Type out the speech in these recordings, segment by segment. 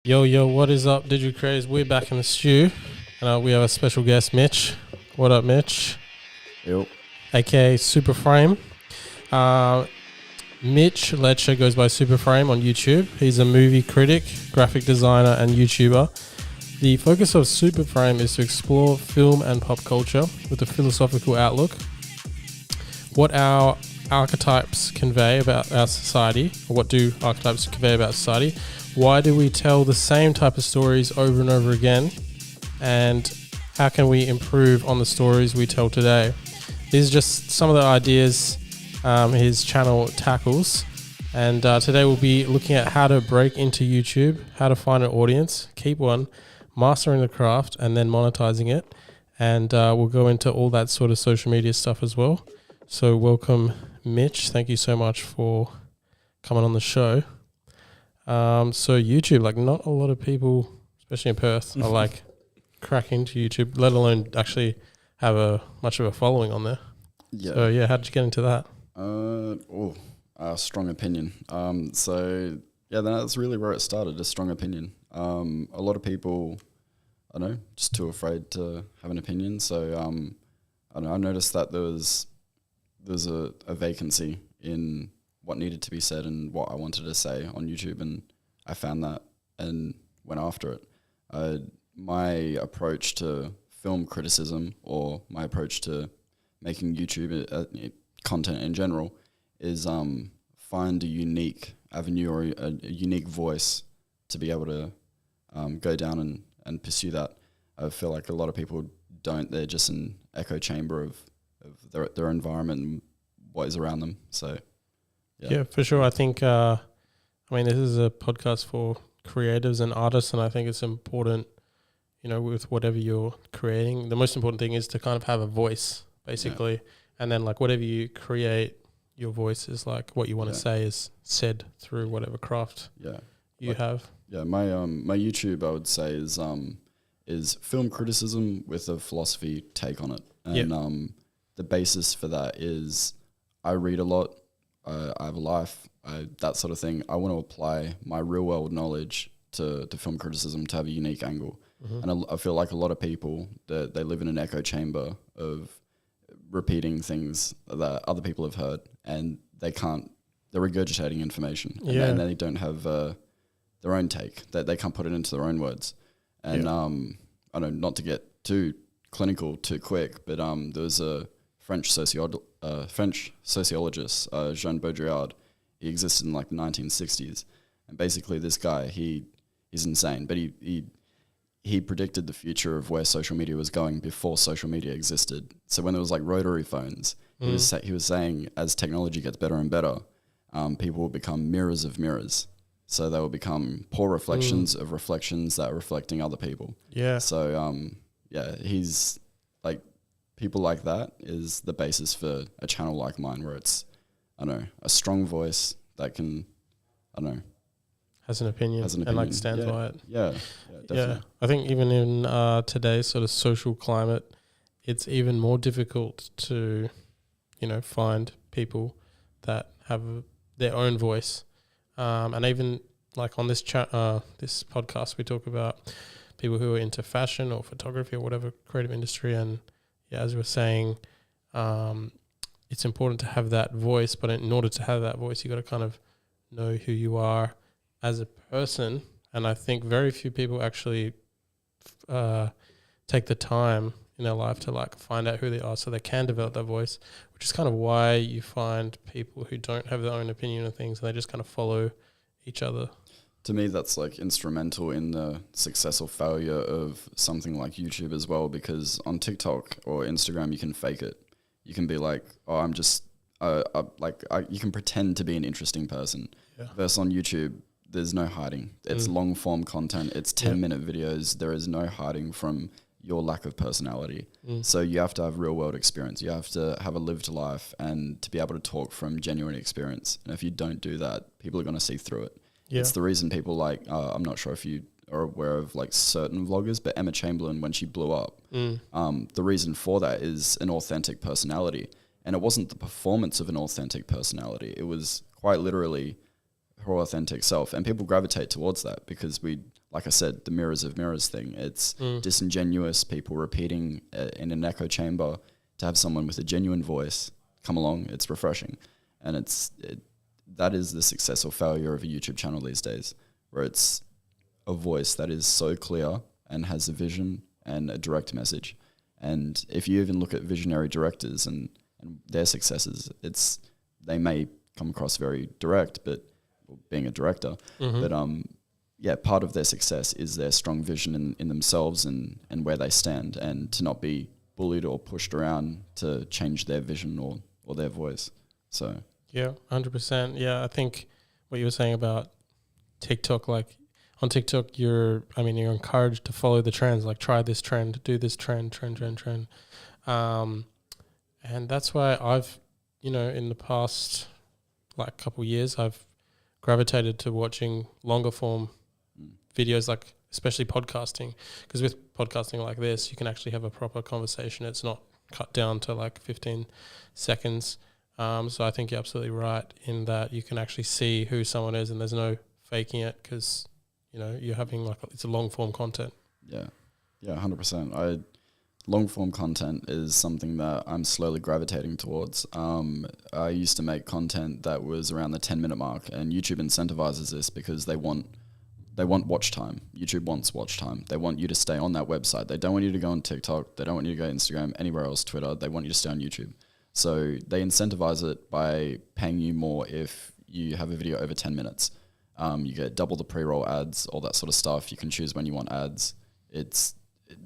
Yo, what is up, Digital Creators? We're back in the stew. We have a special guest, Mitch. What up, Mitch? Yep. AKA SuperFrame. Mitch Letcher goes by SuperFrame on YouTube. He's a movie critic, graphic designer, and YouTuber. The focus of SuperFrame is to explore film and pop culture with a philosophical outlook. What our archetypes convey about our society, or what do archetypes convey about society? Why do we tell the same type of stories over and over again? And how can we improve on the stories we tell today? These are just some of the ideas his channel tackles. And today we'll be looking at how to break into YouTube, how to find an audience, keep one, mastering the craft, and then monetizing it. And we'll go into all that sort of social media stuff as well. So welcome, Mitch. Thank you so much for coming on the show. So YouTube, like not a lot of people, especially in Perth, are like cracking into YouTube, let alone actually have much of a following on there. Yeah. So yeah, how did you get into that? Strong opinion. That's really where it started, a strong opinion. A lot of people, I don't know, just too afraid to have an opinion. So I noticed that there was a vacancy in what needed to be said and what I wanted to say on YouTube, and I found that and went after it. My approach to film criticism, or my approach to making YouTube content in general, is find a unique avenue or a unique voice to be able to go down and pursue that. I feel like a lot of people don't. They're just an echo chamber of their environment and what is around them. So yeah, for sure. I think, this is a podcast for creatives and artists, and I think it's important, with whatever you're creating. The most important thing is to kind of have a voice, basically. Yeah. And then, like, whatever you create, your voice is like what you want to say is said through whatever craft you have. Yeah, my YouTube, I would say, is film criticism with a philosophy take on it. And the basis for that is I read a lot. I have a life, that sort of thing. I want to apply my real world knowledge to film criticism to have a unique angle. Mm-hmm. And I feel like a lot of people, they live in an echo chamber of repeating things that other people have heard, and they're regurgitating information. And they don't have their own take, that they can't put it into their own words. And I know, not to get too clinical too quick, but there was a French sociologist, Jean Baudrillard. He existed in like the 1960s, and basically this guy, he's insane, but he predicted the future of where social media was going before social media existed. So when there was like rotary phones, he was saying as technology gets better and better, people will become mirrors of mirrors. So they will become poor reflections of reflections that are reflecting other people. Yeah. So he's like, people like that is the basis for a channel like mine, where it's, a strong voice that can, has an opinion and like stands by it. Yeah, definitely. Yeah, I think even in today's sort of social climate, it's even more difficult to, find people that have their own voice. And even like on this this podcast, we talk about people who are into fashion or photography or whatever creative industry. And as we were saying, it's important to have that voice, but in order to have that voice, you got to kind of know who you are as a person. And I think very few people actually take the time in their life to like find out who they are so they can develop that voice, which is kind of why you find people who don't have their own opinion of things and they just kind of follow each other. To me, that's like instrumental in the success or failure of something like YouTube as well, because on TikTok or Instagram, you can fake it. You can be like, I'm just, you can pretend to be an interesting person. Yeah. Versus on YouTube, there's no hiding. It's long form content. It's 10-minute videos. There is no hiding from your lack of personality. So you have to have real world experience. You have to have a lived life and to be able to talk from genuine experience. And if you don't do that, people are going to see through it. Yeah. It's the reason people like, I'm not sure if you are aware of like certain vloggers, but Emma Chamberlain, when she blew up, the reason for that is an authentic personality. And it wasn't the performance of an authentic personality. It was quite literally her authentic self. And people gravitate towards that because we like I said, the mirrors of mirrors thing. It's disingenuous people repeating in an echo chamber. To have someone with a genuine voice come along, it's refreshing. And that is the success or failure of a YouTube channel these days, where it's a voice that is so clear and has a vision and a direct message. And if you even look at visionary directors and their successes, they may come across very direct, but being a director, but part of their success is their strong vision in themselves and where they stand, and to not be bullied or pushed around to change their vision or their voice. So yeah, 100%. Yeah, I think what you were saying about TikTok, like on TikTok, you're encouraged to follow the trends, like try this trend, do this trend. And that's why I've, in the past like couple years, I've gravitated to watching longer form videos, like especially podcasting, because with podcasting like this, you can actually have a proper conversation. It's not cut down to like 15 seconds. So I think you're absolutely right in that you can actually see who someone is, and there's no faking it, because you're having it's a long form content. Yeah, 100%. Long form content is something that I'm slowly gravitating towards. I used to make content that was around the 10-minute mark, and YouTube incentivizes this because they want watch time. YouTube wants watch time. They want you to stay on that website. They don't want you to go on TikTok. They don't want you to go Instagram, anywhere else, Twitter. They want you to stay on YouTube. So they incentivize it by paying you more if you have a video over 10 minutes. You get double the pre-roll ads, all that sort of stuff. You can choose when you want ads.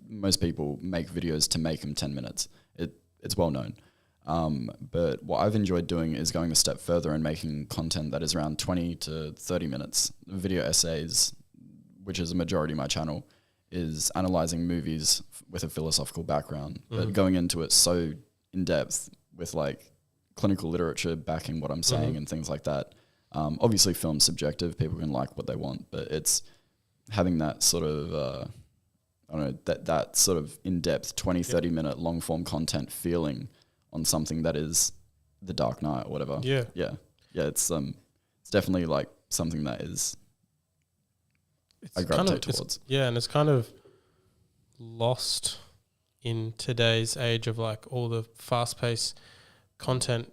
Most people make videos to make them 10 minutes. It's well known. But what I've enjoyed doing is going a step further and making content that is around 20 to 30 minutes. Video essays, which is a majority of my channel, is analyzing movies with a philosophical background, but going into it so in depth with like clinical literature backing what I'm saying and things like that. Obviously film's subjective, people can like what they want, but it's having that sort of, that sort of in-depth 20, 30 minute long form content feeling on something that is The Dark Knight or whatever. Yeah. It's definitely like something that is I gravitate towards. And it's kind of lost in today's age of like all the fast-paced content,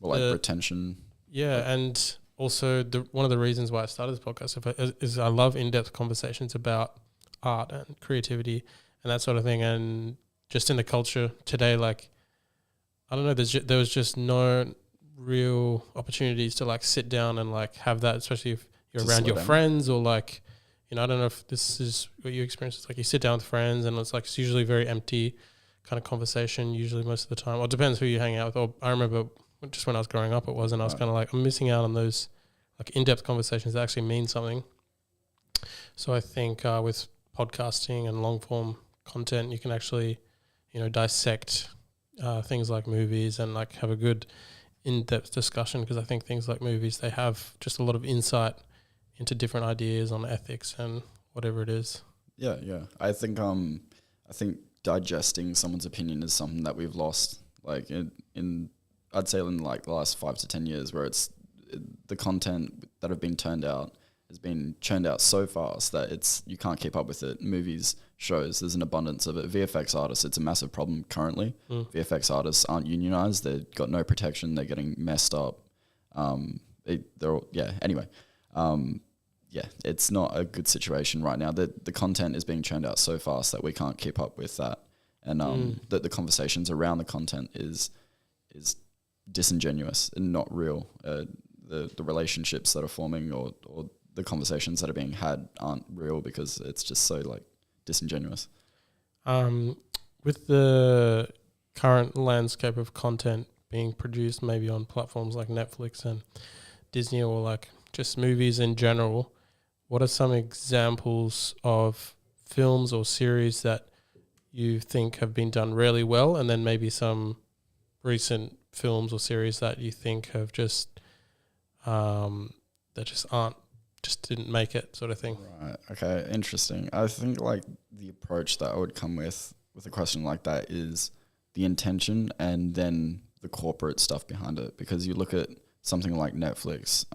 retention. Yeah, and also one of the reasons why I started this podcast is I love in-depth conversations about art and creativity and that sort of thing, and just in the culture today, like I don't know, there was just no real opportunities to like sit down and like have that, especially if you're around your friends or like, I don't know if this is what you experience. It's like you sit down with friends and it's usually very empty kind of conversation usually most of the time. Well, it depends who you hang out with. Or I remember just when I was growing up, it was, and I was kind of like, I'm missing out on those like in-depth conversations that actually mean something. So I think with podcasting and long-form content, you can actually, dissect things like movies and like have a good in-depth discussion, because I think things like movies, they have just a lot of insight into different ideas on ethics and whatever it is. Yeah. I think digesting someone's opinion is something that we've lost, like I'd say in like the last 5 to 10 years, where it's the content that have been turned out has been churned out so fast that you can't keep up with it. Movies, shows, there's an abundance of it. VFX artists, it's a massive problem currently. VFX artists aren't unionized. They've got no protection. They're getting messed up. It's not a good situation right now. The content is being churned out so fast that we can't keep up with that. And that the conversations around the content is disingenuous and not real. The relationships that are forming or the conversations that are being had aren't real because it's just so like disingenuous. With the current landscape of content being produced maybe on platforms like Netflix and Disney, or like just movies in general, what are some examples of films or series that you think have been done really well, and then maybe some recent films or series that you think have just didn't make it, sort of thing? Right. Okay. Interesting. I think like the approach that I would come with a question like that is the intention and then the corporate stuff behind it. Because you look at something like Netflix,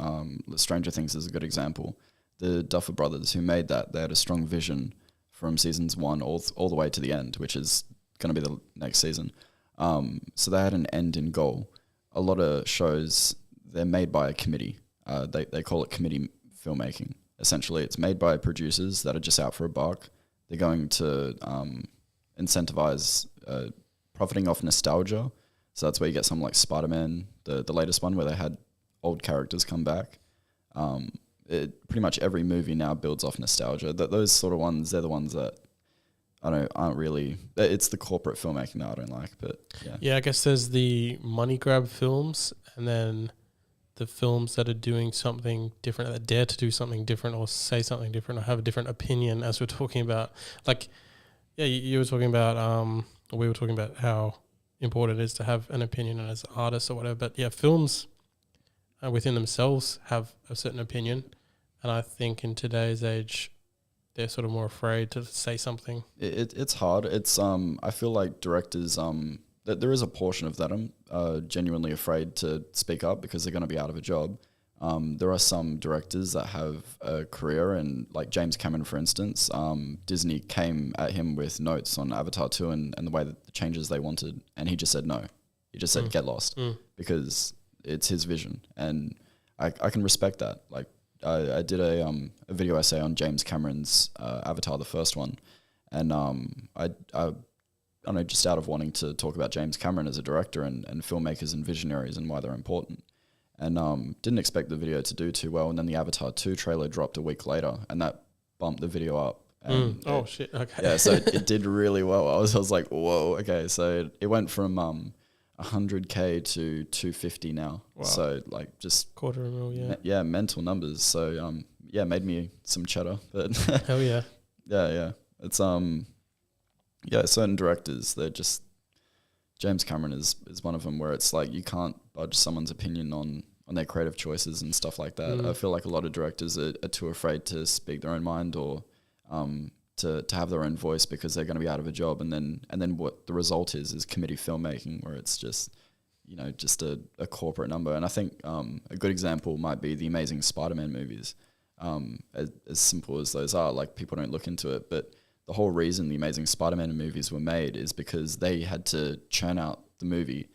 Stranger Things is a good example. the Duffer Brothers who made that, they had a strong vision from seasons 1 all the way to the end, which is going to be the next season. So they had an end in goal. A lot of shows, they're made by a committee. They call it committee filmmaking. Essentially, it's made by producers that are just out for a buck. They're going to incentivize profiting off nostalgia. So that's where you get something like Spider-Man, the latest one, where they had old characters come back. Pretty much every movie now builds off nostalgia. Those sort of ones, they're the ones that aren't really. It's the corporate filmmaking that I don't like, but yeah. Yeah, I guess there's the money grab films, and then the films that are doing something different, that dare to do something different or say something different or have a different opinion, as we're talking about. Like, yeah, you were talking about, we were talking about how important it is to have an opinion as artists or whatever. But yeah, films within themselves have a certain opinion. And I think in today's age, they're sort of more afraid to say something. It's hard. It's I feel like directors that there is a portion of that genuinely afraid to speak up because they're going to be out of a job. There are some directors that have a career, and like James Cameron, for instance, Disney came at him with notes on Avatar 2 and the way that the changes they wanted, and he just said no. He just said get lost because it's his vision, and I can respect that. Like I did a video essay on James Cameron's Avatar, the first one, and I don't know, just out of wanting to talk about James Cameron as a director and filmmakers and visionaries and why they're important. And didn't expect the video to do too well. And then the Avatar 2 trailer dropped a week later, and that bumped the video up. And Shit, okay. Yeah, so it did really well. I was like, whoa, okay. So it went from 100K to 250 now. Wow. So like just $250,000, yeah. Mental numbers. So made me some cheddar. But Hell yeah. Yeah. It's certain directors, they're just, James Cameron is one of them, where it's like you can't budge someone's opinion on their creative choices and stuff like that. I feel like a lot of directors are too afraid to speak their own mind or to have their own voice because they're going to be out of a job. And then what the result is committee filmmaking, where it's just, just a corporate number. And I think a good example might be the Amazing Spider-Man movies. As simple as those are, like people don't look into it, but the whole reason the Amazing Spider-Man movies were made is because they had to churn out the movie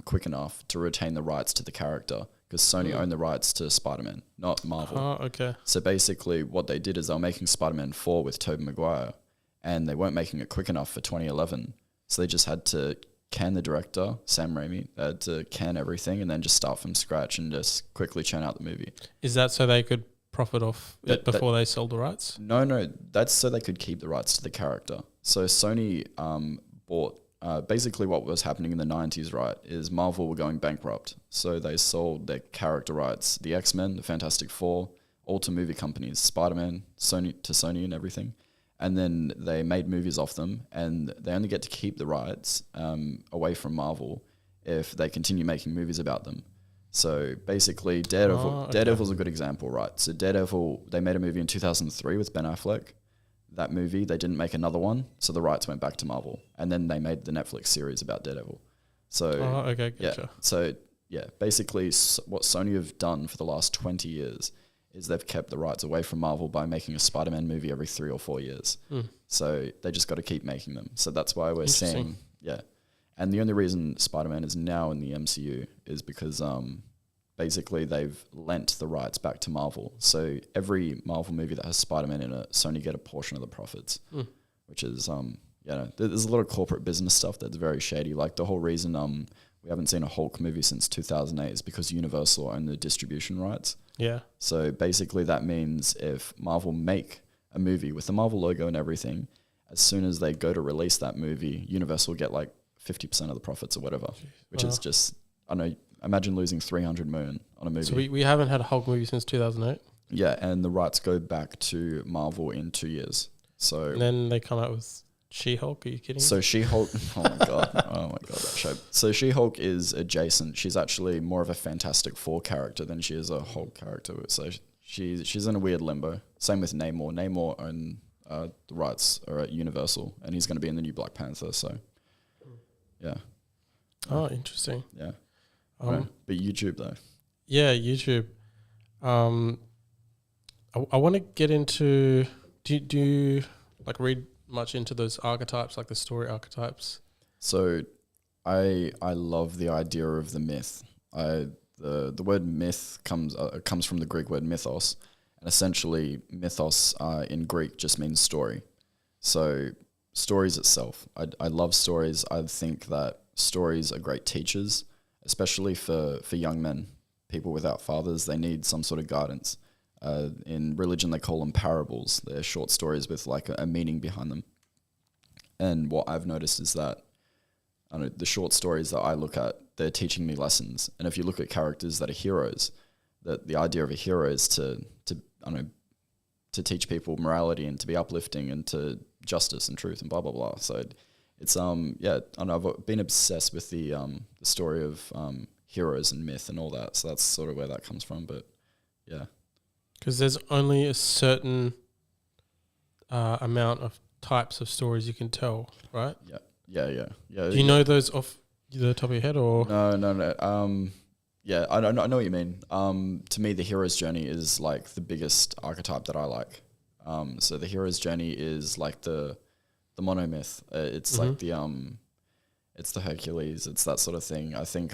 quick enough to retain the rights to the character, because Sony owned the rights to Spider-Man, not Marvel. Oh, okay. So basically what they did is they were making Spider-Man 4 with Tobey Maguire, and they weren't making it quick enough for 2011. So they just had to can the director, Sam Raimi. They had to can everything and then just start from scratch and just quickly churn out the movie. Is that so they could profit off it before they sold the rights? No, that's so they could keep the rights to the character. So Sony bought basically what was happening in the 90s, right, is Marvel were going bankrupt. So they sold their character rights, the X-Men, the Fantastic Four, all to movie companies, Spider-Man, Sony and everything. And then they made movies off them, and they only get to keep the rights away from Marvel if they continue making movies about them. So basically, Daredevil's a good example, right? So Daredevil, they made a movie in 2003 with Ben Affleck. That movie, they didn't make another one, so the rights went back to Marvel. And then they made the Netflix series about Daredevil. So okay, gotcha. Yeah, so basically what Sony have done for the last 20 years is they've kept the rights away from Marvel by making a Spider-Man movie every 3 or 4 years. So they just got to keep making them. So that's why we're seeing, And the only reason Spider-Man is now in the MCU is because basically they've lent the rights back to Marvel. So every Marvel movie that has Spider-Man in it, Sony get a portion of the profits, which is, there's a lot of corporate business stuff that's very shady. Like the whole reason we haven't seen a Hulk movie since 2008 is because Universal own the distribution rights. Yeah. So basically that means if Marvel make a movie with the Marvel logo and everything, as soon as they go to release that movie, Universal get like 50% of the profits or whatever, which is just, I know, imagine losing 300 million on a movie. So we haven't had a Hulk movie since 2008? Yeah, and the rights go back to Marvel in 2 years. So and then they come out with She-Hulk, are you kidding? So She-Hulk, oh my god, that show. So She-Hulk is adjacent. She's actually more of a Fantastic Four character than she is a Hulk character. So she's in a weird limbo. Same with Namor. Namor own the rights are at Universal, and he's going to be in the new Black Panther. So yeah. Oh, interesting. Yeah. Right. But YouTube though. Yeah, YouTube. I want to get into. Do you like read much into those archetypes, like the story archetypes? So I love the idea of the myth. The word myth comes from the Greek word mythos, and essentially mythos in Greek just means story. So stories itself. I love stories. I think that stories are great teachers, especially for young men, people without fathers. They need some sort of guidance. In religion, they call them parables. They're short stories with like a meaning behind them. And what I've noticed is that the short stories that I look at, they're teaching me lessons. And if you look at characters that are heroes, that the idea of a hero is to teach people morality and to be uplifting and to justice and truth and blah blah blah. So it's I've been obsessed with the story of heroes and myth and all that. So that's sort of where that comes from. But yeah, because there's only a certain amount of types of stories you can tell, right? Yeah. Do you know those off the top of your head, or no? Yeah, I know what you mean. To me, the hero's journey is like the biggest archetype that I like. So the hero's journey is like the monomyth. It's like it's the Hercules. It's that sort of thing. I think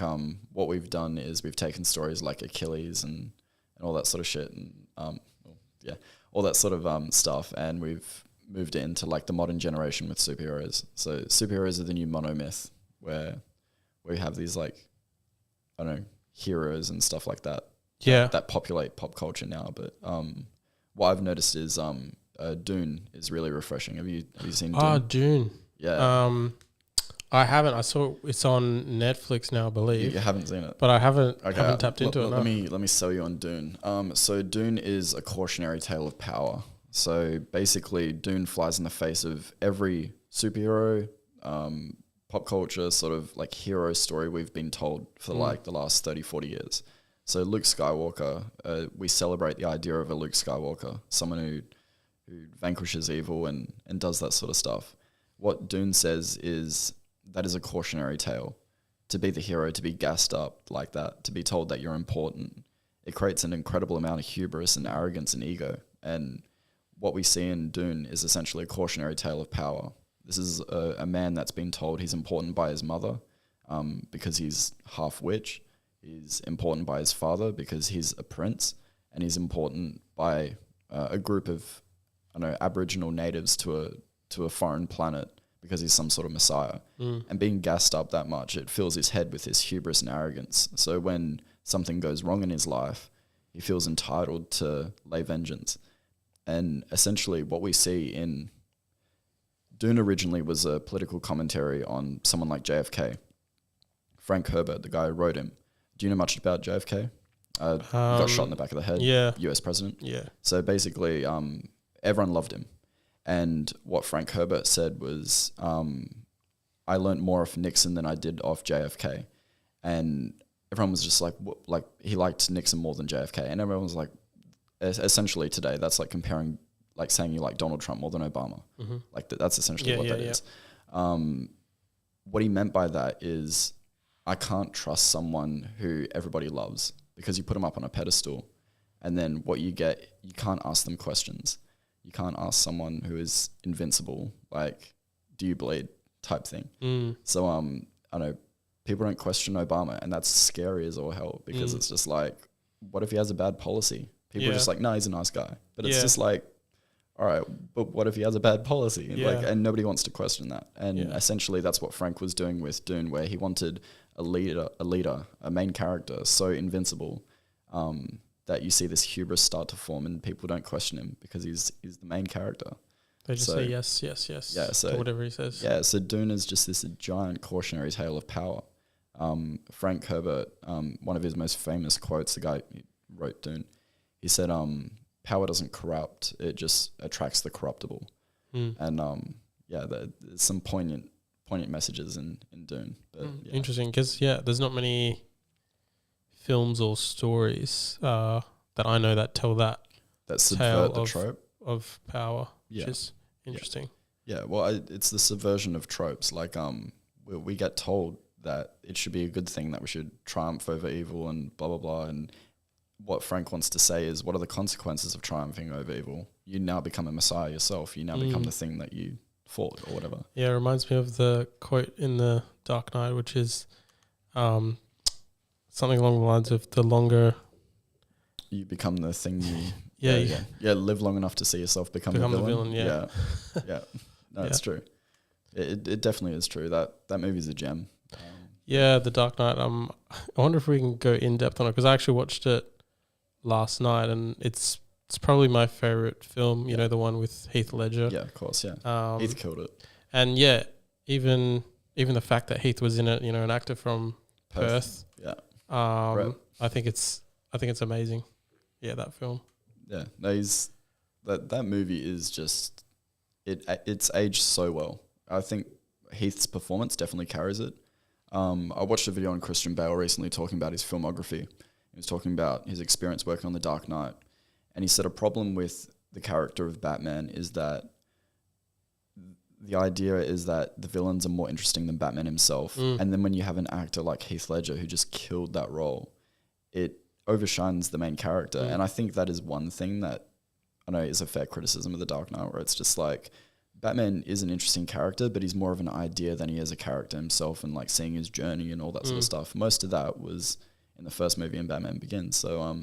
what we've done is we've taken stories like Achilles and all that sort of shit and all that sort of stuff, and we've moved it into like the modern generation with superheroes. So superheroes are the new monomyth, where we have these like, I don't know, heroes and stuff like that. Yeah. That populate pop culture now. But what I've noticed is Dune is really refreshing. Have you seen Dune? Oh, Dune. Yeah. I haven't. I saw it's on Netflix now, I believe. You haven't seen it, but I haven't tapped into it. Let me sell you on Dune. So Dune is a cautionary tale of power. So basically, Dune flies in the face of every superhero, pop culture sort of like hero story we've been told for like the last 30, 40 years. So Luke Skywalker, we celebrate the idea of a Luke Skywalker, someone who vanquishes evil and does that sort of stuff. What Dune says is that is a cautionary tale. To be the hero, to be gassed up like that, to be told that you're important, it creates an incredible amount of hubris and arrogance and ego. And what we see in Dune is essentially a cautionary tale of power. This is a man that's been told he's important by his mother because he's half witch. He's important by his father because he's a prince, and he's important by a group of Aboriginal natives to a foreign planet because he's some sort of messiah. And being gassed up that much, it fills his head with this hubris and arrogance. So when something goes wrong in his life, he feels entitled to lay vengeance. And essentially what we see in Dune originally was a political commentary on someone like JFK. Frank Herbert, the guy who wrote him. Do you know much about JFK? He got shot in the back of the head. Yeah. US president. Yeah. So basically, everyone loved him. And what Frank Herbert said was, I learned more off Nixon than I did off JFK. And everyone was just like he liked Nixon more than JFK. And everyone was like, essentially today, that's like comparing, like saying you like Donald Trump more than Obama. Mm-hmm. Like that's essentially what that is. What he meant by that is, I can't trust someone who everybody loves because you put them up on a pedestal, and then what you get, you can't ask them questions. You can't ask someone who is invincible, like, do you bleed type thing. So I know people don't question Obama, and that's scary as all hell because it's just like, what if he has a bad policy? People are just like, no, he's a nice guy. But it's just like, all right, but what if he has a bad policy? And nobody wants to question that. And essentially that's what Frank was doing with Dune, where he wanted a leader, a main character, so invincible that you see this hubris start to form and people don't question him because he's the main character. They just say yes to whatever he says. Yeah, so Dune is just this giant cautionary tale of power. Frank Herbert, one of his most famous quotes, the guy who wrote Dune, he said, power doesn't corrupt, it just attracts the corruptible. And there's some poignant messages in Dune. But, Interesting, because there's not many films or stories that I know that tell that subvert the trope of power, which is interesting. Yeah, well, it's the subversion of tropes. Like we get told that it should be a good thing, that we should triumph over evil and blah blah blah. And what Frank wants to say is, what are the consequences of triumphing over evil? You now become a messiah yourself. You now become the thing that you fought or whatever. Yeah, it reminds me of the quote in the Dark Knight, which is something along the lines of the longer you become the thing you live long enough to see yourself become the villain. Yeah. No, it's true. It definitely is true. That movie's a gem. Yeah, The Dark Knight. I wonder if we can go in depth on it, because I actually watched it last night, and it's probably my favorite film. You know, the one with Heath Ledger. Yeah, of course. Yeah, Heath killed it. And yeah, even the fact that Heath was in it, you know, an actor from Perth. Yeah. I think it's amazing. Yeah, that film. Yeah, no, that movie is just it's aged so well. I think Heath's performance definitely carries it. I watched a video on Christian Bale recently talking about his filmography. He was talking about his experience working on The Dark Knight, and he said a problem with the character of Batman is that the idea is that the villains are more interesting than Batman himself. And then when you have an actor like Heath Ledger who just killed that role, it overshines the main character. And I think that is one thing that I know is a fair criticism of The Dark Knight, where it's just like, Batman is an interesting character, but he's more of an idea than he is a character himself, and like seeing his journey and all that sort of stuff. Most of that was in the first movie in Batman Begins. So,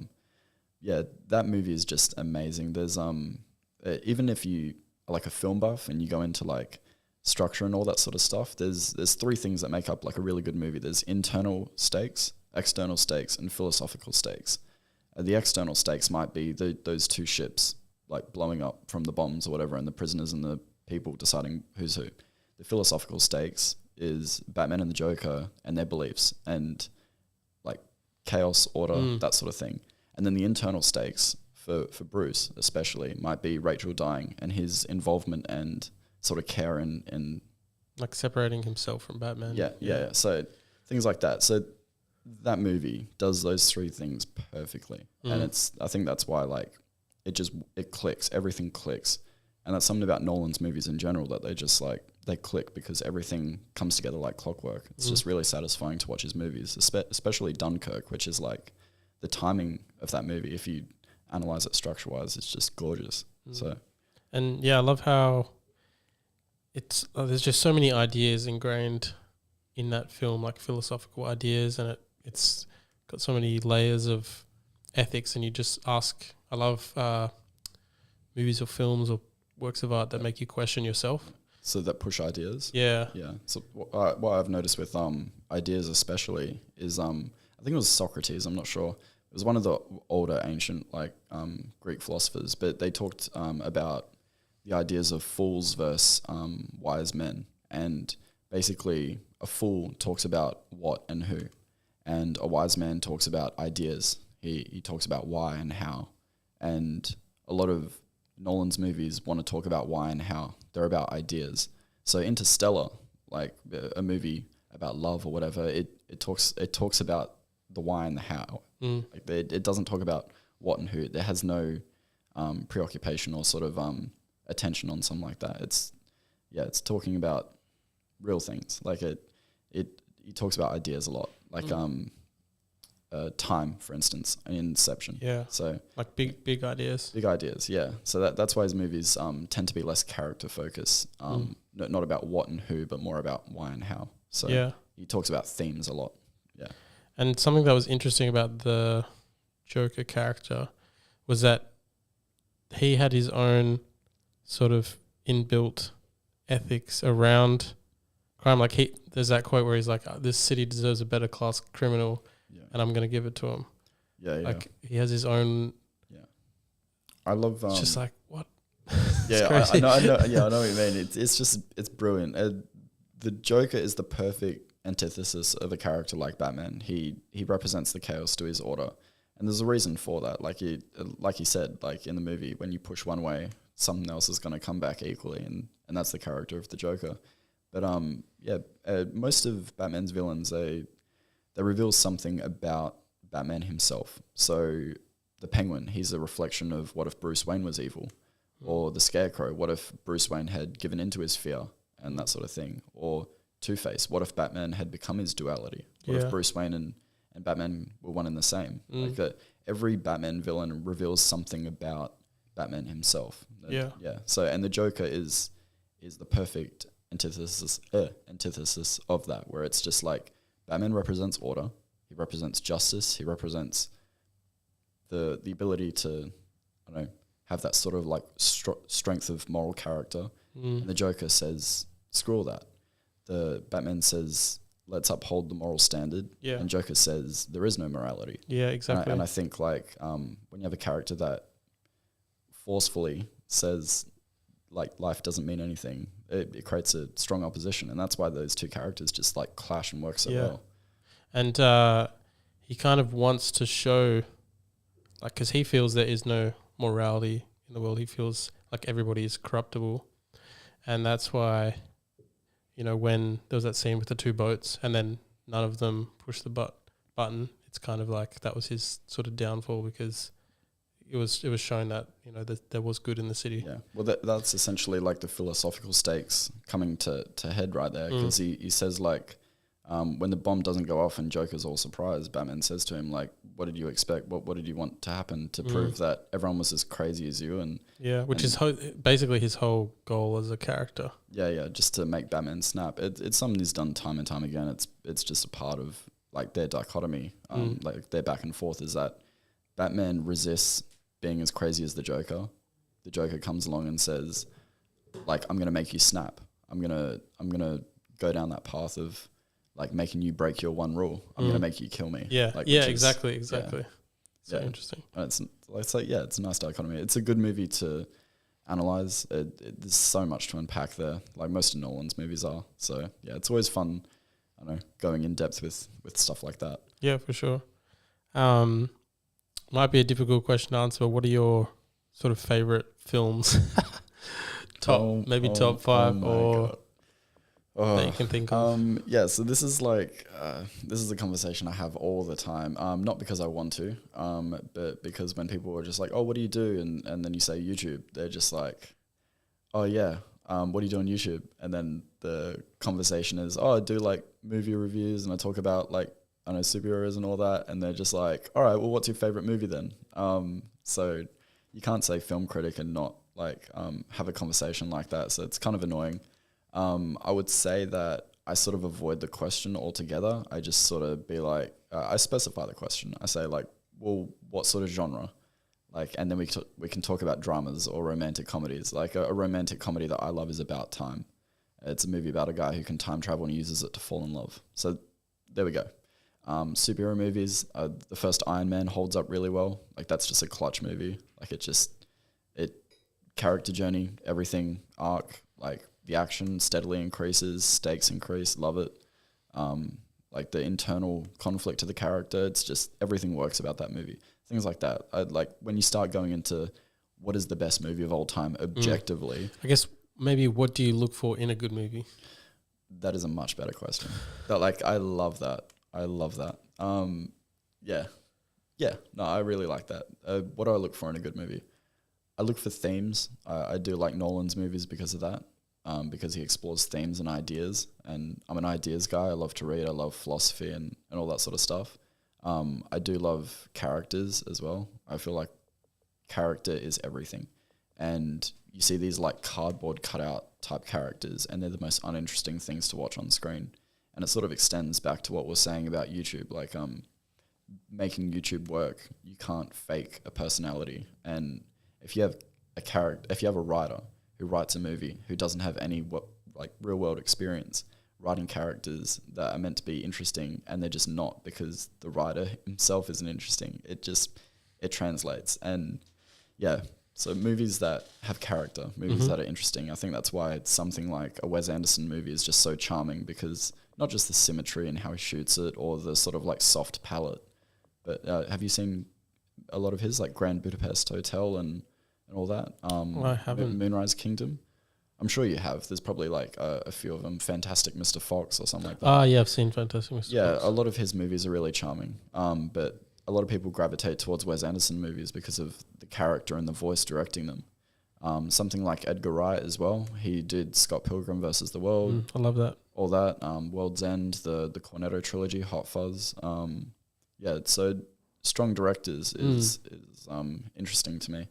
yeah, that movie is just amazing. There's, even if you are like a film buff and you go into like structure and all that sort of stuff, there's three things that make up like a really good movie. There's internal stakes, external stakes, and philosophical stakes. The external stakes might be those two ships like blowing up from the bombs or whatever, and the prisoners and the people deciding who's who. The philosophical stakes is Batman and the Joker and their beliefs and like chaos, order, that sort of thing. And then the internal stakes for Bruce especially might be Rachel dying and his involvement and sort of care in like separating himself from Batman. Yeah. So things like that. So that movie does those three things perfectly. And I think that's why like it clicks, everything clicks. And that's something about Nolan's movies in general, that they just like, they click because everything comes together like clockwork. It's just really satisfying to watch his movies, especially Dunkirk, which is like the timing of that movie. If you analyze it structure wise, it's just gorgeous. So, and yeah, I love how there's just so many ideas ingrained in that film, like philosophical ideas, and it's got so many layers of ethics. And you just ask, I love movies or films or works of art that make you question yourself. So that push ideas. Yeah. So what I've noticed with ideas especially is I think it was Socrates, I'm not sure. It was one of the older ancient like Greek philosophers, but they talked about the ideas of fools versus wise men. And basically a fool talks about what and who, and a wise man talks about ideas. He talks about why and how. And a lot of Nolan's movies want to talk about why and how. They're about ideas. So Interstellar, like a movie about love or whatever, it talks about the why and the how. Like it doesn't talk about what and who. There has no preoccupation or sort of attention on something like that. It's talking about real things. Like he talks about ideas a lot. Like time, for instance, in Inception. Yeah. So like big ideas. Big ideas, yeah. So that's why his movies tend to be less character focused. Not about what and who, but more about why and how. So he talks about themes a lot. Yeah. And something that was interesting about the Joker character was that he had his own sort of inbuilt ethics around crime. Like there's that quote where he's like, "This city deserves a better class criminal, and I'm going to give it to him." Yeah. Like he has his own. Yeah. I love. It's just like what? Yeah, I know. Yeah, I know what you mean. It's brilliant. The Joker is the perfect antithesis of a character like Batman. He represents the chaos to his order, and there's a reason for that. Like he said, like in the movie, when you push one way, something else is going to come back equally, and that's the character of the Joker. But most of Batman's villains they reveal something about Batman himself. So the Penguin, he's a reflection of what if Bruce Wayne was evil, or the Scarecrow, what if Bruce Wayne had given into his fear and that sort of thing, or Two-Face, what if Batman had become his duality? What if Bruce Wayne and Batman were one and the same? Like every Batman villain reveals something about Batman himself. Yeah. Yeah. So, and the Joker is the perfect antithesis of that, where it's just like Batman represents order, he represents justice, he represents the ability to, I don't know, have that sort of like strength of moral character. And the Joker says, screw all that. The Batman says, let's uphold the moral standard. Yeah. And Joker says, there is no morality. Yeah, exactly. And I think like when you have a character that forcefully says like life doesn't mean anything, it creates a strong opposition. And that's why those two characters just like clash and work so well. And he kind of wants to show, like, because he feels there is no morality in the world. He feels like everybody is corruptible. And that's why, you know, when there was that scene with the two boats and then none of them pushed the button, it's kind of like that was his sort of downfall, because it was shown that, you know, that there was good in the city. Yeah, well, that's essentially like the philosophical stakes coming to head right there, because he says like, when the bomb doesn't go off and Joker's all surprised, Batman says to him like, what did you expect? What did you want to happen to prove that everyone was as crazy as you? And yeah, which is basically his whole goal as a character. Yeah, just to make Batman snap. It's something he's done time and time again. It's just a part of like their dichotomy, like their back and forth, is that Batman resists being as crazy as the Joker. The Joker comes along and says, like, I'm gonna make you snap. I'm gonna go down that path of like making you break your one rule. I'm gonna make you kill me. Yeah, like, exactly. Yeah. So interesting. And it's like it's a nice dichotomy. It's a good movie to analyze. There's so much to unpack there, like most of Nolan's movies are. So yeah, it's always fun, I don't know, going in depth with stuff like that. Yeah, for sure. Might be a difficult question to answer, but what are your sort of favorite films? top 5 that you can think of. Yeah, so this is like this is a conversation I have all the time. Not because I want to, but because when people are just like, "Oh, what do you do?" and then you say YouTube, they're just like, "Oh yeah, what do you do on YouTube?" And then the conversation is, "Oh, I do like movie reviews and I talk about like, I don't know, superheroes and all that." And they're just like, "All right, well, what's your favorite movie then?" So you can't say film critic and not like have a conversation like that. So it's kind of annoying. I would say that I sort of avoid the question altogether. I just sort of be like, I specify the question. I say like, well, what sort of genre? Like, and then we can talk about dramas or romantic comedies. Like a romantic comedy that I love is About Time. It's a movie about a guy who can time travel and uses it to fall in love. So there we go. Superhero movies, the first Iron Man holds up really well. Like that's just a clutch movie. Like it character journey, everything, arc, like the action steadily increases, stakes increase, love it. Like the internal conflict of the character, it's just everything works about that movie. Things like that. Like when you start going into what is the best movie of all time objectively. I guess maybe what do you look for in a good movie? That is a much better question. But like I love that. Yeah. No, I really like that. What do I look for in a good movie? I look for themes. I do like Nolan's movies because of that. Because he explores themes and ideas, and I'm an ideas guy. I love to read. I love philosophy and all that sort of stuff. I do love characters as well. I feel like character is everything, and you see these like cardboard cutout type characters, and they're the most uninteresting things to watch on screen. And it sort of extends back to what we're saying about YouTube, like making YouTube work. You can't fake a personality, and if you have a writer who writes a movie who doesn't have any real world experience writing characters that are meant to be interesting, and they're just not because the writer himself isn't interesting, it translates. And yeah, so movies that have character, movies that are interesting, I think that's why something like a Wes Anderson movie is just so charming, because not just the symmetry and how he shoots it or the sort of like soft palette, but have you seen a lot of his, like Grand Budapest Hotel and all that? I haven't. Moonrise Kingdom. I'm sure you have. There's probably like a few of them. Fantastic Mr. Fox or something like that. Yeah, I've seen Fantastic Mr. Fox. Yeah, a lot of his movies are really charming. But a lot of people gravitate towards Wes Anderson movies because of the character and the voice directing them. Something like Edgar Wright as well. He did Scott Pilgrim versus the World. I love that. All that. World's End, the Cornetto trilogy, Hot Fuzz. Yeah, so strong directors is interesting to me.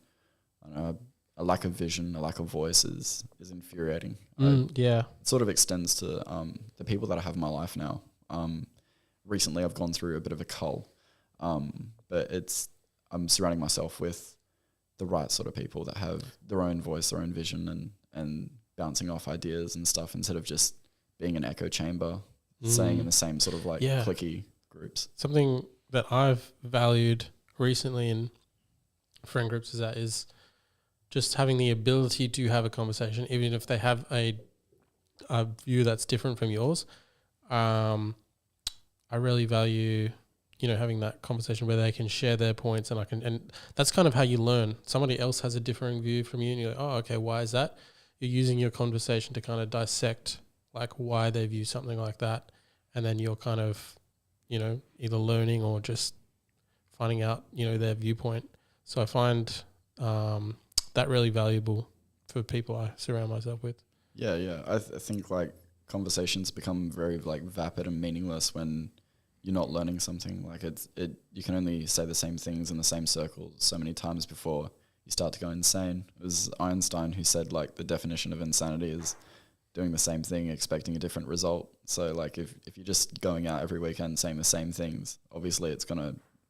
I know a lack of vision, a lack of voice is infuriating. Yeah. It sort of extends to the people that I have in my life now. Recently, I've gone through a bit of a cull, but I'm surrounding myself with the right sort of people that have their own voice, their own vision, and bouncing off ideas and stuff instead of just being an echo chamber, saying in the same sort of like cliquey groups. Something that I've valued recently in friend groups is just having the ability to have a conversation, even if they have a view that's different from yours. I really value, having that conversation where they can share their points and that's kind of how you learn. Somebody else has a differing view from you and you're like, oh, okay, why is that? You're using your conversation to kind of dissect like why they view something like that. And then you're kind of, either learning or just finding out, their viewpoint. So I find that really valuable for people I surround myself with. Yeah. I think like conversations become very like vapid and meaningless when you're not learning something. Like you can only say the same things in the same circles so many times before you start to go insane. It was Einstein who said like the definition of insanity is doing the same thing, expecting a different result. So like if you're just going out every weekend saying the same things, obviously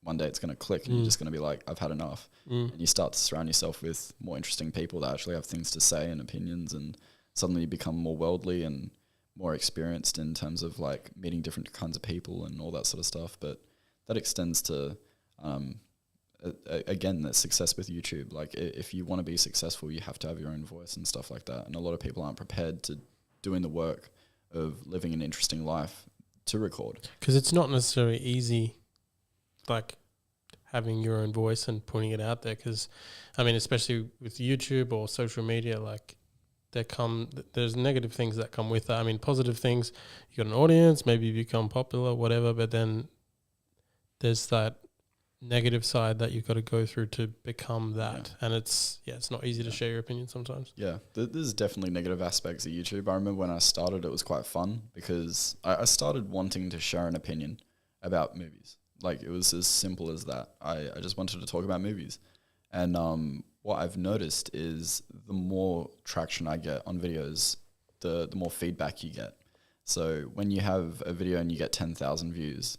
one day it's gonna click and you're just gonna be like, I've had enough. And you start to surround yourself with more interesting people that actually have things to say and opinions, and suddenly you become more worldly and more experienced in terms of like meeting different kinds of people and all that sort of stuff. But that extends to again, the success with YouTube. Like if you want to be successful, you have to have your own voice and stuff like that. And a lot of people aren't prepared to doing the work of living an interesting life to record. Because it's not necessarily easy, like having your own voice and putting it out there. Because, I mean, especially with YouTube or social media, like there's negative things that come with that. I mean, positive things, you got an audience, maybe you become popular, whatever, but then there's that negative side that you've got to go through to become that. And it's not easy to share your opinion sometimes. Yeah, there's definitely negative aspects of YouTube. I remember when I started, it was quite fun because I started wanting to share an opinion about movies. Like it was as simple as that. I just wanted to talk about movies. And what I've noticed is the more traction I get on videos, the more feedback you get. So when you have a video and you get 10,000 views,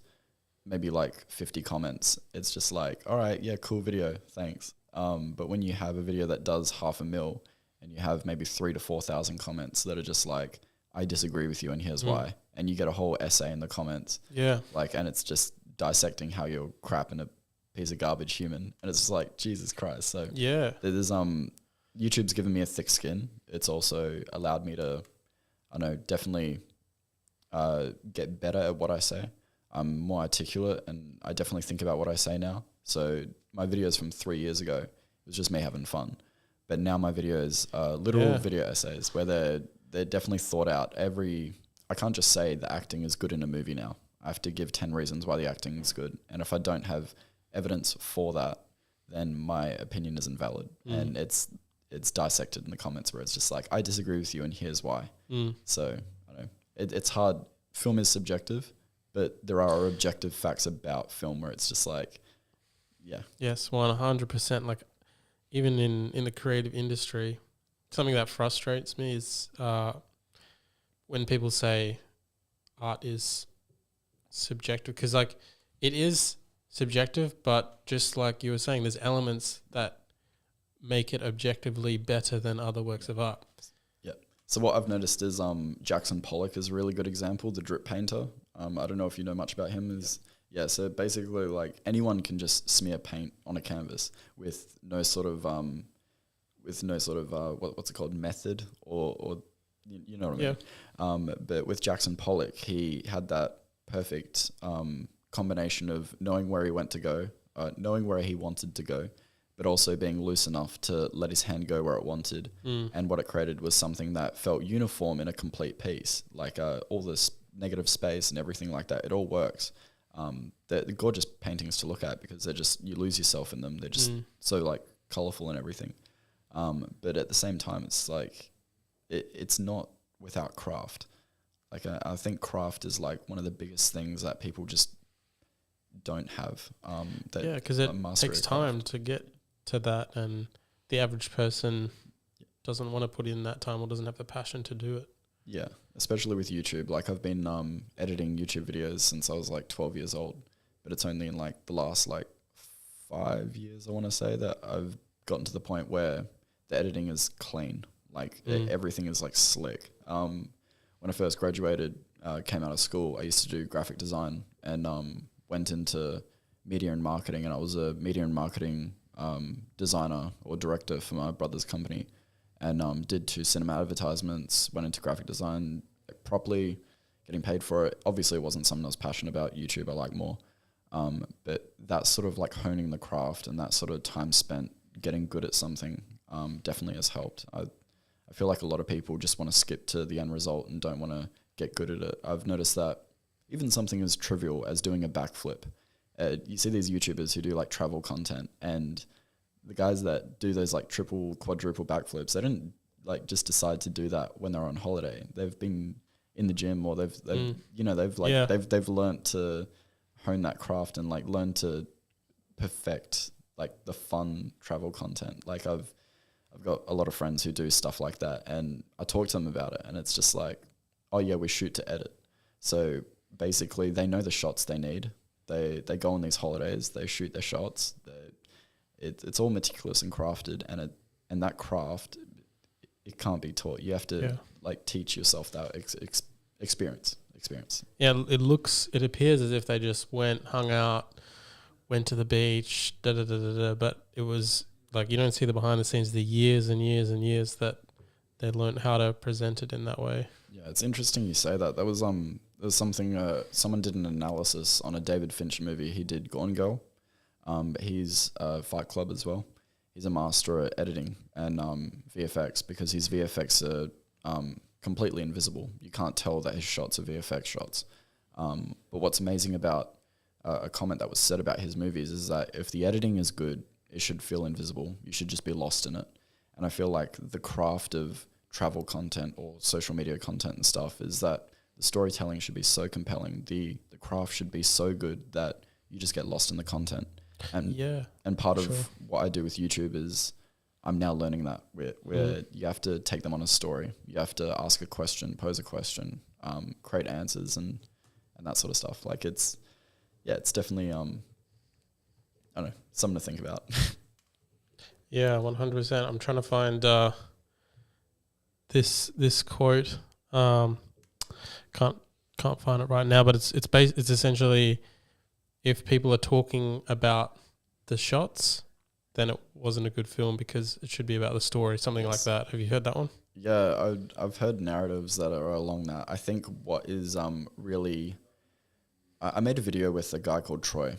maybe like 50 comments, it's just like, all right, yeah, cool video, thanks. But when you have a video that does 500,000 and you have maybe 3,000 to 4,000 comments that are just like, I disagree with you and here's why, and you get a whole essay in the comments, and it's just dissecting how you're crap and a piece of garbage human, and it's just like, Jesus Christ. So there's YouTube's given me a thick skin. It's also allowed me to, definitely get better at what I say. I'm more articulate and I definitely think about what I say now. So my videos from 3 years ago, it was just me having fun. But now my videos are literal video essays where they're definitely thought out. I can't just say the acting is good in a movie now. I have to give 10 reasons why the acting is good. And if I don't have evidence for that, then my opinion isn't valid. And it's dissected in the comments where it's just like, I disagree with you and here's why. So I don't know. It's hard. Film is subjective. But there are objective facts about film where it's just like, Yes, 100%. Like even in the creative industry, something that frustrates me is when people say art is subjective, because like it is subjective, but just like you were saying, there's elements that make it objectively better than other works of art. Yeah. So what I've noticed is Jackson Pollock is a really good example, the drip painter. I don't know if you know much about him. So basically like anyone can just smear paint on a canvas with no sort of what's it called, method or you know what I mean. But with Jackson Pollock, he had that perfect combination of knowing where he wanted to go, but also being loose enough to let his hand go where it wanted. And what it created was something that felt uniform in a complete piece, like all this negative space and everything like that. It all works. They're gorgeous paintings to look at because you lose yourself in them. They're just so like colorful and everything. But at the same time, it's like, it's not without craft. Like I think craft is like one of the biggest things that people just don't have. Yeah, because it takes time to get to that, and the average person doesn't want to put in that time or doesn't have the passion to do it. Yeah, especially with YouTube. Like I've been editing YouTube videos since I was like 12 years old, but it's only in like the last like 5 years, I want to say, that I've gotten to the point where the editing is clean. Like everything is like slick. When I first graduated, came out of school, I used to do graphic design and went into media and marketing, and I was a media and marketing designer or director for my brother's company, and did 2 cinema advertisements, went into graphic design properly, getting paid for it. Obviously it wasn't something I was passionate about. YouTube I like more. But that sort of like honing the craft and that sort of time spent getting good at something definitely has helped. I feel like a lot of people just want to skip to the end result and don't want to get good at it. I've noticed that even something as trivial as doing a backflip, you see these YouTubers who do like travel content, and the guys that do those like triple, quadruple backflips, they didn't like just decide to do that when they're on holiday. They've been in the gym, or they've they've learnt to hone that craft and like learn to perfect like the fun travel content. Like I've got a lot of friends who do stuff like that, and I talk to them about it, and it's just like, oh yeah, we shoot to edit. So basically they know the shots they need. They go on these holidays, they shoot their shots. It's all meticulous and crafted, and that craft, it can't be taught. You have to like teach yourself that experience. Yeah, it appears as if they just went, hung out, went to the beach, but it was like you don't see the behind the scenes, the years and years and years that they learned how to present it in that way. Yeah, it's interesting you say that. There was something someone did an analysis on a David Fincher movie. He did Gone Girl. He's Fight Club as well. He's a master at editing and VFX, because his VFX are completely invisible. You can't tell that his shots are VFX shots. But what's amazing about a comment that was said about his movies is that if the editing is good, it should feel invisible. You should just be lost in it. And I feel like the craft of travel content or social media content and stuff is that the storytelling should be so compelling. The craft should be so good that you just get lost in the content. And part of what I do with YouTube is I'm now learning that where you have to take them on a story. You have to ask a question, pose a question, create answers and that sort of stuff. Like it's definitely, I don't know, something to think about. Yeah, 100%. I'm trying to find this quote. Can't find it right now, but it's essentially, if people are talking about the shots, then it wasn't a good film because it should be about the story, something like that. Have you heard that one? Yeah, I've heard narratives that are along that. I think what is really... I made a video with a guy called Troy.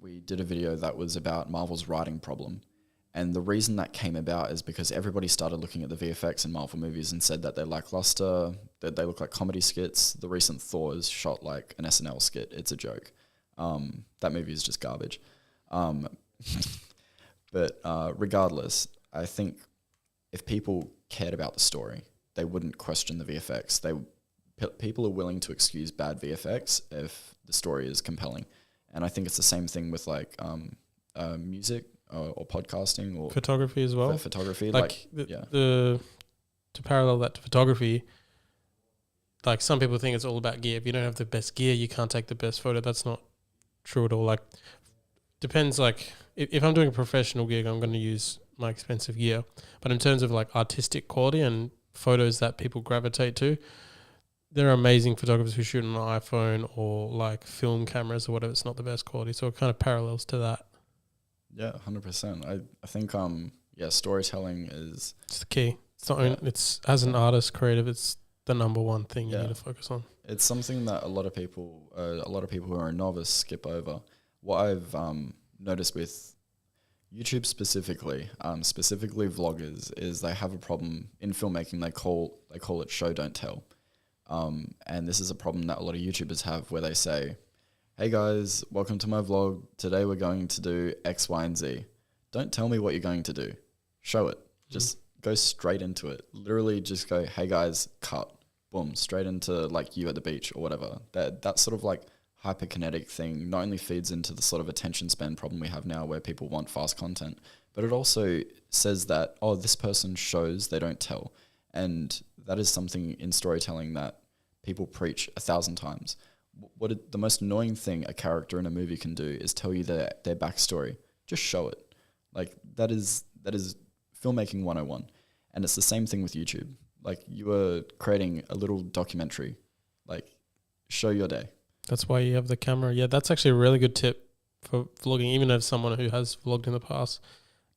We did a video that was about Marvel's writing problem. And the reason that came about is because everybody started looking at the VFX in Marvel movies and said that they're lackluster, that they look like comedy skits. The recent Thor is shot like an SNL skit. It's a joke. That movie is just garbage. But regardless, I think if people cared about the story, they wouldn't question the VFX. People are willing to excuse bad VFX if the story is compelling. And I think it's the same thing with like music or podcasting or photography as well. Photography, to parallel that to photography. Like some people think it's all about gear. If you don't have the best gear, you can't take the best photo. That's not true at all. Like depends. Like if I'm doing a professional gig, I'm going to use my expensive gear. But in terms of like artistic quality and photos that people gravitate to, there are amazing photographers who shoot on an iPhone or like film cameras or whatever. It's not the best quality. So it kind of parallels to that. Yeah, 100%. I think storytelling is... It's the key. It's not it's as an artist, creative, it's the number one thing you need to focus on. It's something that a lot of people who are a novice skip over. What I've noticed with YouTube specifically vloggers, is they have a problem in filmmaking. They call it show don't tell. And this is a problem that a lot of YouTubers have, where they say, hey guys, welcome to my vlog. Today we're going to do X, Y, and Z. Don't tell me what you're going to do. Show it. Just go straight into it. Literally just go, hey guys, cut. Boom. Straight into like you at the beach or whatever. That sort of like hyperkinetic thing not only feeds into the sort of attention span problem we have now where people want fast content, but it also says that, oh, this person shows, they don't tell. And that is something in storytelling that people preach 1,000 times. The most annoying thing a character in a movie can do is tell you their backstory. Just show it. Like that is filmmaking 101. And it's the same thing with YouTube. Like you are creating a little documentary, like show your day. That's why you have the camera. Yeah, that's actually a really good tip for vlogging, even as someone who has vlogged in the past.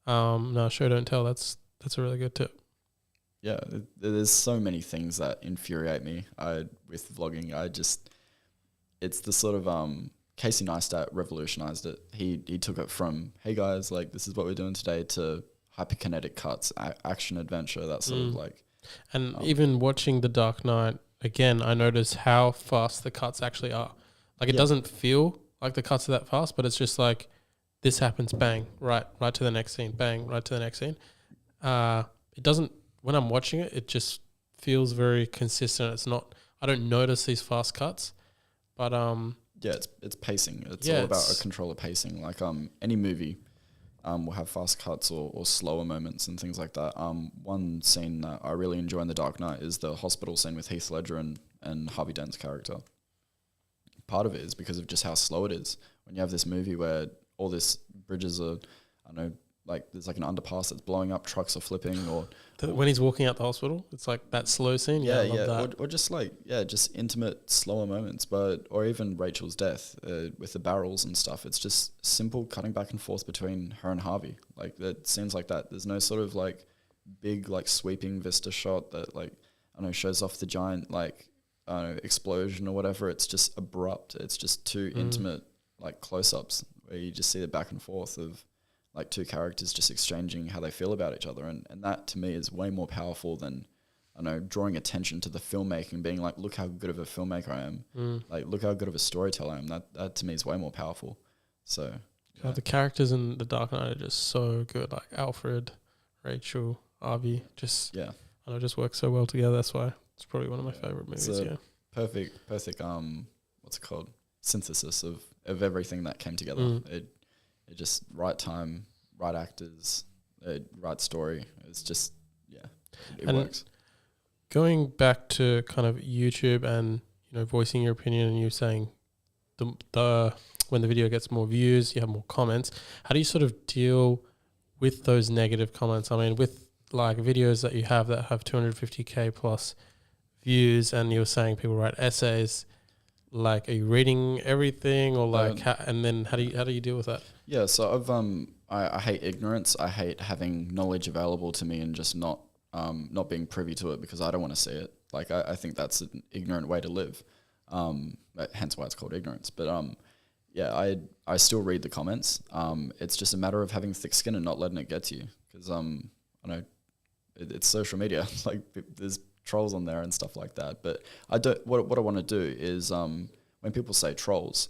No, show don't tell. That's a really good tip. Yeah, there's so many things that infuriate me with vlogging. It's the sort of Casey Neistat revolutionized it. He took it from, hey guys, like this is what we're doing today, to hyperkinetic cuts, action adventure, that sort of like. And even watching The Dark Knight again, I noticed how fast the cuts actually are. Like it doesn't feel like the cuts are that fast, but it's just like this happens, bang, right to the next scene, bang, right to the next scene. It doesn't. When I'm watching it, it just feels very consistent. It's not. I don't notice these fast cuts, but yeah, it's pacing. It's all about a control of pacing. Like any movie will have fast cuts or slower moments and things like that. One scene that I really enjoy in The Dark Knight is the hospital scene with Heath Ledger and Harvey Dent's character. Part of it is because of just how slow it is. When you have this movie where all these bridges are, I don't know, like there's like an underpass that's blowing up, trucks are flipping, or when he's walking out the hospital, it's like that slow scene. Yeah, I love that. Or just like just intimate, slower moments. Or even Rachel's death with the barrels and stuff. It's just simple cutting back and forth between her and Harvey. Like it seems like that. There's no sort of like big like sweeping vista shot that like I don't know shows off the giant like I don't know explosion or whatever. It's just abrupt. It's just too intimate like close-ups where you just see the back and forth of like two characters just exchanging how they feel about each other. And that to me is way more powerful than, I know, drawing attention to the filmmaking, being like, look how good of a filmmaker I am. Like, look how good of a storyteller I am. That to me is way more powerful. So, yeah. The characters in The Dark Knight are just so good. Like Alfred, Rachel, Harvey, just, I know, just work so well together. That's why it's probably one of my favorite movies. Perfect, what's it called? Synthesis of everything that came together. It just right time, right actors, right story. It's just, it works. Going back to kind of YouTube and, you know, voicing your opinion, and you saying the when the video gets more views, you have more comments. How do you sort of deal with those negative comments? I mean, with like videos that you have that have 250K plus views, and you're saying people write essays, like, are you reading everything, or like, and then how do you deal with that? Yeah, so I hate ignorance. I hate having knowledge available to me and just not being privy to it because I don't want to see it. Like I think that's an ignorant way to live. Hence why it's called ignorance. But I still read the comments. It's just a matter of having thick skin and not letting it get to you because I know it's social media. Like there's trolls on there and stuff like that. But I don't. What I want to do is when people say trolls,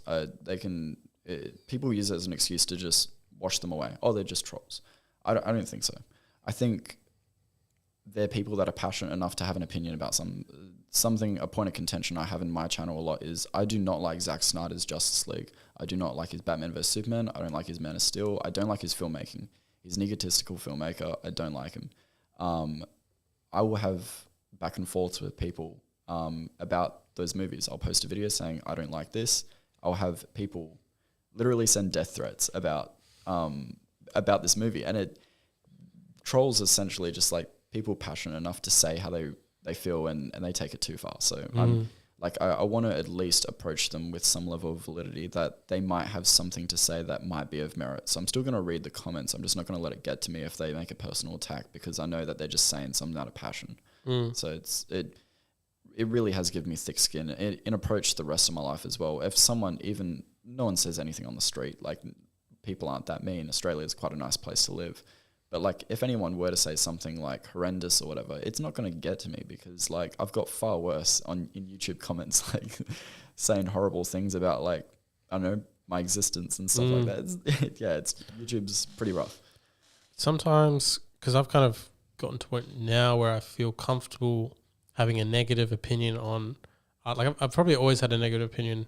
people use it as an excuse to just wash them away. Oh, they're just trolls. I don't think so. I think they're people that are passionate enough to have an opinion about something. A point of contention I have in my channel a lot is I do not like Zack Snyder's Justice League. I do not like his Batman vs Superman. I don't like his Man of Steel. I don't like his filmmaking. He's an egotistical filmmaker. I don't like him. I will have back and forth with people about those movies. I'll post a video saying I don't like this. I'll have people literally send death threats about this movie, and trolls essentially just like people passionate enough to say how they feel and they take it too far. So I want to at least approach them with some level of validity that they might have something to say that might be of merit. So I'm still going to read the comments. I'm just not going to let it get to me if they make a personal attack because I know that they're just saying something out of passion. So it really has given me thick skin in approach to the rest of my life as well. If someone no one says anything on the street, like people aren't that mean. Australia is quite a nice place to live. But like if anyone were to say something like horrendous or whatever, it's not going to get to me because like I've got far worse in YouTube comments like saying horrible things about like, I don't know, my existence and stuff like that. YouTube's pretty rough. Sometimes, because I've kind of gotten to a point now where I feel comfortable having a negative opinion on, like I've probably always had a negative opinion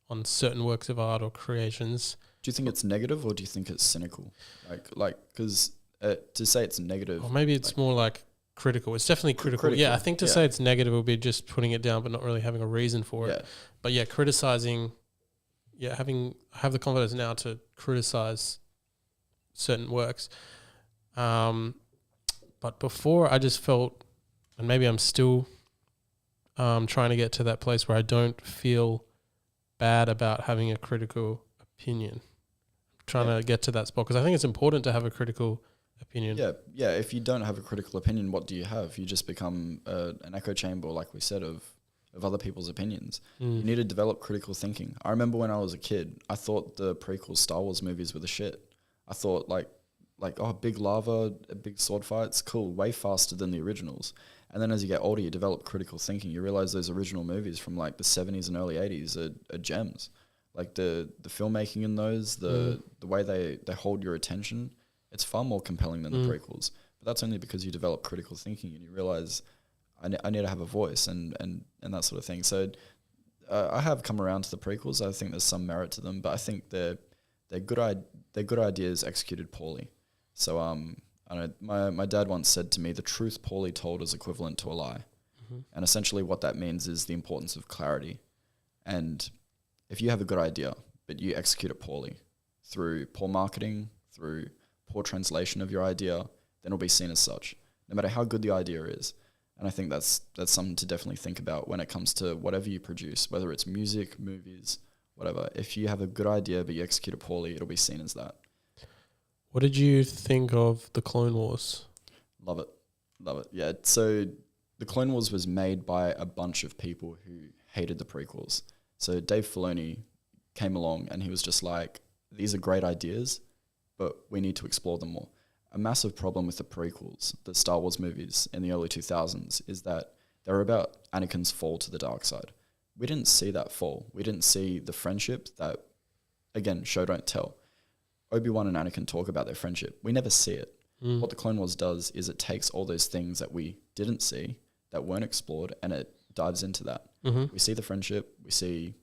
on certain works of art or creations. Do you think it's negative or do you think it's cynical? Because to say it's negative, Or maybe it's more like critical. It's definitely critical. Yeah, I think to say it's negative would be just putting it down but not really having a reason for it. But yeah, criticizing, have the confidence now to criticize certain works. But before I just felt, and maybe I'm still trying to get to that place where I don't feel bad about having a critical opinion. Trying to get to that spot because I think it's important to have a critical opinion. Yeah. If you don't have a critical opinion, what do you have? You just become an echo chamber, like we said, of other people's opinions. You need to develop critical thinking. I remember when I was a kid, I thought the prequel Star Wars movies were the shit. I thought like big lava, big sword fights, cool, way faster than the originals. And then as you get older, you develop critical thinking. You realize those original movies from like the 70s and early 80s are gems. Like the filmmaking in those, the way they hold your attention, it's far more compelling than the prequels. But that's only because you develop critical thinking and you realize I need to have a voice and that sort of thing. So I have come around to the prequels. I think there's some merit to them, but I think they're good ideas executed poorly. So I know my dad once said to me, the truth poorly told is equivalent to a lie. And essentially what that means is the importance of clarity. And if you have a good idea, but you execute it poorly through poor marketing, through poor translation of your idea, then it'll be seen as such, no matter how good the idea is. And I think that's something to definitely think about when it comes to whatever you produce, whether it's music, movies, whatever. If you have a good idea, but you execute it poorly, it'll be seen as that. What did you think of the Clone Wars? Love it. Yeah. So the Clone Wars was made by a bunch of people who hated the prequels. So Dave Filoni came along and he was just like, these are great ideas, but we need to explore them more. A massive problem with the prequels, the Star Wars movies in the early 2000s, is that they're about Anakin's fall to the dark side. We didn't see that fall. We didn't see the friendship that, again, show don't tell. Obi-Wan and Anakin talk about their friendship. We never see it. What the Clone Wars does is it takes all those things that we didn't see, that weren't explored, and it dives into that. We see the friendship, we see,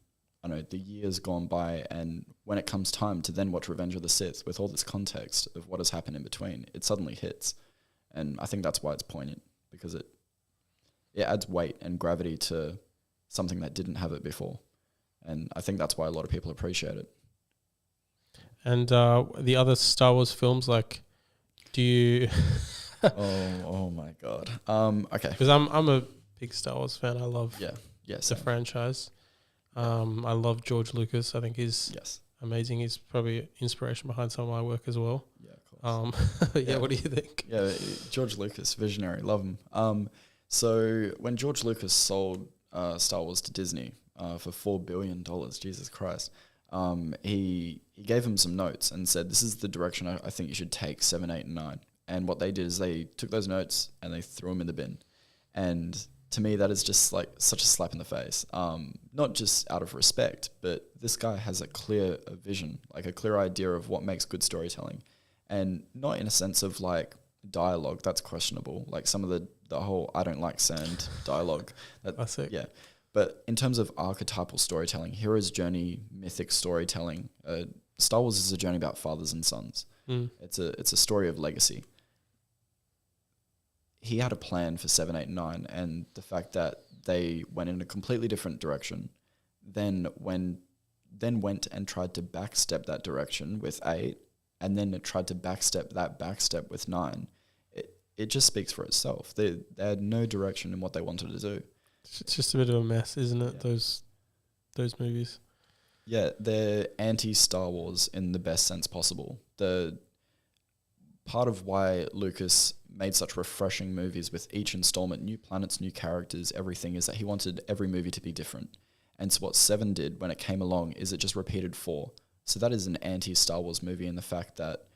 the years gone by, and when it comes time to then watch Revenge of the Sith with all this context of what has happened in between, it suddenly hits. And I think that's why it's poignant, because it adds weight and gravity to something that didn't have it before. And I think that's why a lot of people appreciate it. And the other Star Wars films, like, do you... oh my God. Okay. Because I'm a big Star Wars fan. I love the franchise. I love George Lucas. I think he's amazing. He's probably inspiration behind some of my work as well. Yeah, of course. What do you think? Yeah, George Lucas, visionary, love him. So when George Lucas sold Star Wars to Disney for $4 billion, Jesus Christ, he gave him some notes and said, this is the direction I think you should take 7, 8, and 9. And what they did is they took those notes and they threw them in the bin. And to me, that is just like such a slap in the face. Not just out of respect, but this guy has a clear vision, like a clear idea of what makes good storytelling. And not in a sense of like dialogue, that's questionable. Like some of the whole I don't like sand dialogue. That's it. Yeah. But in terms of archetypal storytelling, hero's journey, mythic storytelling, Star Wars is a journey about fathers and sons. It's a story of legacy. He had a plan for 7, 8, 9, and the fact that they went in a completely different direction, then went and tried to backstep that direction with 8, and then it tried to backstep with 9. It just speaks for itself. They had no direction in what they wanted to do. It's just a bit of a mess, isn't it? Yeah. Those movies. Yeah, they're anti-Star Wars in the best sense possible. The part of why Lucas made such refreshing movies with each installment, new planets, new characters, everything, is that he wanted every movie to be different. And so what 7 did when it came along is it just repeated 4. So that is an anti-Star Wars movie in the fact that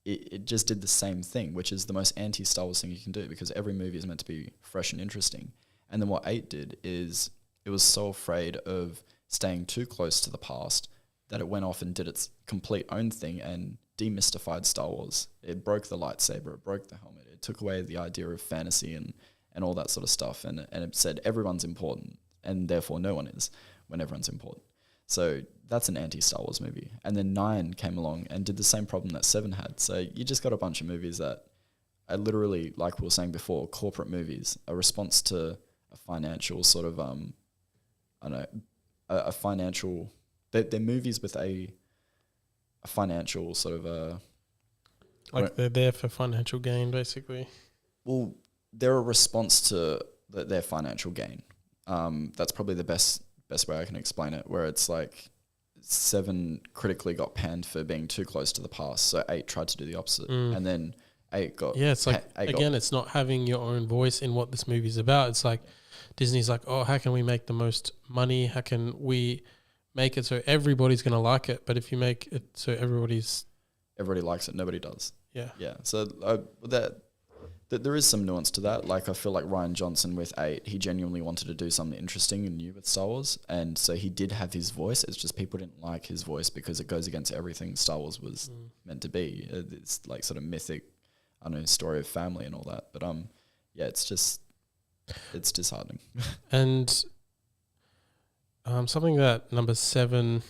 it just did the same thing, which is the most anti-Star Wars thing you can do, because every movie is meant to be fresh and interesting. And then what 8 did is it was so afraid of staying too close to the past that it went off and did its complete own thing and demystified Star Wars. It broke the lightsaber, it broke the helmet, it took away the idea of fantasy and all that sort of stuff, and it said everyone's important and therefore no one is when everyone's important. So that's an anti-Star Wars movie. And then 9 came along and did the same problem that 7 had. So you just got a bunch of movies that are literally, like we were saying before, corporate movies, a response to a financial sort of, I don't know, a financial, they're movies with a financial sort of like they're there for financial gain, basically. Well, they're a response to their financial gain. That's probably the best way I can explain it, where it's like 7 critically got panned for being too close to the past, so 8 tried to do the opposite, and then 8 got... Yeah, it's like, again, it's not having your own voice in what this movie's about. It's like Disney's like, oh, how can we make the most money? How can we make it so everybody's going to like it? But if you make it so everybody likes it, nobody does. Yeah. Yeah, so that there is some nuance to that. Like, I feel like Rian Johnson with 8, he genuinely wanted to do something interesting and new with Star Wars, and so he did have his voice. It's just people didn't like his voice because it goes against everything Star Wars was meant to be. It's like sort of mythic, I don't know, story of family and all that. But yeah, it's disheartening. And something that number 7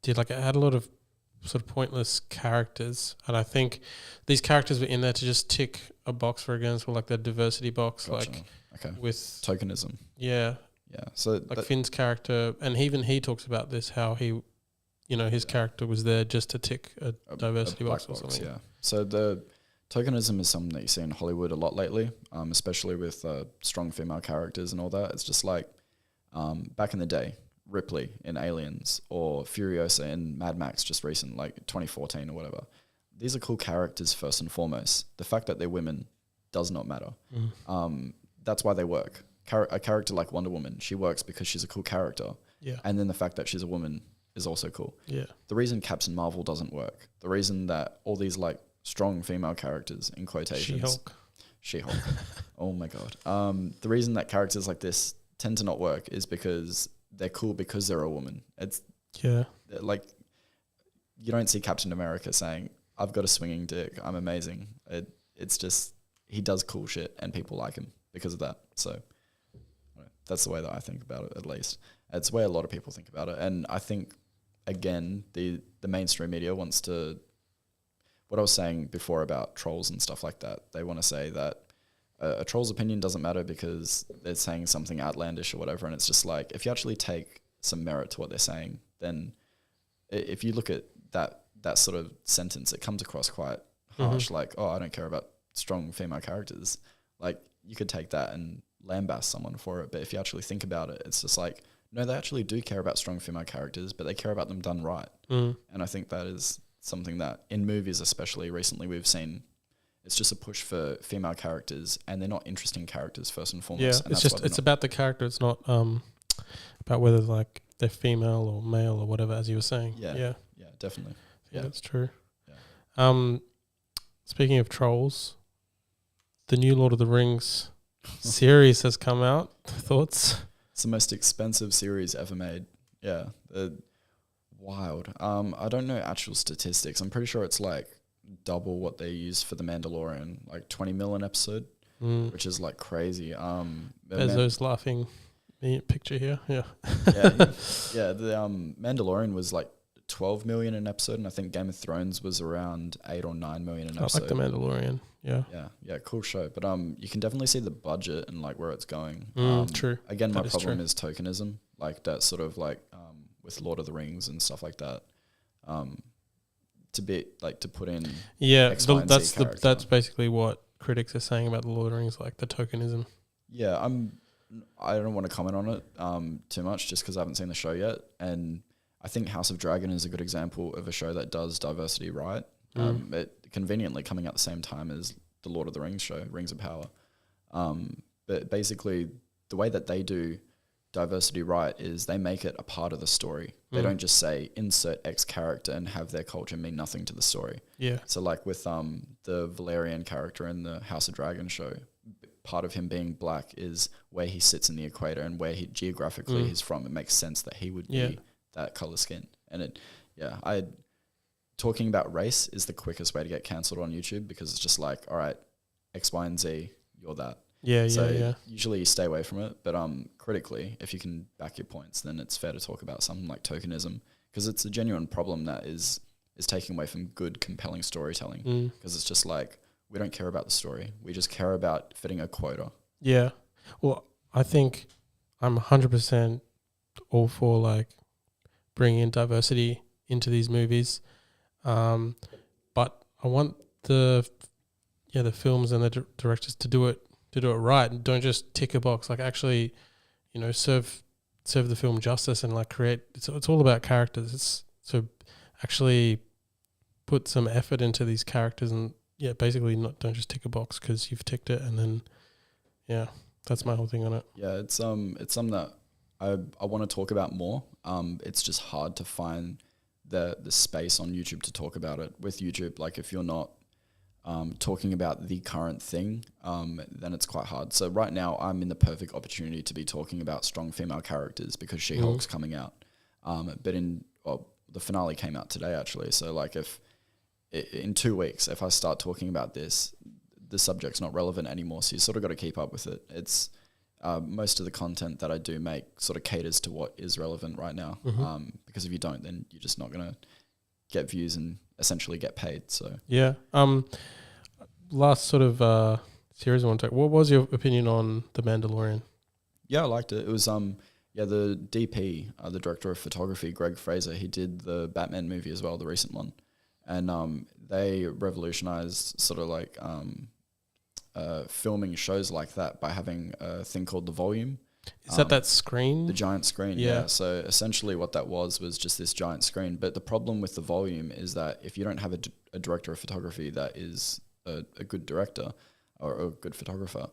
did, like, it had a lot of sort of pointless characters, and I think these characters were in there to just tick a box for against, like the diversity box, like with tokenism. Yeah. So like Finn's character, and even he talks about this, how he, his character was there just to tick a diversity box or something. Yeah. So the tokenism is something that you see in Hollywood a lot lately, especially with strong female characters and all that. It's just like back in the day, Ripley in Aliens or Furiosa in Mad Max just recent, like 2014 or whatever. These are cool characters first and foremost. The fact that they're women does not matter. That's why they work. A character like Wonder Woman, she works because she's a cool character. Yeah. And then the fact that she's a woman is also cool. Yeah. The reason Captain Marvel doesn't work, the reason that all these like strong female characters in quotations, She-Hulk. Oh my God. The reason that characters like this tend to not work is because they're cool because they're a woman. It's like, you don't see Captain America saying, I've got a swinging dick, I'm amazing. It's just, he does cool shit and people like him because of that. So that's the way that I think about it, at least. It's the way a lot of people think about it. And I think, again, the mainstream media wants to, what I was saying before about trolls and stuff like that, they want to say that a troll's opinion doesn't matter because they're saying something outlandish or whatever. And it's just like, if you actually take some merit to what they're saying, then if you look at that sort of sentence, it comes across quite harsh. Like, oh, I don't care about strong female characters. Like, you could take that and lambaste someone for it. But if you actually think about it, it's just like, no, they actually do care about strong female characters, but they care about them done right. And I think that is something that in movies, especially recently, we've seen. It's just a push for female characters, and they're not interesting characters first and foremost. Yeah, and it's about the character. It's not about whether like they're female or male or whatever, as you were saying. Yeah, definitely. Yeah, that's true. Yeah. Speaking of trolls, the new Lord of the Rings series has come out. Thoughts? It's the most expensive series ever made. Yeah, wild. I don't know actual statistics. I'm pretty sure it's like double what they use for The Mandalorian, like 20 mil an episode, which is like crazy. Bezos laughing picture here. Yeah. The Mandalorian was like 12 million an episode, and I think Game of Thrones was around 8 or 9 million an episode. I like The Mandalorian. Yeah, cool show. But you can definitely see the budget and like where it's going. True. Again, my problem is tokenism, like that sort of like with Lord of the Rings and stuff like that. To put in that's basically what critics are saying about the Lord of the Rings, like the tokenism. Yeah, I don't want to comment on it too much just because I haven't seen the show yet, and I think House of Dragon is a good example of a show that does diversity right. It conveniently coming out the same time as the Lord of the Rings show, Rings of Power. But basically, the way that they do diversity right is they make it a part of the story. They don't just say insert X character and have their culture mean nothing to the story. Yeah. So like with the Valerian character in the House of Dragon show, part of him being black is where he sits in the equator and where he geographically he's from. It makes sense that he would be that color skin. And talking about race is the quickest way to get cancelled on YouTube because it's just like, all right, X, Y, and Z, you're that. Yeah, So yeah. usually you stay away from it. But critically, if you can back your points, then it's fair to talk about something like tokenism, because it's a genuine problem that is taking away from good, compelling storytelling. Because it's just like, we don't care about the story. We just care about fitting a quota. Yeah. Well, I think I'm 100% all for like bringing in diversity into these movies. But I want the films and the directors to do it right, and don't just tick a box. Like, actually, serve the film justice and like create. It's all about characters. It's so actually put some effort into these characters, and basically don't just tick a box because you've ticked it, and then that's my whole thing on it. Yeah, it's something that I want to talk about more. It's just hard to find the space on YouTube to talk about it. With YouTube, like, if you're not talking about the current thing, then it's quite hard. So right now I'm in the perfect opportunity to be talking about strong female characters because She-Hulk's coming out. But the finale came out today, actually. So like, if in 2 weeks, if I start talking about this, the subject's not relevant anymore. So you sort of got to keep up with it. It's most of the content that I do make sort of caters to what is relevant right now. Because if you don't, then you're just not going to get views and essentially get paid. So yeah. Last sort of series I want to take. What was your opinion on The Mandalorian? Yeah, I liked it. It was the DP, the director of photography, Greg Fraser. He did the Batman movie as well, the recent one, and they revolutionized sort of like filming shows like that by having a thing called the volume. Is that screen? The giant screen, yeah. So essentially what that was just this giant screen. But the problem with the volume is that if you don't have a director of photography that is a good director or a good photographer,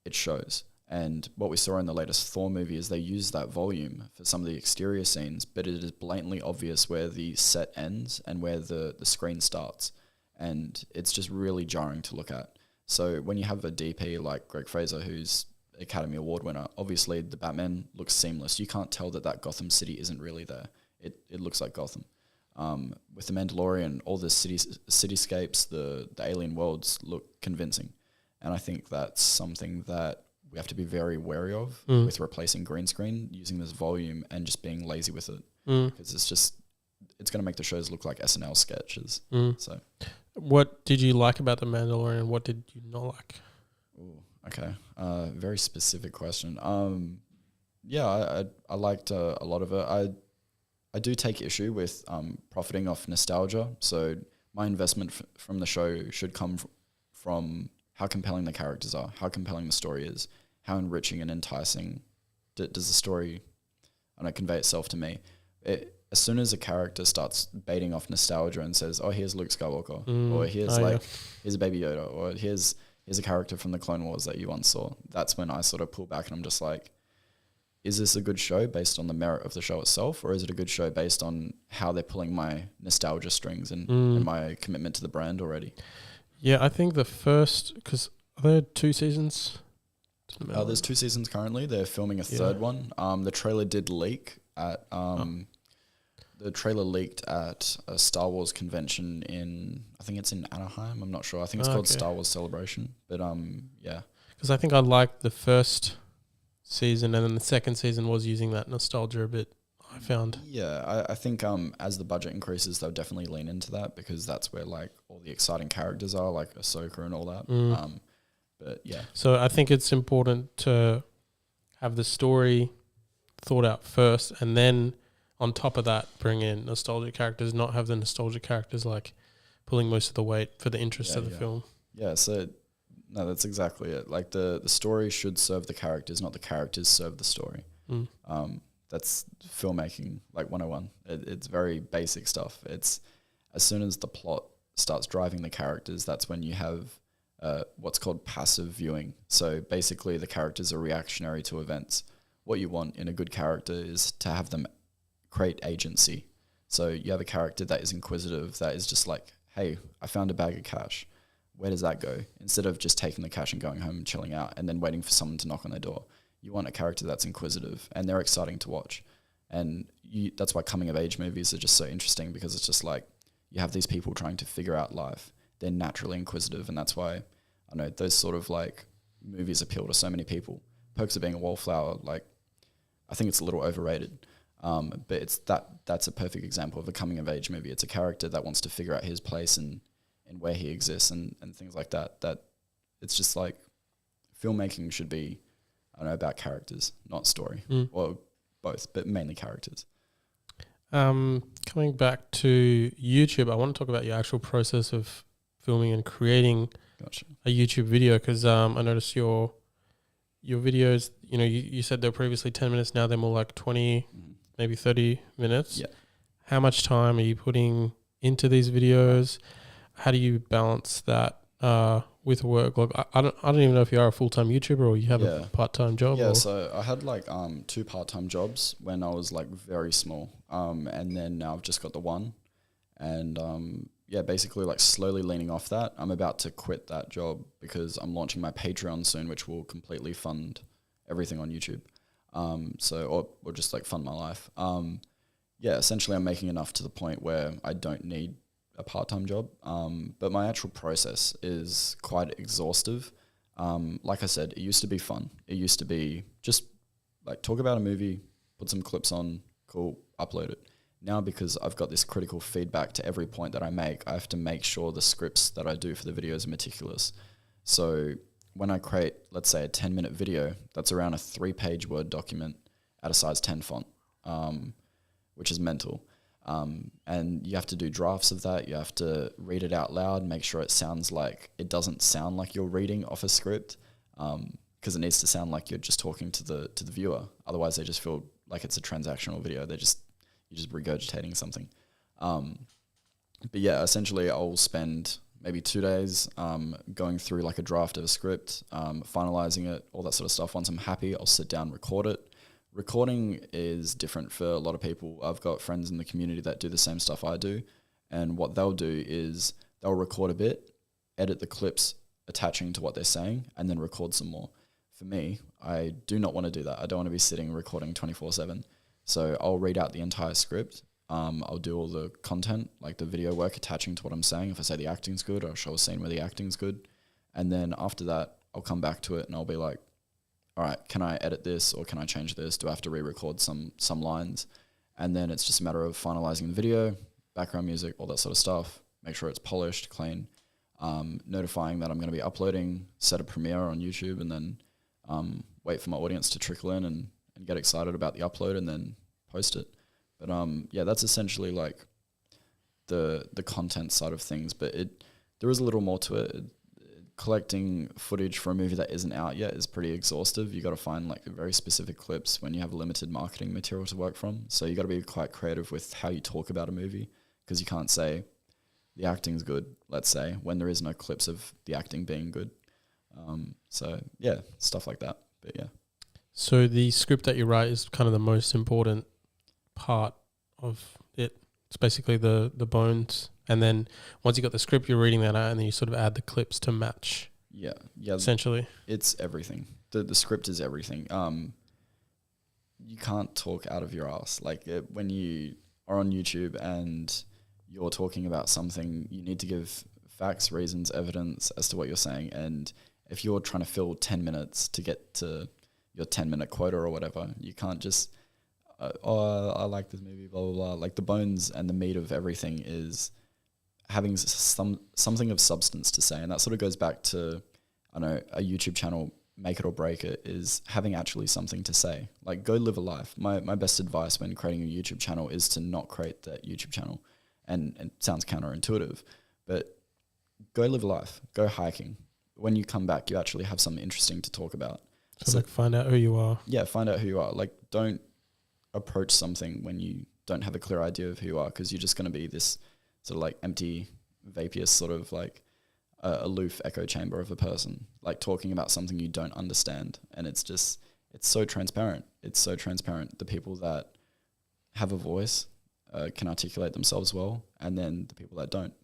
it shows. And what we saw in the latest Thor movie is they used that volume for some of the exterior scenes, but it is blatantly obvious where the set ends and where the screen starts. And it's just really jarring to look at. So when you have a DP like Greg Fraser, who's Academy Award winner, obviously the Batman looks seamless. You can't tell that Gotham City isn't really there. It looks like Gotham. With the Mandalorian, all the cityscapes, the alien worlds look convincing. And I think that's something that we have to be very wary of with replacing green screen, using this volume and just being lazy with it. Because it's going to make the shows look like SNL sketches. So, what did you like about The Mandalorian? What did you not like? Ooh, okay. Very specific question. I liked a lot of it. I do take issue with profiting off nostalgia. So my investment from the show should come from how compelling the characters are, how compelling the story is, how enriching and enticing does the story convey itself to me. As soon as a character starts baiting off nostalgia and says, "Oh, here's Luke Skywalker," or here's a Baby Yoda, or here's a character from the Clone Wars that you once saw, that's when I sort of pull back and I'm just like, is this a good show based on the merit of the show itself, or is it a good show based on how they're pulling my nostalgia strings and my commitment to the brand already? Yeah, I think the first, because are there 2 seasons? There's 2 seasons currently. They're filming a third one. The trailer did leak at the trailer leaked at a Star Wars convention I think it's in Anaheim. I'm not sure. I think it's called Star Wars Celebration. But yeah, because I think I liked the first season, and then the second season was using that nostalgia a bit, I found. Yeah, I think as the budget increases, they'll definitely lean into that, because that's where like all the exciting characters are, like Ahsoka and all that. But yeah. So I think it's important to have the story thought out first, and then on top of that, bring in nostalgic characters, not have the nostalgic characters like pulling most of the weight for the interest of the film. Yeah, so no, that's exactly it. Like the story should serve the characters, not the characters serve the story. That's filmmaking like 101. It's very basic stuff. It's as soon as the plot starts driving the characters, that's when you have what's called passive viewing. So basically the characters are reactionary to events. What you want in a good character is to have them create agency. So you have a character that is inquisitive, that is just like, hey, I found a bag of cash. Where does that go? Instead of just taking the cash and going home and chilling out and then waiting for someone to knock on their door. You want a character that's inquisitive, and they're exciting to watch. And that's why coming of age movies are just so interesting, because it's just like you have these people trying to figure out life. They're naturally inquisitive, and that's why I know those sort of like movies appeal to so many people. Perks of Being a Wallflower, like, I think it's a little overrated. But that's a perfect example of a coming of age movie. It's a character that wants to figure out his place and where he exists and things like that. That it's just like filmmaking should be, I don't know, about characters, not story. Or both, but mainly characters. Coming back to YouTube, I want to talk about your actual process of filming and creating a YouTube video, because I noticed your videos, you know, you said they were previously 10 minutes, now they're more like 20, maybe 30 minutes. Yeah. How much time are you putting into these videos? How do you balance that with work? Like, I don't even know if you are a full-time YouTuber or you have a part-time job. Yeah, so I had like 2 part-time jobs when I was like very small, and then now I've just got the one, and basically like slowly leaning off that. I'm about to quit that job because I'm launching my Patreon soon, which will completely fund everything on YouTube. Or just like fund my life. Essentially I'm making enough to the point where I don't need a part-time job. But my actual process is quite exhaustive. Like I said, it used to be fun. It used to be just like talk about a movie, put some clips on, cool, upload it. Now, because I've got this critical feedback to every point that I make, I have to make sure the scripts that I do for the videos are meticulous. So when I create, let's say, a 10-minute video, that's around a 3-page Word document at a size 10 font, which is mental. And you have to do drafts of that. You have to read it out loud, make sure it doesn't sound like you're reading off a script, because it needs to sound like you're just talking to the viewer. Otherwise, they just feel like it's a transactional video. You're just regurgitating something. But yeah, essentially I'll spend maybe 2 days going through like a draft of a script, finalizing it, all that sort of stuff. Once I'm happy, I'll sit down, record it. Recording is different for a lot of people. I've got friends in the community that do the same stuff I do. And what they'll do is they'll record a bit, edit the clips attaching to what they're saying, and then record some more. For me, I do not want to do that. I don't want to be sitting recording 24/7. So I'll read out the entire script. I'll do all the content, like the video work attaching to what I'm saying. If I say the acting's good, I'll show a scene where the acting's good. And then after that, I'll come back to it and I'll be like, all right, can I edit this or can I change this? Do I have to re-record some lines? And then it's just a matter of finalizing the video, background music, all that sort of stuff. Make sure it's polished, clean, notifying that I'm going to be uploading, set a premiere on YouTube, and then wait for my audience to trickle in and get excited about the upload and then post it. But that's essentially like the content side of things. But there is a little more to it. Collecting footage for a movie that isn't out yet is pretty exhaustive. You got to find like very specific clips when you have limited marketing material to work from. So you got to be quite creative with how you talk about a movie, because you can't say the acting's good, let's say, when there is no clips of the acting being good. Stuff like that. But yeah. So the script that you write is kind of the most important part of it. It's basically the bones. And then once you got the script, you're reading that out, and then you sort of add the clips to match. Yeah. Essentially. It's everything. The script is everything. You can't talk out of your ass. Like when you are on YouTube and you're talking about something, you need to give facts, reasons, evidence as to what you're saying. And if you're trying to fill 10 minutes to get to your 10-minute quota or whatever, you can't just, I like this movie, blah, blah, blah. Like the bones and the meat of everything is having something of substance to say. And that sort of goes back to, I know, a YouTube channel, make it or break it, is having actually something to say. Like go live a life. My best advice when creating a YouTube channel is to not create that YouTube channel. And it sounds counterintuitive, but go live a life, go hiking. When you come back, you actually have something interesting to talk about. So like find out who you are. Yeah, find out who you are. Like don't approach something when you don't have a clear idea of who you are, because you're just going to be this sort of like empty, vaporous sort of like aloof echo chamber of a person, like talking about something you don't understand. And it's so transparent. It's so transparent. The people that have a voice can articulate themselves well, and then the people that don't.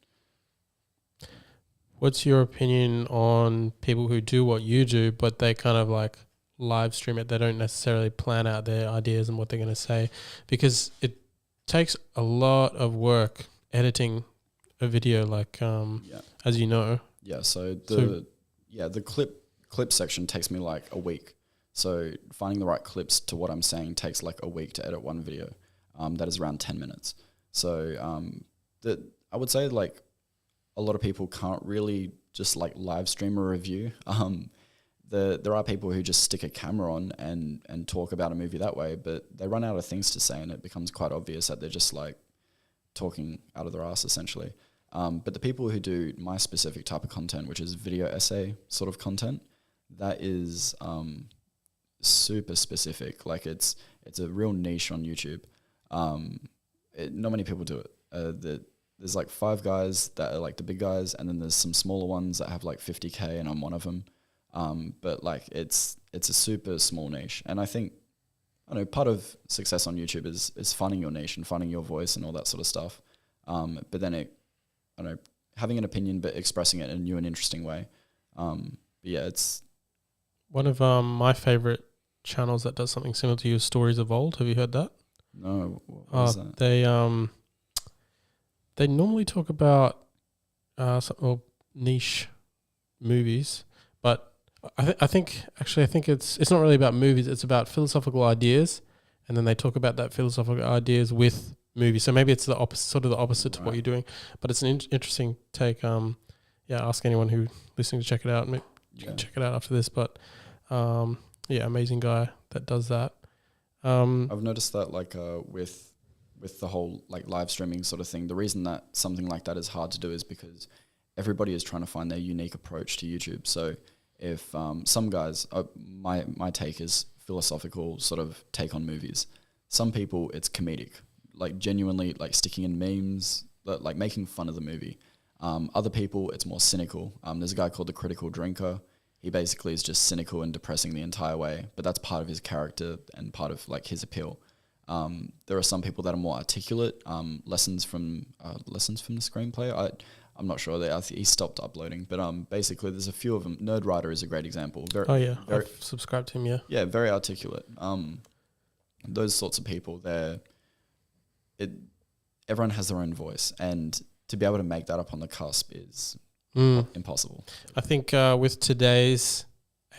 What's your opinion on people who do what you do, but they kind of like live stream it? They don't necessarily plan out their ideas and what they're going to say, because it takes a lot of work editing a video, like as you know. Yeah. So the clip section takes me like a week. So finding the right clips to what I'm saying takes like a week to edit one video. That is around 10 minutes. So that I would say like a lot of people can't really just like live stream a review. There are people who just stick a camera on and talk about a movie that way, but they run out of things to say, and it becomes quite obvious that they're just like talking out of their ass essentially. But the people who do my specific type of content, which is video essay sort of content, that is super specific. Like it's a real niche on YouTube. Not many people do it. There's like 5 guys that are like the big guys, and then there's some smaller ones that have like 50K, and I'm one of them. But like it's a super small niche, and I think part of success on YouTube is finding your niche and finding your voice and all that sort of stuff. But then having an opinion but expressing it in a new and interesting way. But yeah, it's one of my favorite channels that does something similar to you is Stories of Old. Have you heard that? No. What is that? They normally talk about niche movies, but I think it's not really about movies. It's about philosophical ideas, and then they talk about that philosophical ideas with movies. So maybe it's the opposite, sort of the opposite to what you're doing. But it's an interesting take. Ask anyone who listening to check it out. Maybe you can check it out after this. But amazing guy that does that. I've noticed that like with the whole like live streaming sort of thing, the reason that something like that is hard to do is because everybody is trying to find their unique approach to YouTube. So if some guys, my take is philosophical sort of take on movies. Some people it's comedic, like genuinely like sticking in memes, like making fun of the movie. Other people it's more cynical. There's a guy called the Critical Drinker. He basically is just cynical and depressing the entire way, but that's part of his character and part of like his appeal. There are some people that are more articulate. Lessons from the screenplay. I'm not sure. He stopped uploading, but basically there's a few of them. Nerd Writer is a great example. I've subscribed to him. Yeah. Yeah, very articulate. Those sorts of people, everyone has their own voice, and to be able to make that up on the cusp is impossible. I think with today's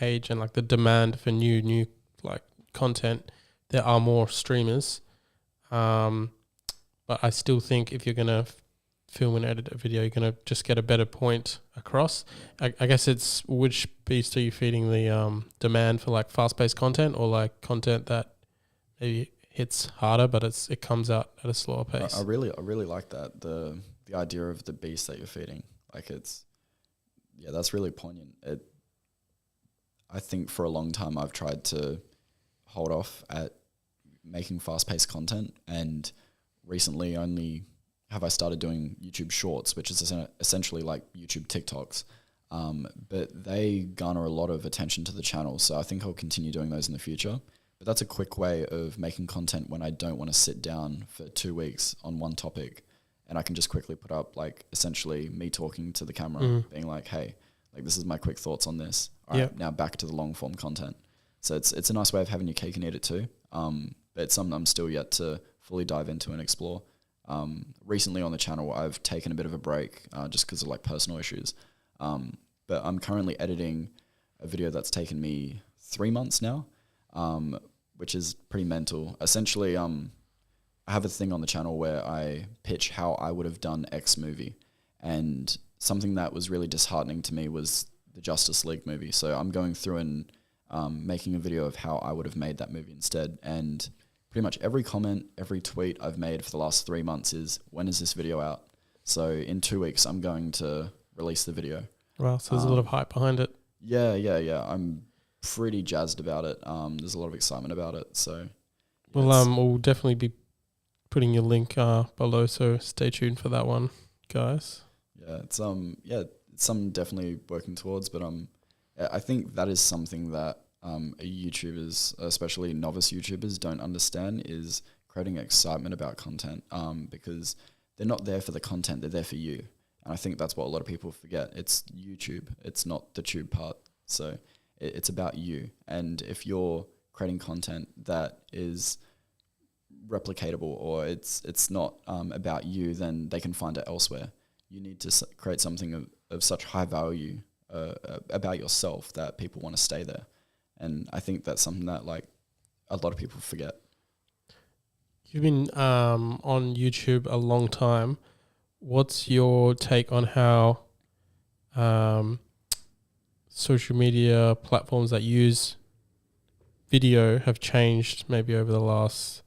age and like the demand for new like content, there are more streamers. But I still think if you're gonna film and edit a video, you're gonna just get a better point across. I guess it's which beast are you feeding the demand for, like fast-paced content or like content that maybe hits harder but it comes out at a slower pace? I really like that, the idea of the beast that you're feeding. Like that's really poignant. I think for a long time I've tried to hold off at making fast-paced content, and recently only have I started doing YouTube Shorts, which is essentially like YouTube TikToks. But they garner a lot of attention to the channel, so I think I'll continue doing those in the future. But that's a quick way of making content when I don't want to sit down for 2 weeks on one topic, and I can just quickly put up like essentially me talking to the camera, being like, hey, like this is my quick thoughts on this. All right, now back to the long form content. So it's a nice way of having your cake and eat it too. But it's something I'm still yet to fully dive into and explore. Recently on the channel, I've taken a bit of a break just because of like personal issues. But I'm currently editing a video that's taken me 3 months now, which is pretty mental. Essentially, I have a thing on the channel where I pitch how I would have done X movie, and something that was really disheartening to me was the Justice League movie. So I'm going through and making a video of how I would have made that movie instead, and pretty much every comment, every tweet I've made for the last 3 months is, when is this video out? So in 2 weeks, I'm going to release the video. Wow, so there's a lot of hype behind it. Yeah. I'm pretty jazzed about it. There's a lot of excitement about it. So, we'll definitely be putting your link below, so stay tuned for that one, guys. Yeah, it's something definitely working towards, but I think that is something that YouTubers, especially novice YouTubers, don't understand, is creating excitement about content, because they're not there for the content, they're there for you. And I think that's what a lot of people forget. It's YouTube, it's not the tube part. So it's about you. And if you're creating content that is replicatable, or it's not about you, then they can find it elsewhere. You need to create something of such high value about yourself that people want to stay there. And I think that's something that like a lot of people forget. You've been on YouTube a long time. What's your take on how social media platforms that use video have changed maybe over the last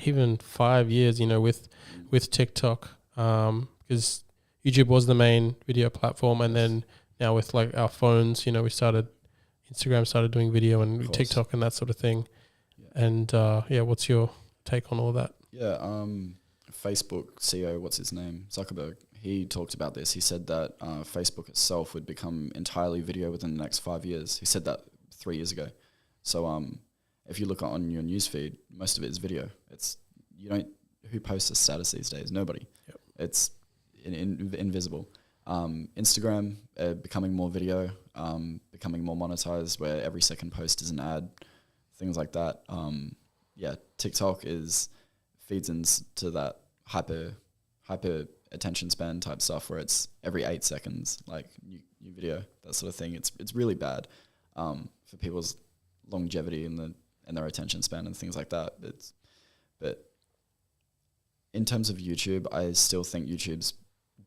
even 5 years, with TikTok, because YouTube was the main video platform, and then now with like our phones, Instagram started doing video and TikTok and that sort of thing. Yeah. And what's your take on all that? Yeah, Facebook CEO, what's his name? Zuckerberg. He talked about this. He said that Facebook itself would become entirely video within the next 5 years. He said that 3 years ago. So if you look on your newsfeed, most of it is video. Who posts a status these days? Nobody. Yep. It's invisible. Instagram becoming more video, becoming more monetized, where every second post is an ad, things like that. TikTok feeds into that hyper attention span type stuff where it's every 8 seconds, like new video, that sort of thing. It's really bad for people's longevity and their attention span and things like that. But in terms of YouTube, I still think YouTube's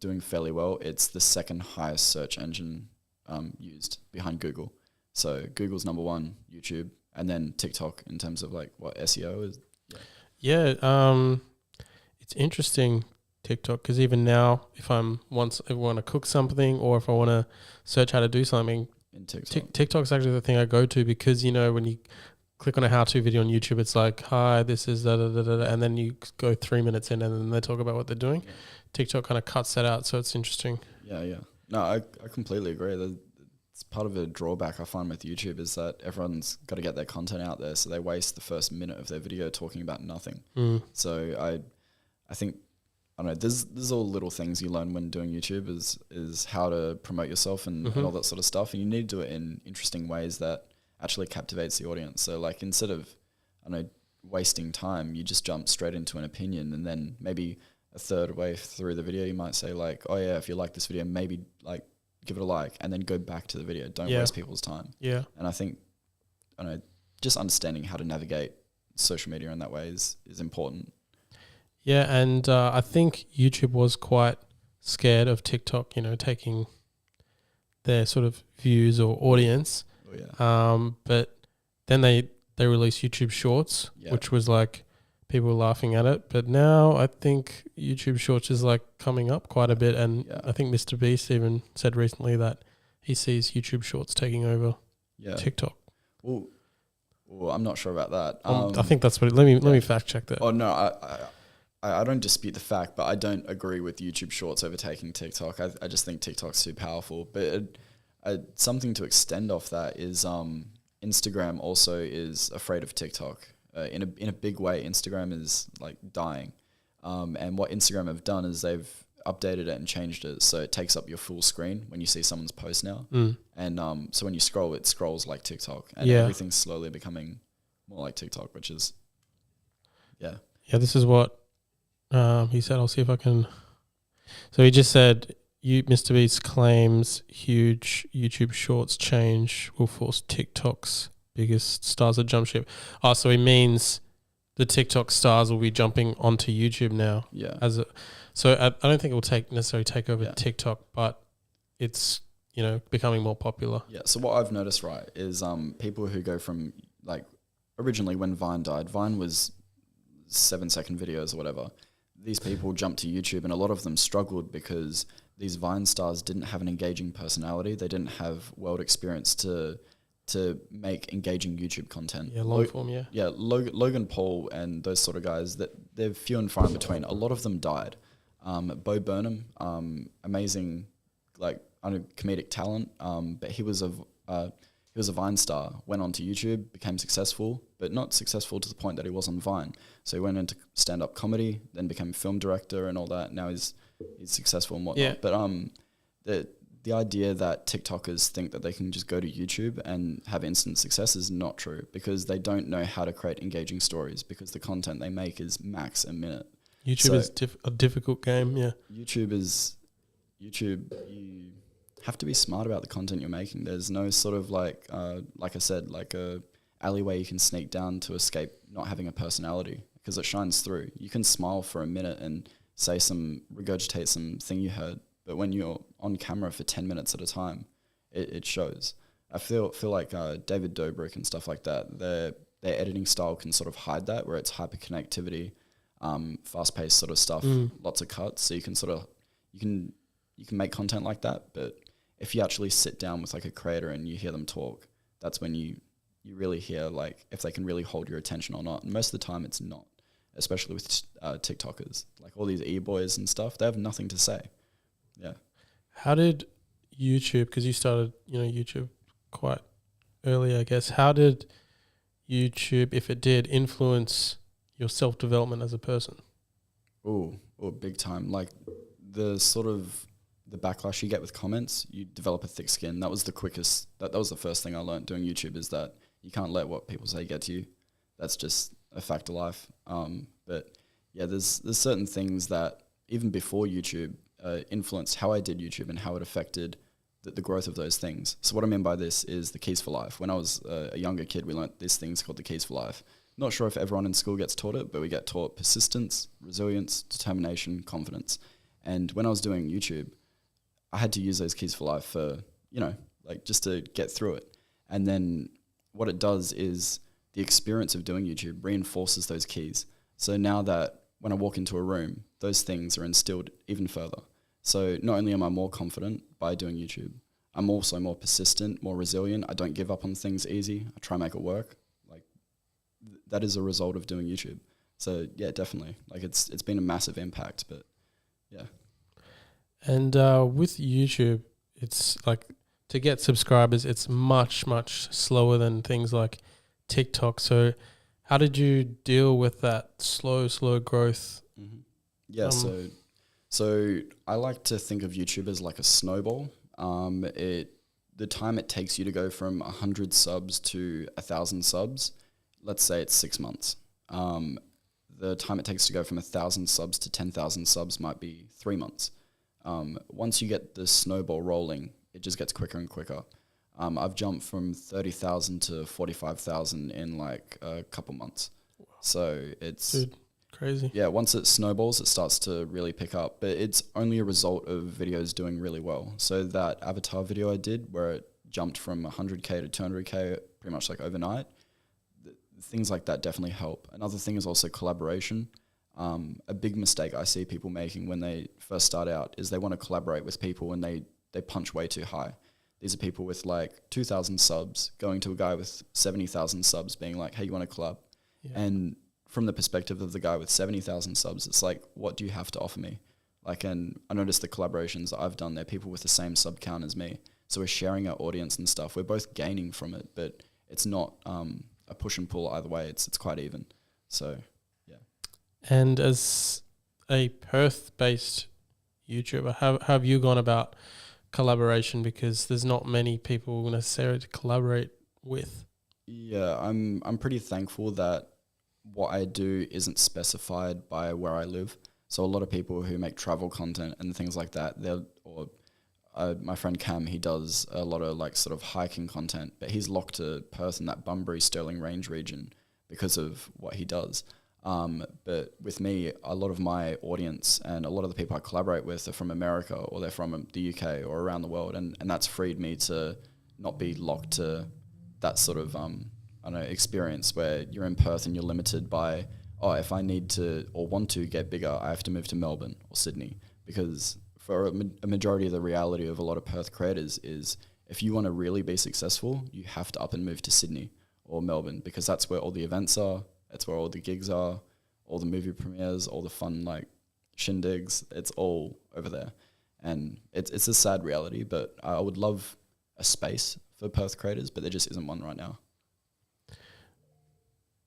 doing fairly well. It's the second highest search engine used behind Google. So Google's number one, YouTube, and then TikTok in terms of like what SEO is. Yeah, it's interesting, TikTok, because even now, if I want to cook something or if I want to search how to do something, in TikTok. TikTok's actually the thing I go to, because when you click on a how-to video on YouTube, it's like, hi, this is da da da da, and then you go 3 minutes in and then they talk about what they're doing. Yeah. TikTok kind of cuts that out, so it's interesting. Yeah. No, I completely agree. It's part of a drawback I find with YouTube is that everyone's got to get their content out there, so they waste the first minute of their video talking about nothing. So I think, I don't know, there's all little things you learn when doing YouTube is how to promote yourself and all that sort of stuff, and you need to do it in interesting ways that actually captivates the audience. So like instead of, I don't know, wasting time, you just jump straight into an opinion, and then maybe a third way through the video you might say like, oh yeah, if you like this video, maybe like give it a like, and then go back to the video. Don't waste people's time. Yeah. And I think, I don't know, just understanding how to navigate social media in that way is important. Yeah, and I think YouTube was quite scared of TikTok, taking their sort of views or audience. Oh, yeah. But then they released YouTube Shorts, which was like people were laughing at it. But now I think YouTube Shorts is like coming up quite a bit, and I think Mr. Beast even said recently that he sees YouTube Shorts taking over TikTok. Well, I'm not sure about that. I think that's what. Let me fact check that. Oh no, I don't dispute the fact, but I don't agree with YouTube Shorts overtaking TikTok. I just think TikTok's too powerful. But something to extend off that is Instagram also is afraid of TikTok. In a big way, Instagram is like dying. And what Instagram have done is they've updated it and changed it so it takes up your full screen when you see someone's post now. And so when you scroll, it scrolls like TikTok, and everything's slowly becoming more like TikTok, which is, Yeah, this is what he said. I'll see if I can. So he just said, Mr. Beast claims huge YouTube Shorts change will force TikTok's biggest stars to jump ship. Oh, so he means the TikTok stars will be jumping onto YouTube now. Yeah. So I don't think it will necessarily take over TikTok, but it's becoming more popular. Yeah. So what I've noticed, right, is people who go from like originally when Vine died, Vine was 7-second videos or whatever. These people jumped to YouTube, and a lot of them struggled because these Vine stars didn't have an engaging personality. They didn't have world experience to make engaging YouTube content. Yeah, long form, yeah. Yeah, Logan Paul and those sort of guys, that they're few and far in between. A lot of them died. Bo Burnham, amazing, like, comedic talent, but he was a Vine star, went on to YouTube, became successful, but not successful to the point that he was on Vine. So he went into stand-up comedy, then became a film director and all that. Now he's successful and whatnot. Yeah. But the idea that TikTokers think that they can just go to YouTube and have instant success is not true, because they don't know how to create engaging stories, because the content they make is max a minute. YouTube is a difficult game, yeah. YouTube, have to be smart about the content you're making. There's no sort of like I said, like a alleyway you can sneak down to escape not having a personality, because it shines through. You can smile for a minute and regurgitate something you heard, but when you're on camera for 10 minutes at a time, it shows. I feel like David Dobrik and stuff like that, their editing style can sort of hide that, where it's hyperconnectivity, fast-paced sort of stuff, lots of cuts. So you can make content like that, but if you actually sit down with like a creator and you hear them talk, that's when you really hear like if they can really hold your attention or not. And most of the time it's not, especially with TikTokers, like all these e-boys and stuff, they have nothing to say. Yeah. How did YouTube, because you started, YouTube quite early, I guess. How did YouTube, if it did, influence your self-development as a person? Oh, big time. Like the backlash you get with comments, you develop a thick skin. That was the quickest, that was the first thing I learned doing YouTube, is that you can't let what people say get to you. That's just a fact of life. But yeah, there's certain things that even before YouTube influenced how I did YouTube and how it affected the growth of those things. So what I mean by this is the keys for life. When I was a younger kid, we learned these things called the keys for life. Not sure if everyone in school gets taught it, but we get taught persistence, resilience, determination, confidence. And when I was doing YouTube, I had to use those keys for life for, like just to get through it. And then what it does is the experience of doing YouTube reinforces those keys. So now that when I walk into a room, those things are instilled even further. So not only am I more confident by doing YouTube, I'm also more persistent, more resilient. I don't give up on things easy. I try and make it work. Like that is a result of doing YouTube. So yeah, definitely. Like it's been a massive impact, but yeah. And with YouTube, it's like to get subscribers, it's much, much slower than things like TikTok. So how did you deal with that slow growth? Mm-hmm. Yeah, so I like to think of YouTube as like a snowball. The time it takes you to go from 100 subs to 1,000 subs, let's say it's 6 months. The time it takes to go from 1,000 subs to 10,000 subs might be 3 months. Once you get the snowball rolling, it just gets quicker and quicker. I've jumped from 30,000 to 45,000 in like a couple months. Wow. So it's crazy. Yeah, once it snowballs, it starts to really pick up. But it's only a result of videos doing really well. So that avatar video I did where it jumped from 100K to 200K pretty much like overnight, things like that definitely help. Another thing is also collaboration. A big mistake I see people making when they first start out is they want to collaborate with people and they punch way too high. These are people with like 2,000 subs going to a guy with 70,000 subs being like, hey, you want to collab? Yeah. And from the perspective of the guy with 70,000 subs, it's like, what do you have to offer me? Like, and I noticed the collaborations that I've done, they're people with the same sub count as me. So we're sharing our audience and stuff. We're both gaining from it, but it's not a push and pull either way. It's quite even. So, yeah. And as a Perth-based YouTuber, how have you gone about collaboration? Because there's not many people necessarily to collaborate with. Yeah, I'm pretty thankful that what I do isn't specified by where I live. So a lot of people who make travel content and things like that, my friend Cam, he does a lot of like sort of hiking content, but he's locked to Perth in that Bunbury Stirling Range region because of what he does. But with me, a lot of my audience and a lot of the people I collaborate with are from America or they're from the UK or around the world. And that's freed me to not be locked to that sort of, experience where you're in Perth and you're limited by, if I need to or want to get bigger, I have to move to Melbourne or Sydney. Because for a majority of the reality of a lot of Perth creators is if you want to really be successful, you have to up and move to Sydney or Melbourne because that's where all the events are. That's where all the gigs are, all the movie premieres, all the fun like shindigs. It's all over there. And it's a sad reality, but I would love a space for Perth creators, but there just isn't one right now.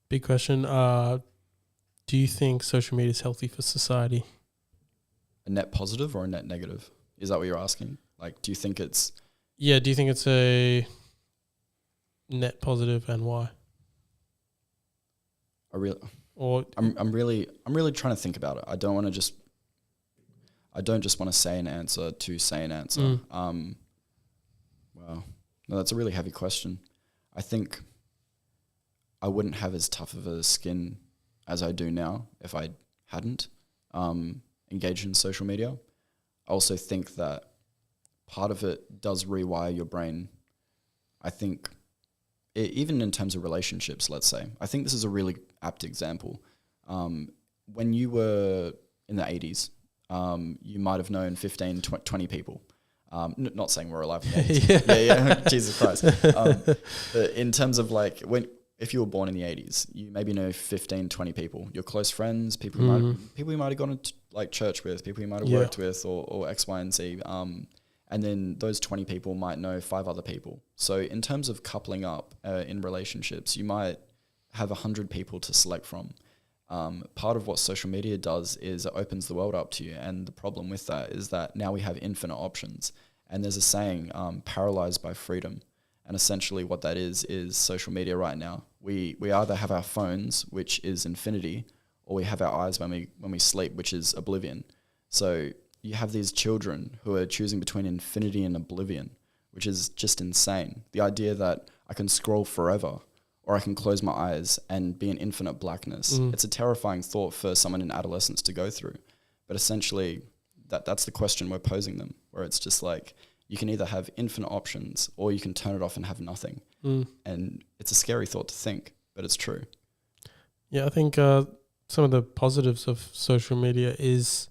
Big question. Do you think social media is healthy for society? A net positive or a net negative? Is that what you're asking? Like, do you think it's... Yeah, do you think it's a net positive and why? I'm really trying to think about it. I don't just want to say an answer to say an answer. Wow. No, that's a really heavy question. I think I wouldn't have as tough of a skin as I do now if I hadn't engaged in social media. I also think that part of it does rewire your brain. I think even in terms of relationships, let's say, I think this is a really apt example. When you were in the 80s, you might have known 15, 20 people. Not saying we're alive in the 80s. yeah, Jesus Christ. But in terms of like, if you were born in the 80s, you maybe know 15, 20 people, your close friends, people you might have gone to like church with, people you might have worked with, or X, Y, and Z. And then those 20 people might know 5 other people. So in terms of coupling up in relationships, you might have 100 people to select from. Part of what social media does is it opens the world up to you. And the problem with that is that now we have infinite options. And there's a saying, paralyzed by freedom. And essentially what that is social media right now. We either have our phones, which is infinity, or we have our eyes when we sleep, which is oblivion. So you have these children who are choosing between infinity and oblivion, which is just insane. The idea that I can scroll forever or I can close my eyes and be in infinite blackness. It's a terrifying thought for someone in adolescence to go through. But essentially, that's the question we're posing them, where it's just like, you can either have infinite options or you can turn it off and have nothing. And it's a scary thought to think, but it's true. Yeah, I think some of the positives of social media is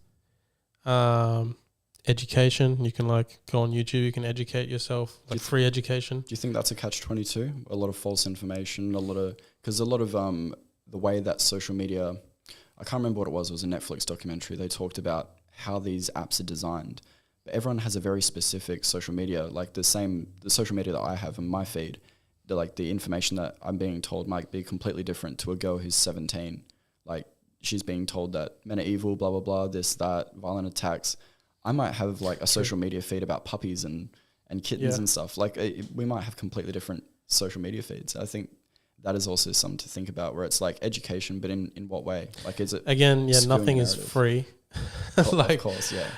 education. You can like go on YouTube, you can educate yourself, like free education. Do you think that's a catch-22? A lot of false information, because a lot of the way that social media, I can't remember what it was a Netflix documentary. They talked about how these apps are designed. But everyone has a very specific social media, like the social media that I have in my feed. The information that I'm being told might be completely different to a girl who's 17. Like, she's being told that men are evil, blah, blah, blah, this, that, violent attacks. I might have like a social media feed about puppies and kittens and stuff. Like we might have completely different social media feeds. I think that is also something to think about, where it's like education, but in what way? Like, is it again? Yeah, nothing is free. Of course, yeah.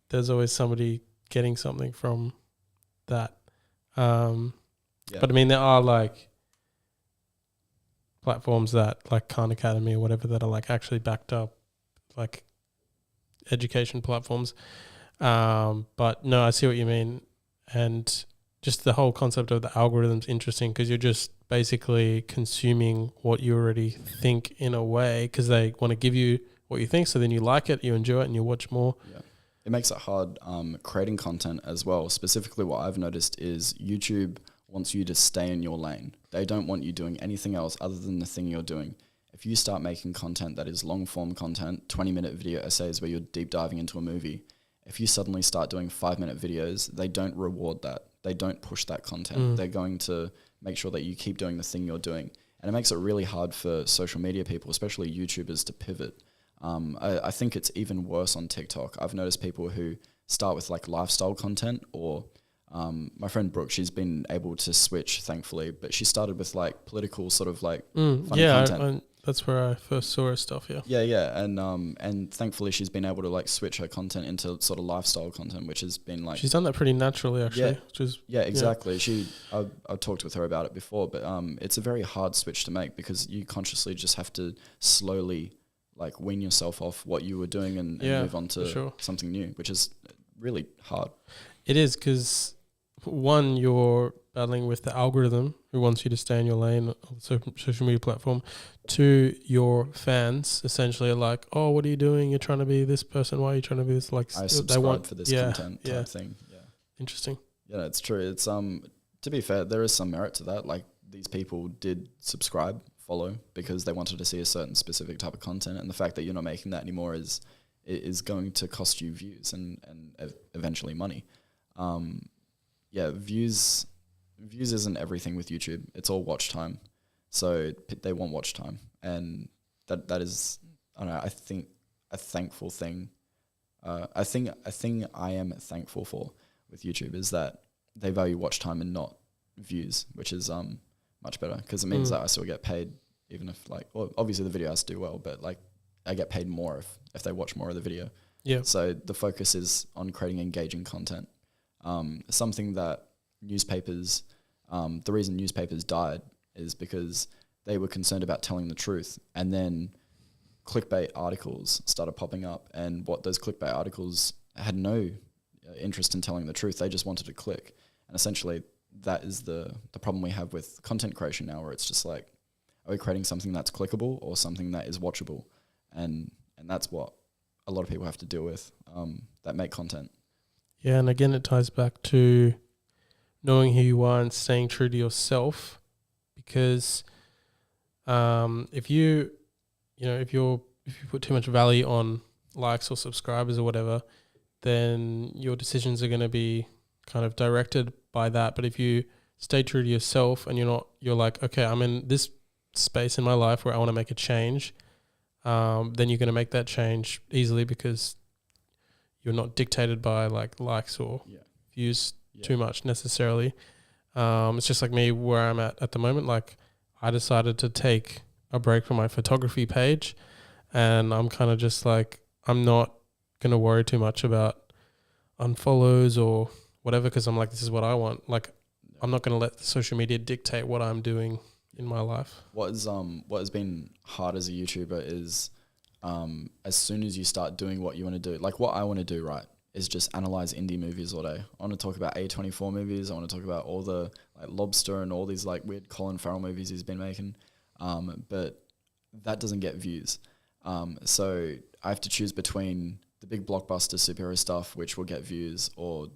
There's always somebody getting something from that. But I mean, there are like platforms that like Khan Academy or whatever that are like actually backed up, like education platforms. But no, I see what you mean. And just the whole concept of the algorithm's interesting, because you're just basically consuming what you already think in a way, because they want to give you what you think. So then you like it, you enjoy it, and you watch more. Yeah. It makes it hard creating content as well. Specifically, what I've noticed is YouTube wants you to stay in your lane. They don't want you doing anything else other than the thing you're doing. If you start making content that is long-form content, 20-minute video essays where you're deep diving into a movie, if you suddenly start doing 5-minute videos, they don't reward that. They don't push that content. They're going to make sure that you keep doing the thing you're doing. And it makes it really hard for social media people, especially YouTubers, to pivot. I think it's even worse on TikTok. I've noticed people who start with like lifestyle content, or my friend Brooke, she's been able to switch, thankfully, but she started with like political sort of like funny content. That's where I first saw her stuff, Yeah, and thankfully she's been able to like switch her content into sort of lifestyle content, which has been like... She's done that pretty naturally, actually. Yeah, exactly. Yeah. I've talked with her about it before, but it's a very hard switch to make, because you consciously just have to slowly like wean yourself off what you were doing and move on to something new, which is really hard. It is, because one, you're battling with the algorithm who wants you to stay in your lane on the social media platform. Two, your fans essentially are like, oh, what are you doing? You're trying to be this person. Why are you trying to be this? Like, I subscribe for this content type thing. Yeah. Interesting. Yeah, it's true. It's to be fair, there is some merit to that. Like, these people did subscribe, follow, because they wanted to see a certain specific type of content, and the fact that you're not making that anymore is going to cost you views and eventually money. Views isn't everything with YouTube. It's all watch time. So they want watch time, and that is, I don't know, I think a thankful thing. I think a thing I am thankful for with YouTube is that they value watch time and not views, which is much better, because it means that I still get paid, even if like, well, obviously the video has to do well, but like I get paid more if they watch more of the video. Yeah. So the focus is on creating engaging content. Something that newspapers, the reason newspapers died is because they were concerned about telling the truth. And then clickbait articles started popping up, and what those clickbait articles had no interest in telling the truth. They just wanted to click. And essentially that is the problem we have with content creation now, where it's just like, are we creating something that's clickable or something that is watchable? And that's what a lot of people have to deal with that make content. Yeah, and again, it ties back to knowing who you are and staying true to yourself, because if you put too much value on likes or subscribers or whatever, then your decisions are going to be kind of directed by that. But if you stay true to yourself and you're like, okay, I'm in this space in my life where I want to make a change, then you're going to make that change easily, because you're not dictated by like likes or views too much necessarily. It's just like me where I'm at the moment. Like, I decided to take a break from my photography page, and I'm kind of just like, I'm not going to worry too much about unfollows or whatever, because I'm like, this is what I want. Like, I'm not going to let the social media dictate what I'm doing in my life. What has been hard as a YouTuber is as soon as you start doing what you want to do, like what I want to do, right, is just analyze indie movies all day. I want to talk about A24 movies. I want to talk about all the like Lobster and all these like weird Colin Farrell movies he's been making. But that doesn't get views. So I have to choose between the big blockbuster superhero stuff, which will get views, or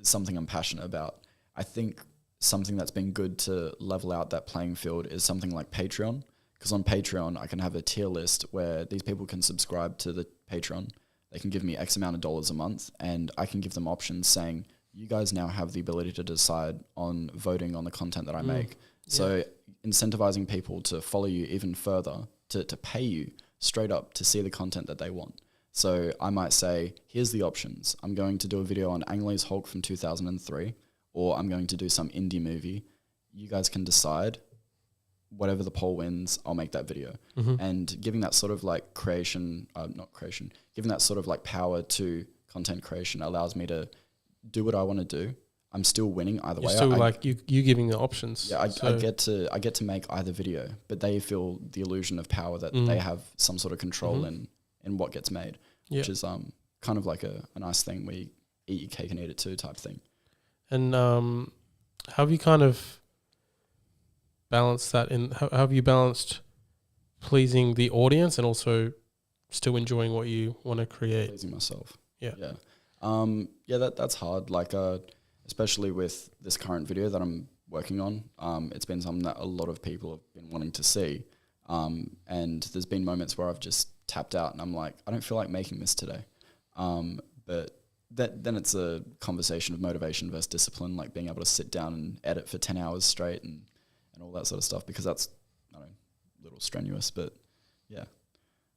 something I'm passionate about. I think something that's been good to level out that playing field is something like Patreon, because on Patreon I can have a tier list where these people can subscribe to the Patreon. They can give me X amount of dollars a month, and I can give them options saying, you guys now have the ability to decide on voting on the content that I make. So incentivizing people to follow you even further, to pay you straight up to see the content that they want. So I might say, here's the options. I'm going to do a video on Ang Lee's Hulk from 2003, or I'm going to do some indie movie. You guys can decide. Whatever the poll wins, I'll make that video. And giving that sort of like giving that sort of like power to content creation allows me to do what I want to do. I'm still winning either way. Still like you giving the options. Yeah, I get to make either video, but they feel the illusion of power that they have some sort of control in what gets made, which is kind of like a nice thing where you eat your cake and eat it too type thing. And how have you kind of balanced that how have you balanced pleasing the audience and also still enjoying what you want to create? Pleasing myself. That's hard. Like, especially with this current video that I'm working on, it's been something that a lot of people have been wanting to see. And there's been moments where I've just tapped out and I'm like, I don't feel like making this today. But then it's a conversation of motivation versus discipline, like being able to sit down and edit for 10 hours straight and all that sort of stuff, because that's, I don't know, a little strenuous, but yeah.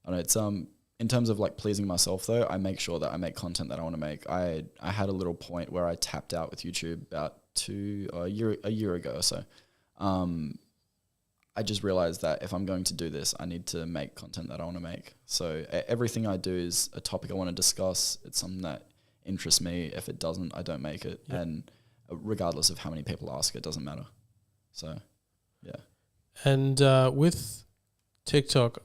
I don't know, it's in terms of like pleasing myself though, I make sure that I make content that I want to make. I had a little point where I tapped out with YouTube about a year ago or so. I just realized that if I'm going to do this, I need to make content that I want to make. So everything I do is a topic I want to discuss. It's something that interests me. If it doesn't, I don't make it. Yep. And regardless of how many people ask, it doesn't matter. So, yeah. And with TikTok,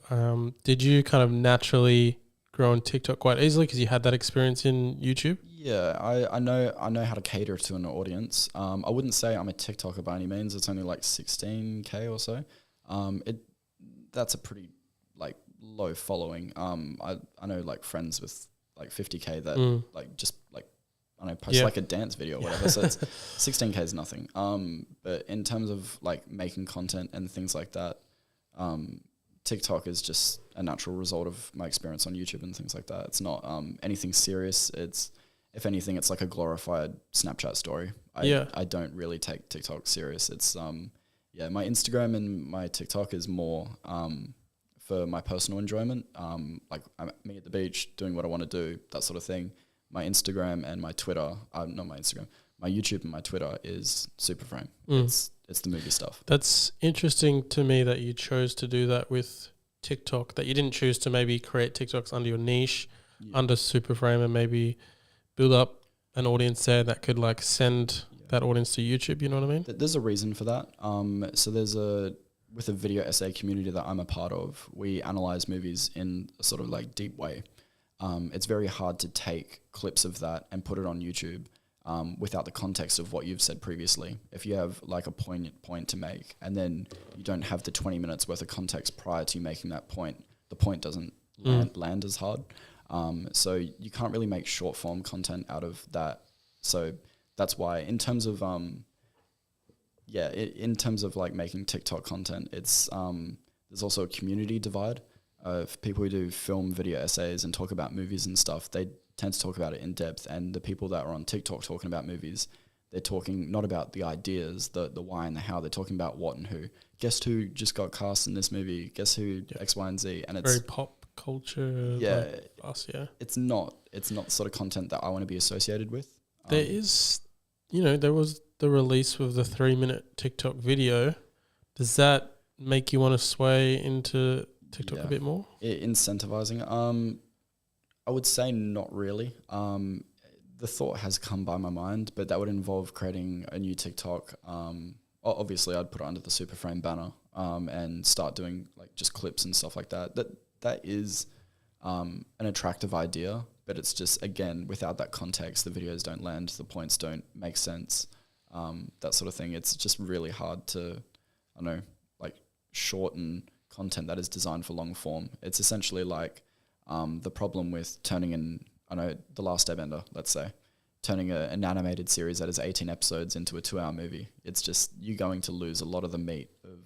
did you kind of naturally grow on TikTok quite easily because you had that experience in YouTube? Yeah, I know how to cater to an audience. I wouldn't say I'm a TikToker by any means. It's only like 16K or so. That's a pretty like low following. I know like friends with like 50K that like just like I don't know, post like a dance video or whatever. So it's 16K is nothing. But in terms of like making content and things like that, TikTok is just a natural result of my experience on YouTube and things like that. It's not anything serious. It's, if anything, it's like a glorified Snapchat story. I don't really take TikTok serious. It's my Instagram and my TikTok is more for my personal enjoyment. Like I'm me at the beach doing what I want to do, that sort of thing. My Instagram and my Twitter, not my Instagram, my YouTube and my Twitter is SuperFrame. It's the movie stuff. That's interesting to me that you chose to do that with TikTok, that you didn't choose to maybe create TikToks under your niche, under SuperFrame, and maybe build up an audience there that could like send that audience to YouTube. You know what I mean? There's a reason for that. So with a video essay community that I'm a part of, we analyze movies in a sort of like deep way. It's very hard to take clips of that and put it on YouTube without the context of what you've said previously. If you have like a poignant point to make and then you don't have the 20 minutes worth of context prior to you making that point, the point doesn't land as hard. So you can't really make short form content out of that. So that's why in terms of in terms of like making TikTok content, it's there's also a community divide of people who do film video essays and talk about movies and stuff. They tend to talk about it in depth, and the people that are on TikTok talking about movies, they're talking not about the ideas, the why and the how. They're talking about what and who. Guess who just got cast in this movie? Guess who X, Y, and Z? And it's very pop culture. Yeah, like us, yeah. It's not the sort of content that I want to be associated with. There is, there was the release with the 3-minute TikTok video. Does that make you want to sway into TikTok a bit more? Incentivizing. I would say not really. The thought has come by my mind, but that would involve creating a new TikTok. Obviously, I'd put it under the SuperFrame banner and start doing like just clips and stuff like that. That is an attractive idea, but it's just, again, without that context, the videos don't land, the points don't make sense, that sort of thing. It's just really hard to, shorten content that is designed for long form. It's essentially like the problem with turning The Last Airbender, let's say, turning an animated series that is 18 episodes into a 2-hour movie. It's just, you're going to lose a lot of the meat of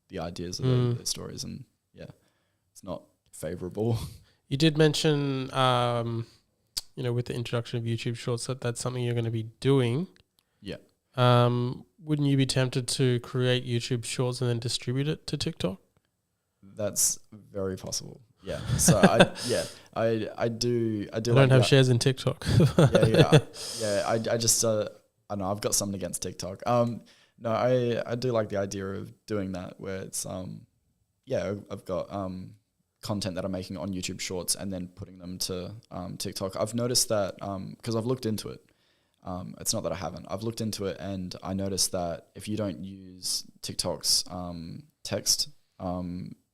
the ideas of the stories, and it's not favourable. You did mention, with the introduction of YouTube Shorts, that's something you're going to be doing. Yeah. Wouldn't you be tempted to create YouTube Shorts and then distribute it to TikTok? That's very possible. Yeah. So I do. I don't have shares in TikTok. I just I know I've got something against TikTok. No, I do like the idea of doing that, where it's I've got content that I'm making on YouTube Shorts and then putting them to TikTok. I've noticed that because I've looked into it. It's not that I haven't. I've looked into it, and I noticed that if you don't use TikTok's text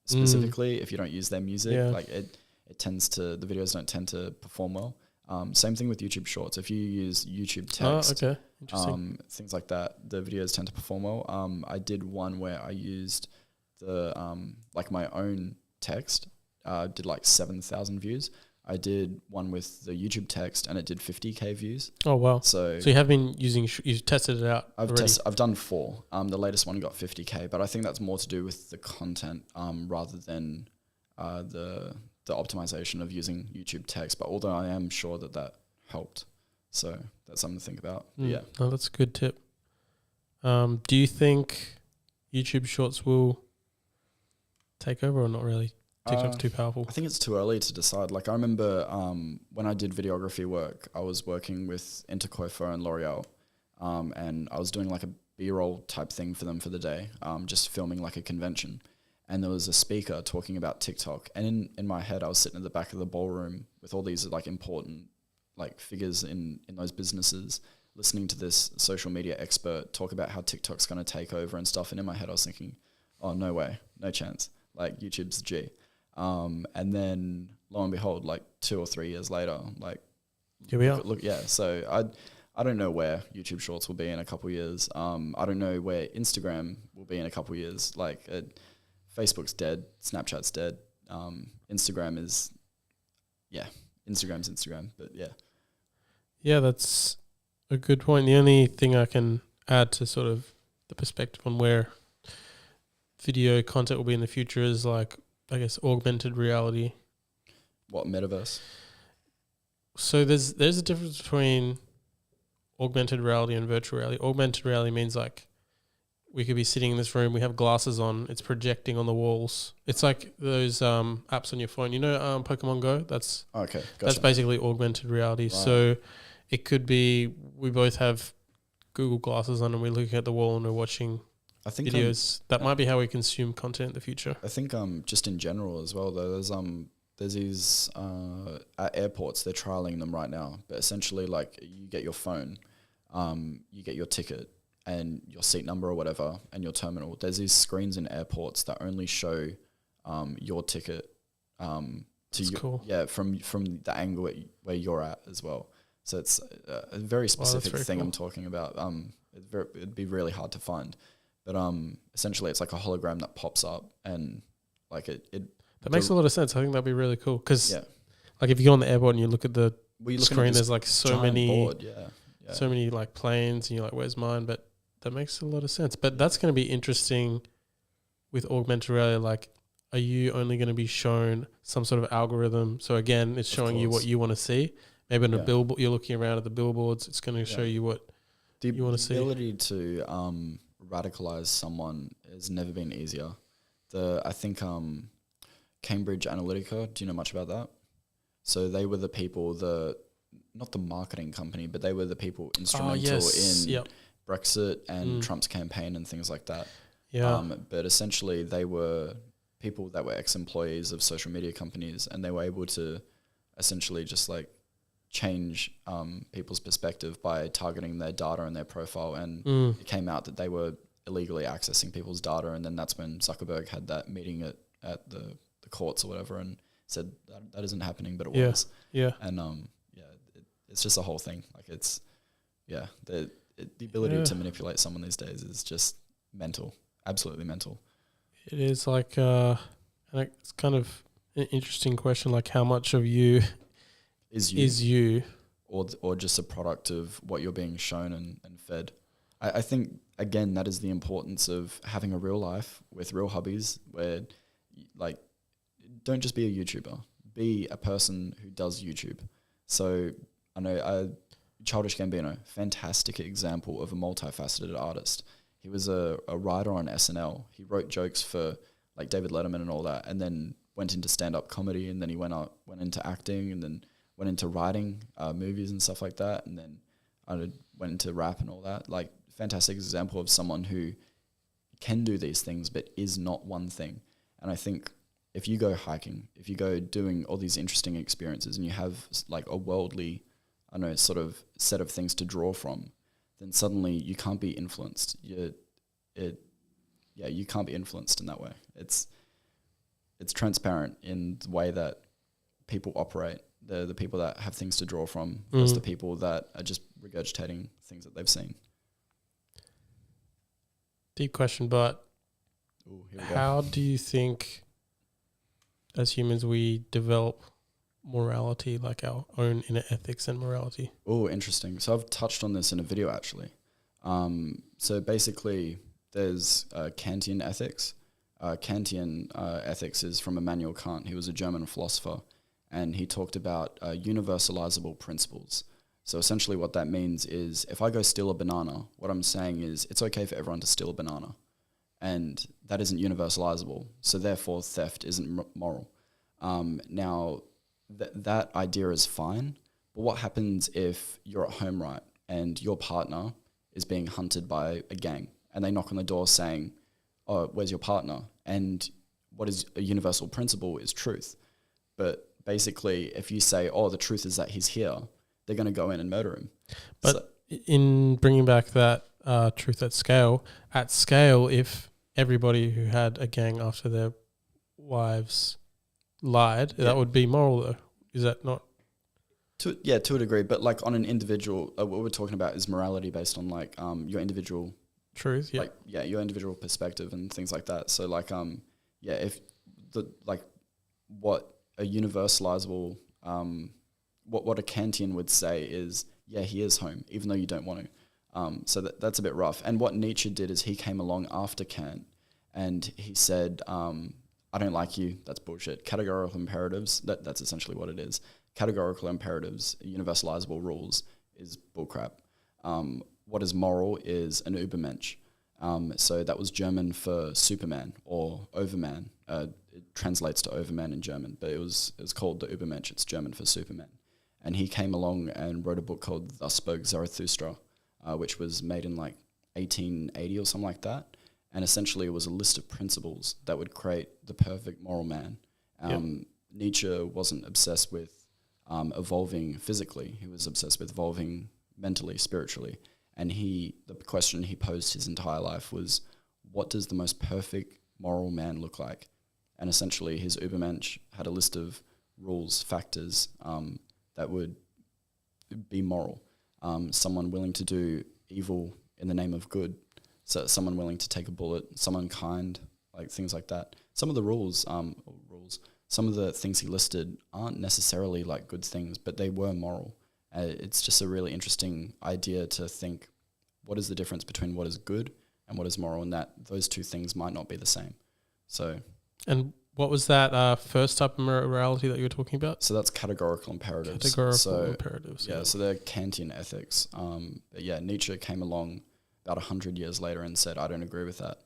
specifically, if you don't use their music, like it tends to, the videos don't tend to perform well. Same thing with YouTube Shorts. If you use YouTube text, interesting. Things like that, the videos tend to perform well. I did one where I used the my own text, did like 7,000 views. I did one with the YouTube text and it did 50k views. Oh wow! So you have been using, you've tested it out. I've done 4. The latest one got 50k, but I think that's more to do with the content rather than the optimization of using YouTube text. But although I am sure that helped, so that's something to think about. Yeah, no, that's a good tip. Do you think YouTube Shorts will take over or not really? TikTok's too powerful. I think it's too early to decide. Like, I remember when I did videography work, I was working with Intercoifer and L'Oreal, and I was doing like a B-roll type thing for them for the day, just filming like a convention. And there was a speaker talking about TikTok. And in my head, I was sitting at the back of the ballroom with all these like important like figures in those businesses, listening to this social media expert talk about how TikTok's going to take over and stuff. And in my head, I was thinking, oh, no way, no chance. Like, YouTube's the G. And then lo and behold, like 2 or 3 years later, like here we are. So I don't know where YouTube Shorts will be in a couple of years. I don't know where Instagram will be in a couple of years. Like Facebook's dead, Snapchat's dead. Instagram's Instagram, but yeah. Yeah, that's a good point. The only thing I can add to sort of the perspective on where video content will be in the future is like, I guess, augmented reality. What, metaverse? So there's a difference between augmented reality and virtual reality. Augmented reality means like we could be sitting in this room, we have glasses on, it's projecting on the walls. It's like those apps on your phone. You know Pokemon Go? That's okay. Gotcha. That's basically augmented reality. Right. So it could be we both have Google glasses on and we're looking at the wall and we're watching videos. That might be how we consume content in the future. I think just in general as well though, there's these at airports, they're trialing them right now, but essentially like you get your phone you get your ticket and your seat number or whatever and your terminal. There's these screens in airports that only show your ticket to you, cool. from the angle where you're at as well. So it's a very specific thing cool. I'm talking about. It'd be really hard to find, but essentially it's like a hologram that pops up and like it. That makes a lot of sense. I think that'd be really cool because, like, if you go on the airport and you look at the screen, there's like so many board, so many like planes, and you're like, "Where's mine?" But that makes a lot of sense. But that's going to be interesting with augmented reality. Like, are you only going to be shown some sort of algorithm? So again, it's showing you what you want to see. Maybe on a billboard, you're looking around at the billboards. It's going to show you what you want to see. The ability to radicalize someone has never been easier. I think Cambridge Analytica. Do you know much about that? So they were the people, not the marketing company, but they were the people instrumental in Brexit and Trump's campaign and things like that. Yeah. But essentially, they were people that were ex-employees of social media companies, and they were able to essentially just like change people's perspective by targeting their data and their profile. And it came out that they were illegally accessing people's data, and then that's when Zuckerberg had that meeting at the courts or whatever and said that isn't happening, but it was. Yeah. And it's just a whole thing. Like it's the ability to manipulate someone these days is just mental, absolutely mental. It is like and it's kind of an interesting question, like how much of you is you or just a product of what you're being shown and fed. I think again that is the importance of having a real life with real hobbies where like don't just be a YouTuber, be a person who does YouTube. So I know Childish Gambino, fantastic example of a multifaceted artist. He was a writer on SNL. He wrote jokes for like David Letterman and all that, and then went into stand-up comedy, and then he went into acting, and then went into writing movies and stuff like that, and then went into rap and all that. Like fantastic example of someone who can do these things but is not one thing. And I think if you go hiking, if you go doing all these interesting experiences and you have like a worldly, sort of set of things to draw from, then suddenly you can't be influenced. You can't be influenced in that way. It's transparent in the way that people operate. The people that have things to draw from versus the people that are just regurgitating things that they've seen. Deep question, but how do you think as humans we develop morality, like our own inner ethics and morality? Oh, interesting. So I've touched on this in a video actually. So basically there's Kantian ethics. Kantian ethics is from Immanuel Kant. He was a German philosopher, and he talked about universalizable principles. So essentially what that means is if I go steal a banana, what I'm saying is it's okay for everyone to steal a banana. And that isn't universalizable. So therefore theft isn't moral. Now that idea is fine. But what happens if you're at home, right, and your partner is being hunted by a gang and they knock on the door saying, "Oh, where's your partner?" And what is a universal principle is truth. But basically, if you say, "Oh, the truth is that he's here," they're going to go in and murder him. But in bringing back that truth at scale, if everybody who had a gang after their wives lied, that would be moral though. Is that not? To a degree, but like on an individual, what we're talking about is morality based on like your individual truth, your individual perspective and things like that. So like if the like what a universalizable what a Kantian would say is he is home even though you don't want to. So that's a bit rough. And what Nietzsche did is he came along after Kant and he said, I don't like you, that's bullshit. Categorical imperatives, that's essentially what it is. Categorical imperatives, universalizable rules is bullcrap. What is moral is an Übermensch. So that was German for Superman or Overman. It translates to Overman in German, but it was called the Übermensch. It's German for Superman. And he came along and wrote a book called Thus Spoke Zarathustra, which was made in like 1880 or something like that. And essentially it was a list of principles that would create the perfect moral man. Nietzsche wasn't obsessed with evolving physically. He was obsessed with evolving mentally, spiritually. and the question he posed his entire life was, what does the most perfect moral man look like? And essentially his Übermensch had a list of rules, factors that would be moral. Someone willing to do evil in the name of good, so someone willing to take a bullet, someone kind, like things like that. Some of the some of the things he listed aren't necessarily like good things, but they were moral. It's just a really interesting idea to think, what is the difference between what is good and what is moral, and that those two things might not be the same. So, and what was that first type of morality that you were talking about? So that's categorical imperatives. Imperatives. Yeah, so they're Kantian ethics. But yeah, Nietzsche came along about 100 years later and said, I don't agree with that.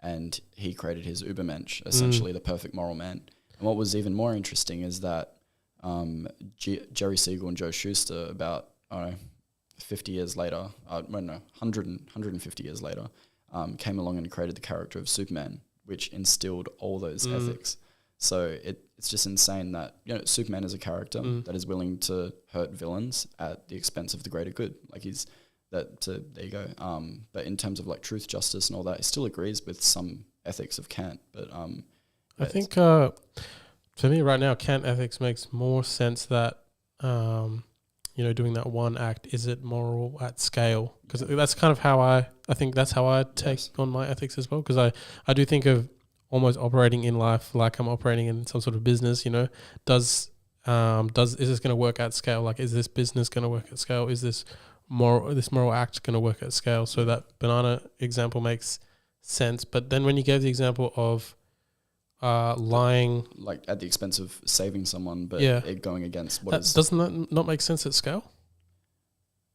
And he created his Übermensch, essentially the perfect moral man. And what was even more interesting is that Jerry Siegel and Joe Shuster, about 50 years later, 150 years later, came along and created the character of Superman, which instilled all those ethics. So it's just insane that, you know, Superman is a character that is willing to hurt villains at the expense of the greater good. Like there you go. But in terms of like truth, justice, and all that, he still agrees with some ethics of Kant. But I think for me right now, Kant ethics makes more sense that doing that one act, is it moral at scale? Because that's kind of how I think that's how I take on my ethics as well. Because I do think of almost operating in life like I'm operating in some sort of business. You know, is this going to work at scale? Like, is this business going to work at scale? Is this moral act going to work at scale? So that banana example makes sense. But then when you gave the example of lying, like at the expense of saving someone, but it going against what is, doesn't that not make sense at scale?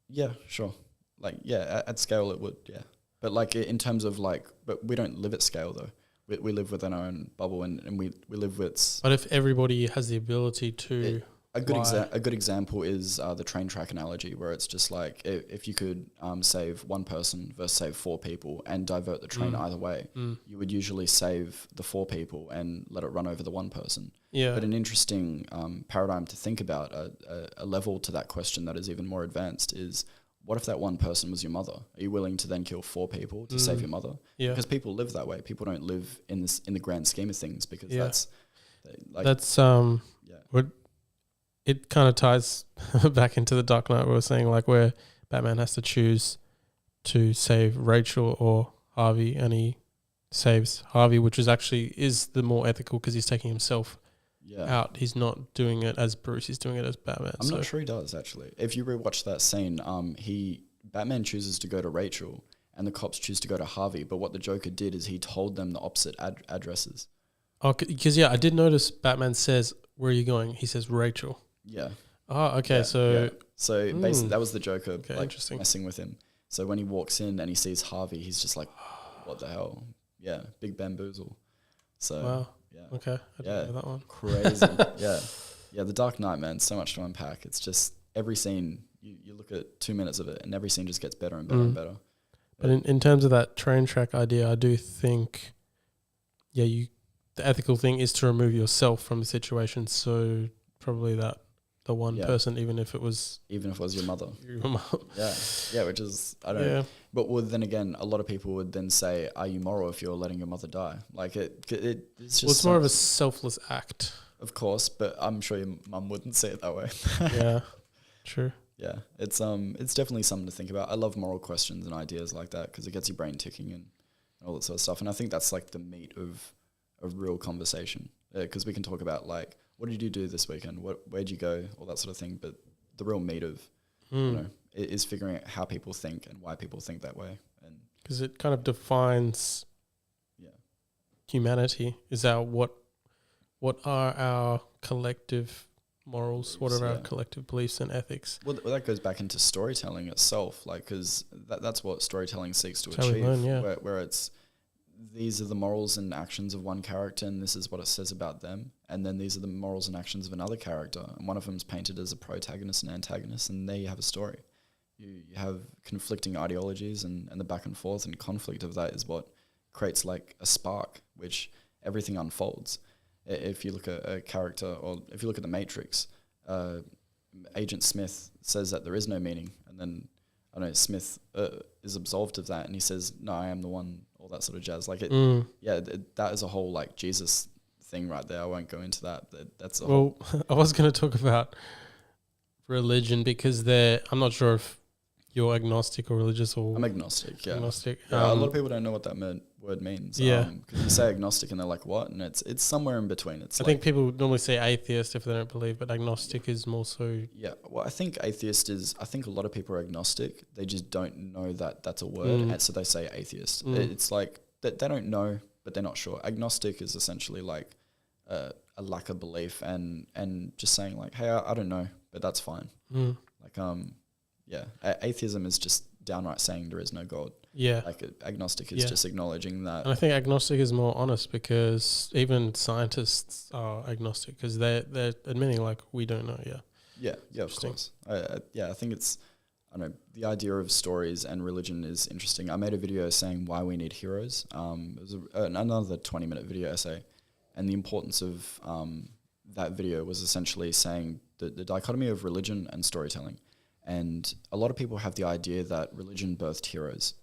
Yeah, sure. Like, yeah, at scale it would, yeah. But like in terms of like, but we don't live at scale though. We live within our own bubble, and we live with. But if everybody has the ability to, a good example is the train track analogy, where it's just like if you could save one person versus save four people and divert the train either way, you would usually save the four people and let it run over the one person. Yeah. But an interesting paradigm to think about, a level to that question that is even more advanced, is what if that one person was your mother? Are you willing to then kill four people to save your mother? Yeah. Because people live that way. People don't live in the grand scheme of things, because it kind of ties back into the Dark Knight we were saying, like where Batman has to choose to save Rachel or Harvey, and he saves Harvey, which is the more ethical because he's taking himself out. He's not doing it as Bruce, he's doing it as Batman. I'm not sure he does, actually. If you rewatch that scene, Batman chooses to go to Rachel and the cops choose to go to Harvey, but what the Joker did is he told them the opposite addresses. Oh, because I did notice Batman says, where are you going? He says Rachel. Yeah. Oh, okay. Yeah, so basically that was the Joker interesting. messing with him. So when he walks in and he sees Harvey, he's just like, what the hell? Yeah, big bamboozle. So wow. Yeah. Okay. I didn't know that one. Crazy. Yeah, The Dark Knight, man, so much to unpack. It's just every scene, you look at 2 minutes of it and every scene just gets better and better and better. But in terms of that train track idea, I do think the ethical thing is to remove yourself from the situation. So probably that the one person, even if it was your mother. Yeah, which is, I don't know. But then again, a lot of people would then say, are you moral if you're letting your mother die? Like it's just. Well, it's more of a selfless act. Of course, but I'm sure your mum wouldn't say it that way. Yeah, true. Yeah, it's definitely something to think about. I love moral questions and ideas like that because it gets your brain ticking and all that sort of stuff. And I think that's like the meat of real conversation, because we can talk about like, what did you do this weekend? Where'd you go? All that sort of thing. But the real meat of is figuring out how people think and why people think that way. And because it kind of defines humanity. Is what are our collective morals? What are our collective beliefs and ethics? Well, that goes back into storytelling itself, like, because that's what storytelling seeks to That's achieve. Where it's, these are the morals and actions of one character, and this is what it says about them. And then these are the morals and actions of another character, and one of them is painted as a protagonist and antagonist, and there you have a story. You have conflicting ideologies, and the back and forth and conflict of that is what creates like a spark, which everything unfolds. If you look at a character, or if you look at The Matrix, Agent Smith says that there is no meaning, and then I don't know, Smith is absolved of that, and he says, "No, I am the one," all that sort of jazz. Like it, that is a whole like Jesus thing right there. I won't go into that. That's a whole. I was going to talk about religion because I'm not sure if you're agnostic or religious or. I'm agnostic. Yeah, agnostic. Yeah, a lot of people don't know what that word means. Yeah, because you say agnostic and they're like, "What?" And it's somewhere in between. I think people normally say atheist if they don't believe, but agnostic is more so. Yeah, well, I think atheist is. I think a lot of people are agnostic. They just don't know that that's a word, and so they say atheist. It's like they don't know, but they're not sure. Agnostic is essentially like a lack of belief and just saying like, "Hey, I don't know, but that's fine." Like atheism is just downright saying there is no God. Yeah. Like agnostic is just acknowledging that. And I think agnostic is more honest because even scientists are agnostic because they're admitting like we don't know. Yeah. Yeah, of course. I think it's, I don't know, the idea of stories and religion is interesting. I made a video saying why we need heroes. It was another 20-minute video essay. And the importance of that video was essentially saying the dichotomy of religion and storytelling. And a lot of people have the idea that religion birthed heroes.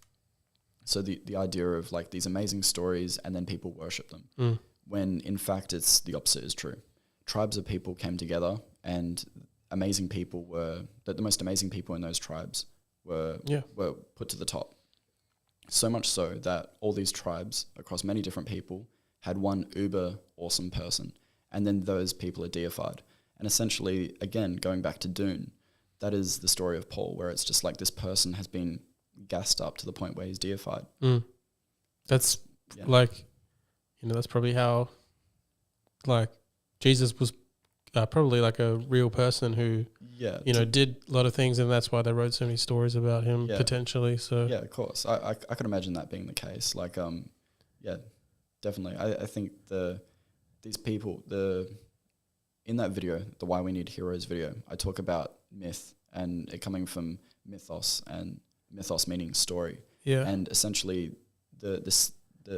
So the idea of like these amazing stories and then people worship them. When in fact it's the opposite is true. Tribes of people came together and amazing people were, the most amazing people in those tribes were put to the top. So much so that all these tribes across many different people had one uber awesome person. And then those people are deified. And essentially, again, going back to Dune, that is the story of Paul, where it's just like this person has been gassed up to the point where he's deified. That's like, that's probably how, like, Jesus was probably like a real person who, did a lot of things, and that's why they wrote so many stories about him potentially. So yeah, of course, I could imagine that being the case. Like, definitely. I think these people in that video, the Why We Need Heroes video, I talk about myth and it coming from mythos, and mythos meaning story. Yeah. And essentially the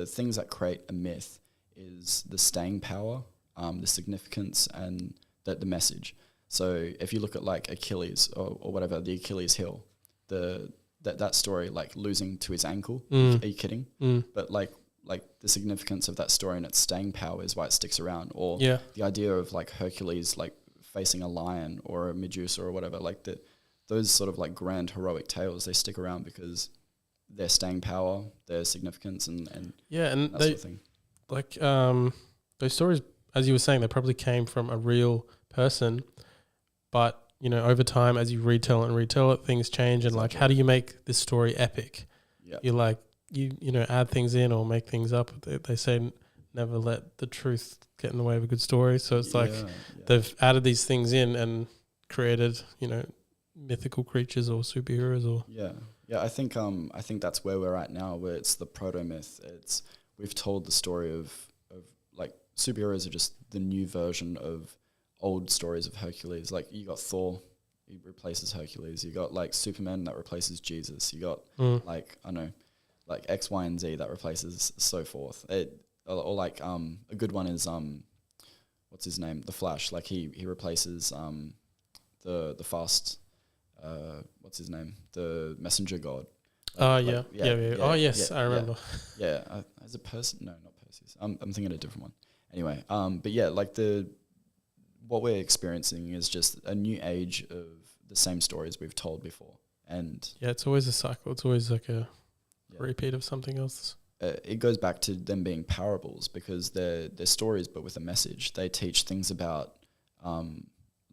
things that create a myth is the staying power, the significance, and the message. So if you look at like Achilles or whatever, the Achilles heel, that story, like losing to his ankle, are you kidding? But like the significance of that story and its staying power is why it sticks around. Or the idea of like Hercules like facing a lion or a Medusa or whatever, like those sort of like grand heroic tales, they stick around because their staying power, their significance, and that sort of thing. Like those stories, as you were saying, they probably came from a real person, but over time, as you retell it, things change. And like, how do you make this story epic? Yeah, you're like, you add things in or make things up. They say never let the truth get in the way of a good story. So it's like they've added these things in and created, mythical creatures or superheroes or I think that's where we're at now, where it's the proto myth. We've told the story of like superheroes are just the new version of old stories of Hercules. Like you got Thor, he replaces Hercules. You got like Superman that replaces Jesus. You got like I don't know, like X, Y, and Z that replaces so forth. Or like a good one is what's his name? The Flash. Like he replaces the fast what's his name? The messenger god. Oh yeah. Oh yes, I remember. As a person, no, not Perseus. I'm thinking of a different one. Anyway, but yeah, like what we're experiencing is just a new age of the same stories we've told before, and it's always a cycle. It's always like a repeat of something else. It goes back to them being parables because they're stories, but with a message. They teach things about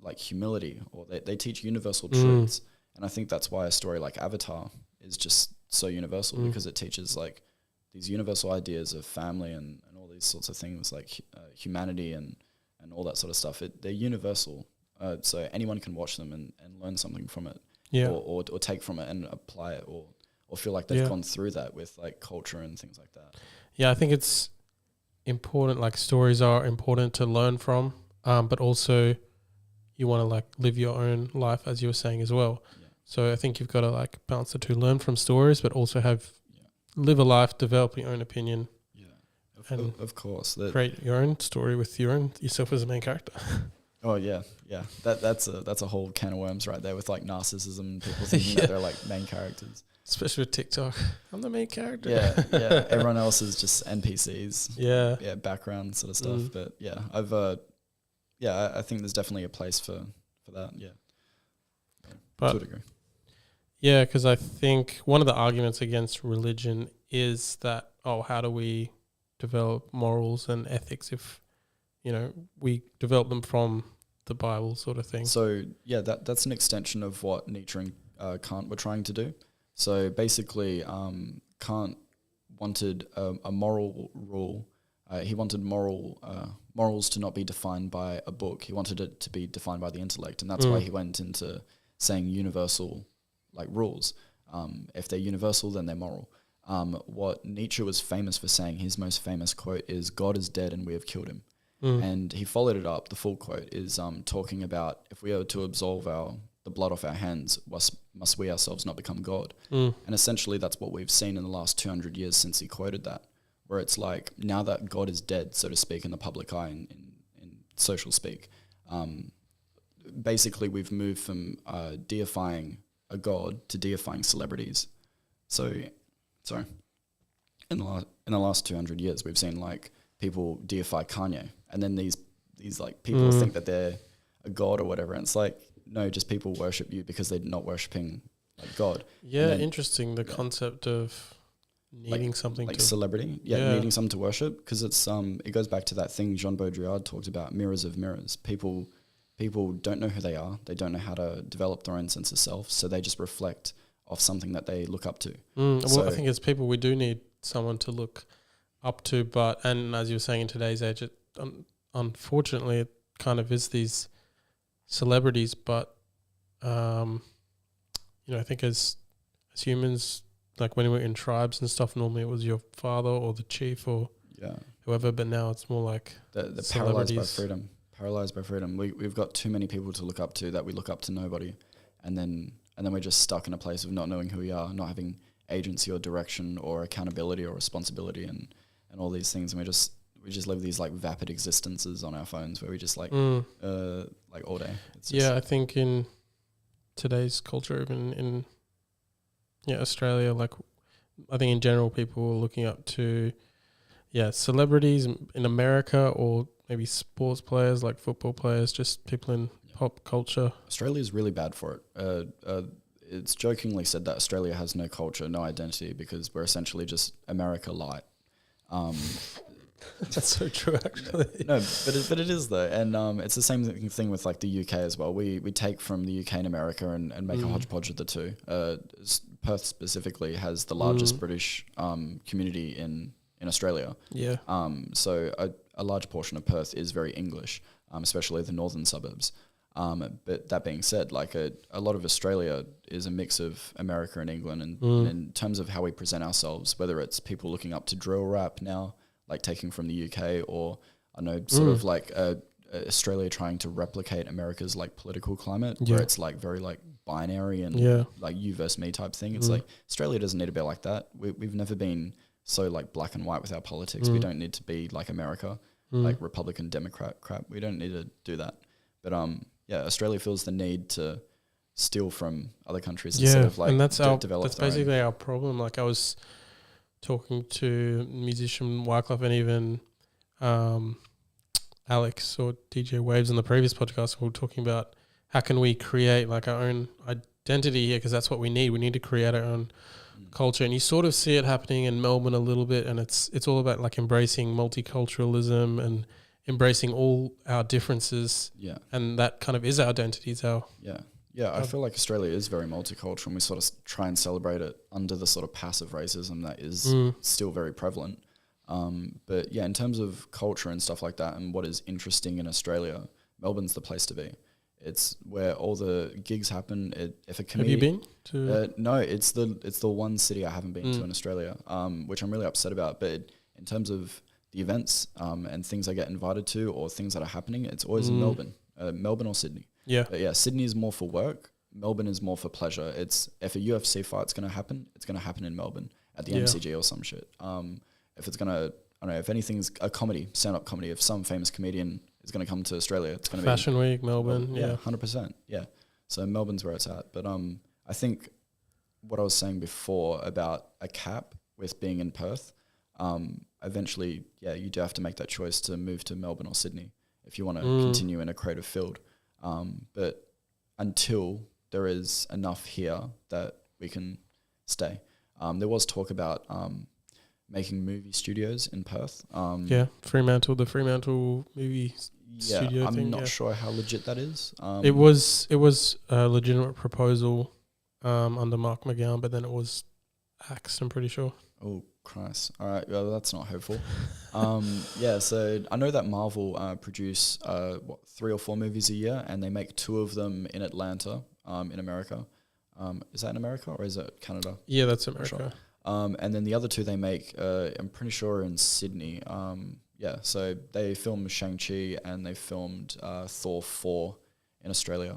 like humility, or they teach universal truths. And I think that's why a story like Avatar is just so universal because it teaches like these universal ideas of family and all these sorts of things like humanity and all that sort of stuff. They're universal. So anyone can watch them and learn something from it or take from it and apply it or feel like they've gone through that with like culture and things like that. Yeah, I think it's important, like stories are important to learn from, but also you want to like live your own life, as you were saying as well. Yeah. So I think you've got to like balance the two, learn from stories, but also live a life, develop your own opinion. Yeah, of course. Create your own story with yourself as a main character. Oh yeah, yeah. That's a whole can of worms right there with like narcissism and people thinking that they're like main characters. Especially with TikTok. I'm the main character. Yeah, yeah. Everyone else is just NPCs. Yeah. Background sort of stuff. But yeah, I think there's definitely a place for that. Yeah, but to a degree. Yeah, because I think one of the arguments against religion is that, how do we develop morals and ethics if, we develop them from the Bible sort of thing? So, yeah, that's an extension of what Nietzsche and Kant were trying to do. So, basically, Kant wanted a moral rule. He wanted morals to not be defined by a book. He wanted it to be defined by the intellect. And that's why he went into saying universal like rules. If they're universal, then they're moral. What Nietzsche was famous for saying, his most famous quote is, "God is dead and we have killed him." And he followed it up. The full quote is talking about, if we are to absolve the blood off our hands, must we ourselves not become God? And essentially that's what we've seen in the last 200 years since he quoted that, where it's like, now that God is dead, so to speak, in the public eye, in social speak, basically we've moved from deifying a god to deifying celebrities. So, sorry, in the last 200 years, we've seen like people deify Kanye, and then these like people think that they're a god or whatever, and it's like, no, just people worship you because they're not worshipping like God. Yeah, interesting. The concept of needing something like to celebrity, needing something to worship, because it's it goes back to that thing Jean Baudrillard talked about, mirrors of mirrors. People don't know who they are. They don't know how to develop their own sense of self, so they just reflect off something that they look up to. Well, I think as people, we do need someone to look up to, and as you were saying, in today's age, unfortunately, it kind of is these celebrities, but I think as humans, like when we're in tribes and stuff, normally it was your father or the chief or whoever, but now it's more like the paralyzed by freedom. Paralyzed by freedom. We've got too many people to look up to that we look up to nobody, and then we're just stuck in a place of not knowing who we are, not having agency or direction or accountability or responsibility and all these things, and we just live these like vapid existences on our phones where we just like all day. I think in today's culture, even in Australia, like I think in general people are looking up to celebrities in America, or maybe sports players like football players, just people in pop culture. Australia is really bad for it. It's jokingly said that Australia has no culture, no identity, because we're essentially just America light. That's so true, actually. No, but it is though, and it's the same thing with like the UK as well. We take from the UK and America and make a hodgepodge of the two. Perth specifically has the largest British community in Australia. Yeah. So a large portion of Perth is very English, especially the northern suburbs. But that being said, like a lot of Australia is a mix of America and England, and in terms of how we present ourselves, whether it's people looking up to drill rap now, like taking from the UK, or I know sort of like Australia trying to replicate America's like political climate, where it's like very like binary and like you versus me type thing. It's like Australia doesn't need to be like that. We've never been so like black and white with our politics. We don't need to be like America, like Republican Democrat crap. We don't need to do that. But Australia feels the need to steal from other countries instead of like and that's develop. That's basically our problem. Like I was talking to musician Wyclef and even Alex or DJ Waves on the previous podcast. We were talking about how can we create like our own identity here, because that's what we need. We need to create our own culture, and you sort of see it happening in Melbourne a little bit, and it's all about like embracing multiculturalism and embracing all our differences. Yeah. And that kind of is our identity. I feel like Australia is very multicultural, and we sort of try and celebrate it under the sort of passive racism that is still very prevalent. But yeah, in terms of culture and stuff like that and what is interesting in Australia, Melbourne's the place to be. It's where all the gigs happen. If a comedian, have you been to? No, it's the one city I haven't been to in Australia, which I'm really upset about. But in terms of the events and things I get invited to or things that are happening, it's always in Melbourne, Melbourne or Sydney. Yeah. But yeah, Sydney is more for work. Melbourne is more for pleasure. It's if a UFC fight's going to happen, it's going to happen in Melbourne at the MCG or some shit. If it's going to, I don't know, if anything's a comedy, stand-up comedy, if some famous comedian is going to come to Australia. It's going to be Fashion Week, Melbourne. Yeah. 100%. Yeah. So Melbourne's where it's at. But I think what I was saying before about a cap with being in Perth, eventually, you do have to make that choice to move to Melbourne or Sydney if you want to continue in a creative field. But until there is enough here that we can stay. There was talk about making movie studios in Perth. The Fremantle movie studio I'm thing. not sure how legit that is. It was a legitimate proposal under Mark McGowan, but then it was axed, I'm pretty sure. Oh, Christ. All right, well, that's not hopeful. So I know that Marvel produce 3 or 4 movies a year, and they make 2 of them in Atlanta, in America. Is that in America or is it Canada? Yeah, that's America. Sure. And then the other 2 they make, I'm pretty sure in Sydney. So they filmed Shang-Chi and they filmed Thor 4 in Australia.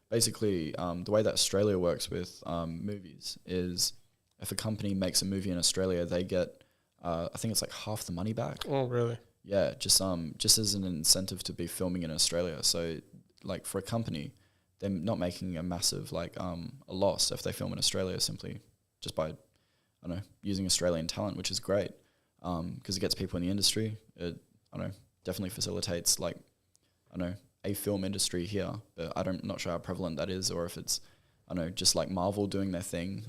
Basically, the way that Australia works with movies is if a company makes a movie in Australia, they get, I think it's like half the money back. Oh, really? Yeah, just as an incentive to be filming in Australia. So, like, for a company, they're not making a massive, a loss if they film in Australia simply just by, using Australian talent, which is great because it gets people in the industry. It, definitely facilitates, a film industry here. But I'm not sure how prevalent that is or if it's, just like Marvel doing their thing.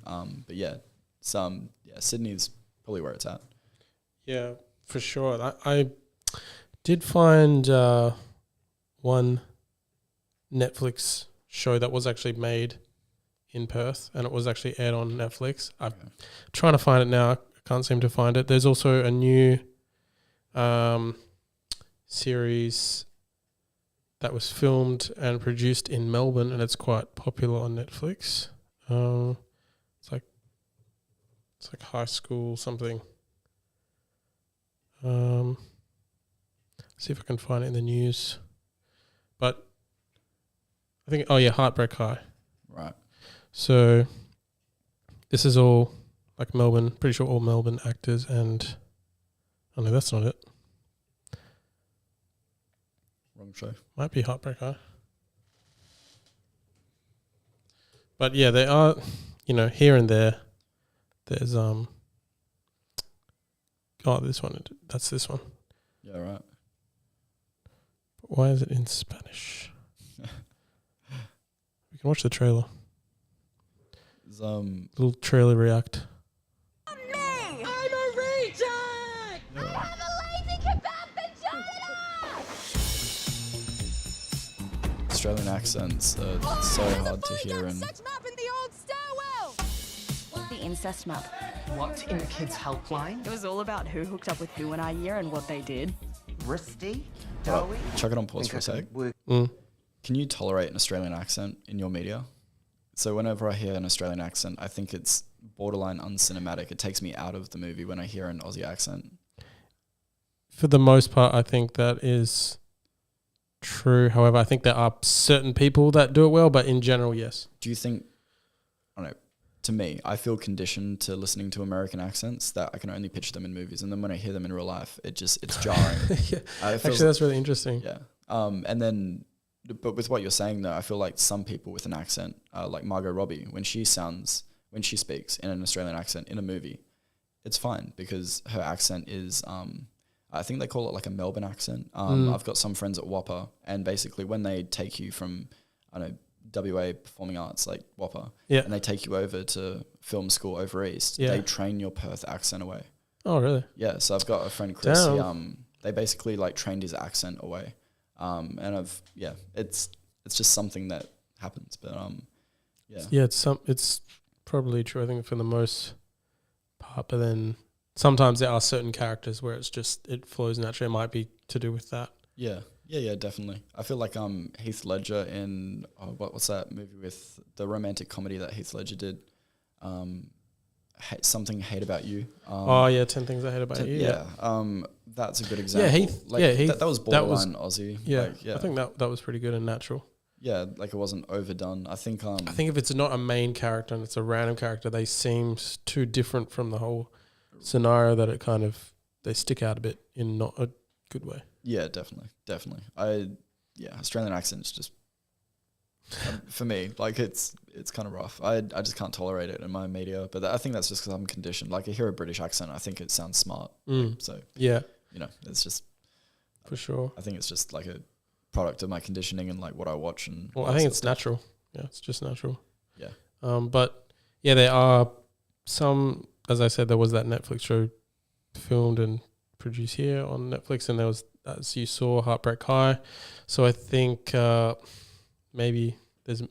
Sydney's probably where it's at. Yeah, for sure. I did find one Netflix show that was actually made in Perth, and it was actually aired on Netflix. I'm trying to find it now. I can't seem to find it. There's also a new series that was filmed and produced in Melbourne, and it's quite popular on Netflix. It's like high school something. See if I can find it in the news. But I think, Heartbreak High. Right. So this is all like Melbourne, pretty sure all Melbourne actors, and oh no, that's not it. Wrong show. Might be Heartbreak High. But yeah, they are, here and there. There's this one. That's this one. Yeah, right. But why is it in Spanish? We can watch the trailer. Little trailer react. I'm a reject! Yeah. I have a lazy kebab vagina! Australian accents are so hard to hear and Sex map in the old stairwell! The incest map. What, in the kids' helpline? It was all about who hooked up with who in our year and what they did. Risty? Oh, Doughy? chuck it on pause for a sec. Can you tolerate an Australian accent in your media? So whenever I hear an Australian accent, I think it's borderline uncinematic. It takes me out of the movie when I hear an Aussie accent. For the most part, I think that is true. However, I think there are certain people that do it well, but in general, yes. Do you think, I don't know, to me, I feel conditioned to listening to American accents that I can only picture them in movies. And then when I hear them in real life, it's jarring. Yeah. Actually, that's really interesting. Yeah. And then, but with what you're saying though, I feel like some people with an accent, like Margot Robbie, when she speaks in an Australian accent in a movie, it's fine because her accent is, I think they call it like a Melbourne accent. I've got some friends at Whopper, and basically when they take you from, I don't know, WA Performing Arts, like Whopper, and they take you over to film school over east, they train your Perth accent away. Oh, really? Yeah, so I've got a friend, Chris, they basically like trained his accent away. And it's just something that happens, but it's probably true, I think, for the most part, but then sometimes there are certain characters where it flows naturally. It might be to do with that. Yeah, definitely. I feel like Heath Ledger in what's that movie with the romantic comedy that Heath Ledger did? Something Hate About You. 10 Things I Hate About You. Yeah, that's a good example. Heath, that was borderline Aussie. Yeah, I think that was pretty good and natural. Yeah, like it wasn't overdone. I think if it's not a main character and it's a random character, they seem too different from the whole scenario that it kind of they stick out a bit in not a good way. Yeah, definitely. Australian accent's just for me, like it's kind of rough. I just can't tolerate it in my media, but I think that's just because I'm conditioned. Like I hear a British accent, I think it sounds smart. So Yeah, it's just for sure. I think it's just like a product of my conditioning and like what I watch and. Well, I think it's natural. Yeah, it's just natural. Yeah. But yeah, there are some. As I said, there was that Netflix show filmed and produced here on Netflix, and there was, as you saw, Heartbreak High. So I think maybe there's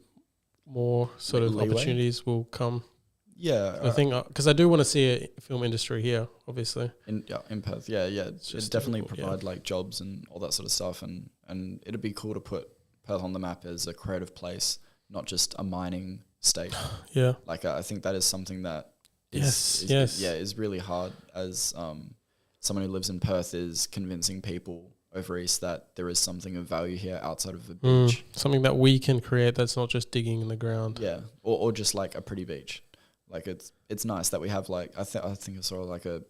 more sort of leeway? opportunities will come. Yeah, I think because I do want to see a film industry here, obviously. in Perth. Yeah, it's just definitely difficult, provide like jobs and all that sort of stuff, and it'd be cool to put Perth on the map as a creative place, not just a mining state. Yeah. Like I think that is something that Yes. is really hard as someone who lives in Perth is convincing people over east that there is something of value here outside of the beach. Something that we can create that's not just digging in the ground. Yeah, or just like a pretty beach. Like it's nice that we have like I think I saw like a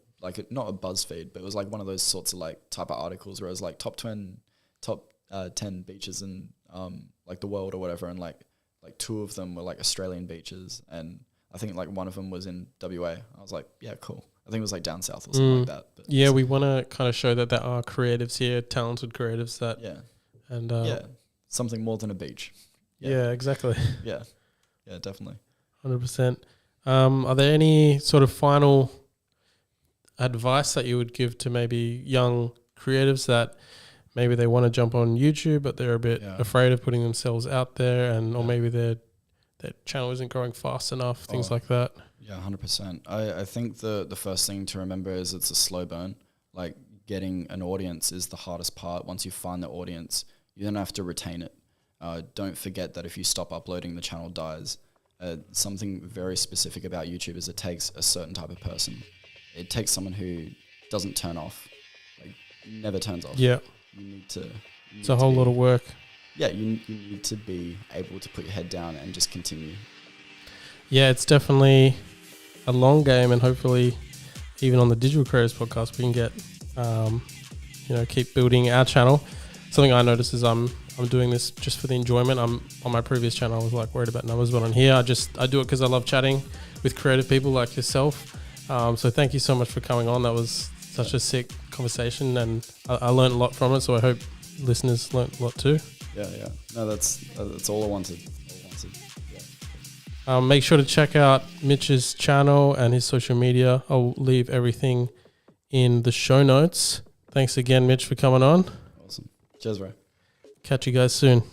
not a BuzzFeed, but it was like one of those sorts of like type of articles where it was like top 10 beaches in like the world or whatever, and like 2 of them were like Australian beaches, and I think like one of them was in WA. I was like, yeah, cool. I think it was like down south or something like that. But yeah, we want to kind of show that there are creatives here, talented creatives that. Yeah. And something more than a beach. Yeah, exactly. Yeah, definitely. 100%. Are there any sort of final advice that you would give to maybe young creatives that maybe they want to jump on YouTube, but they're a bit afraid of putting themselves out there, or maybe their channel isn't growing fast enough, things like that? Yeah, 100%. I think the first thing to remember is it's a slow burn. Like getting an audience is the hardest part. Once you find the audience, you then have to retain it. Don't forget that if you stop uploading, the channel dies. Something very specific about YouTube is it takes a certain type of person. It takes someone who doesn't turn off, like never turns off. Yeah. You need to. It's a whole lot of work. Yeah, you need to be able to put your head down and just continue. Yeah, it's definitely a long game, and hopefully even on the Digital Creators podcast we can get keep building our channel. Something I noticed is I'm doing this just for the enjoyment. I'm on my previous channel I was like worried about numbers, but on here I do it because I love chatting with creative people like yourself. So thank you so much for coming on. That was such a sick conversation, and I learned a lot from it, so I hope listeners learned a lot too. Yeah. No, that's all I wanted. Yeah. Make sure to check out Mitch's channel and his social media. I'll leave everything in the show notes. Thanks again, Mitch, for coming on. Awesome. Cheers, bro. Catch you guys soon.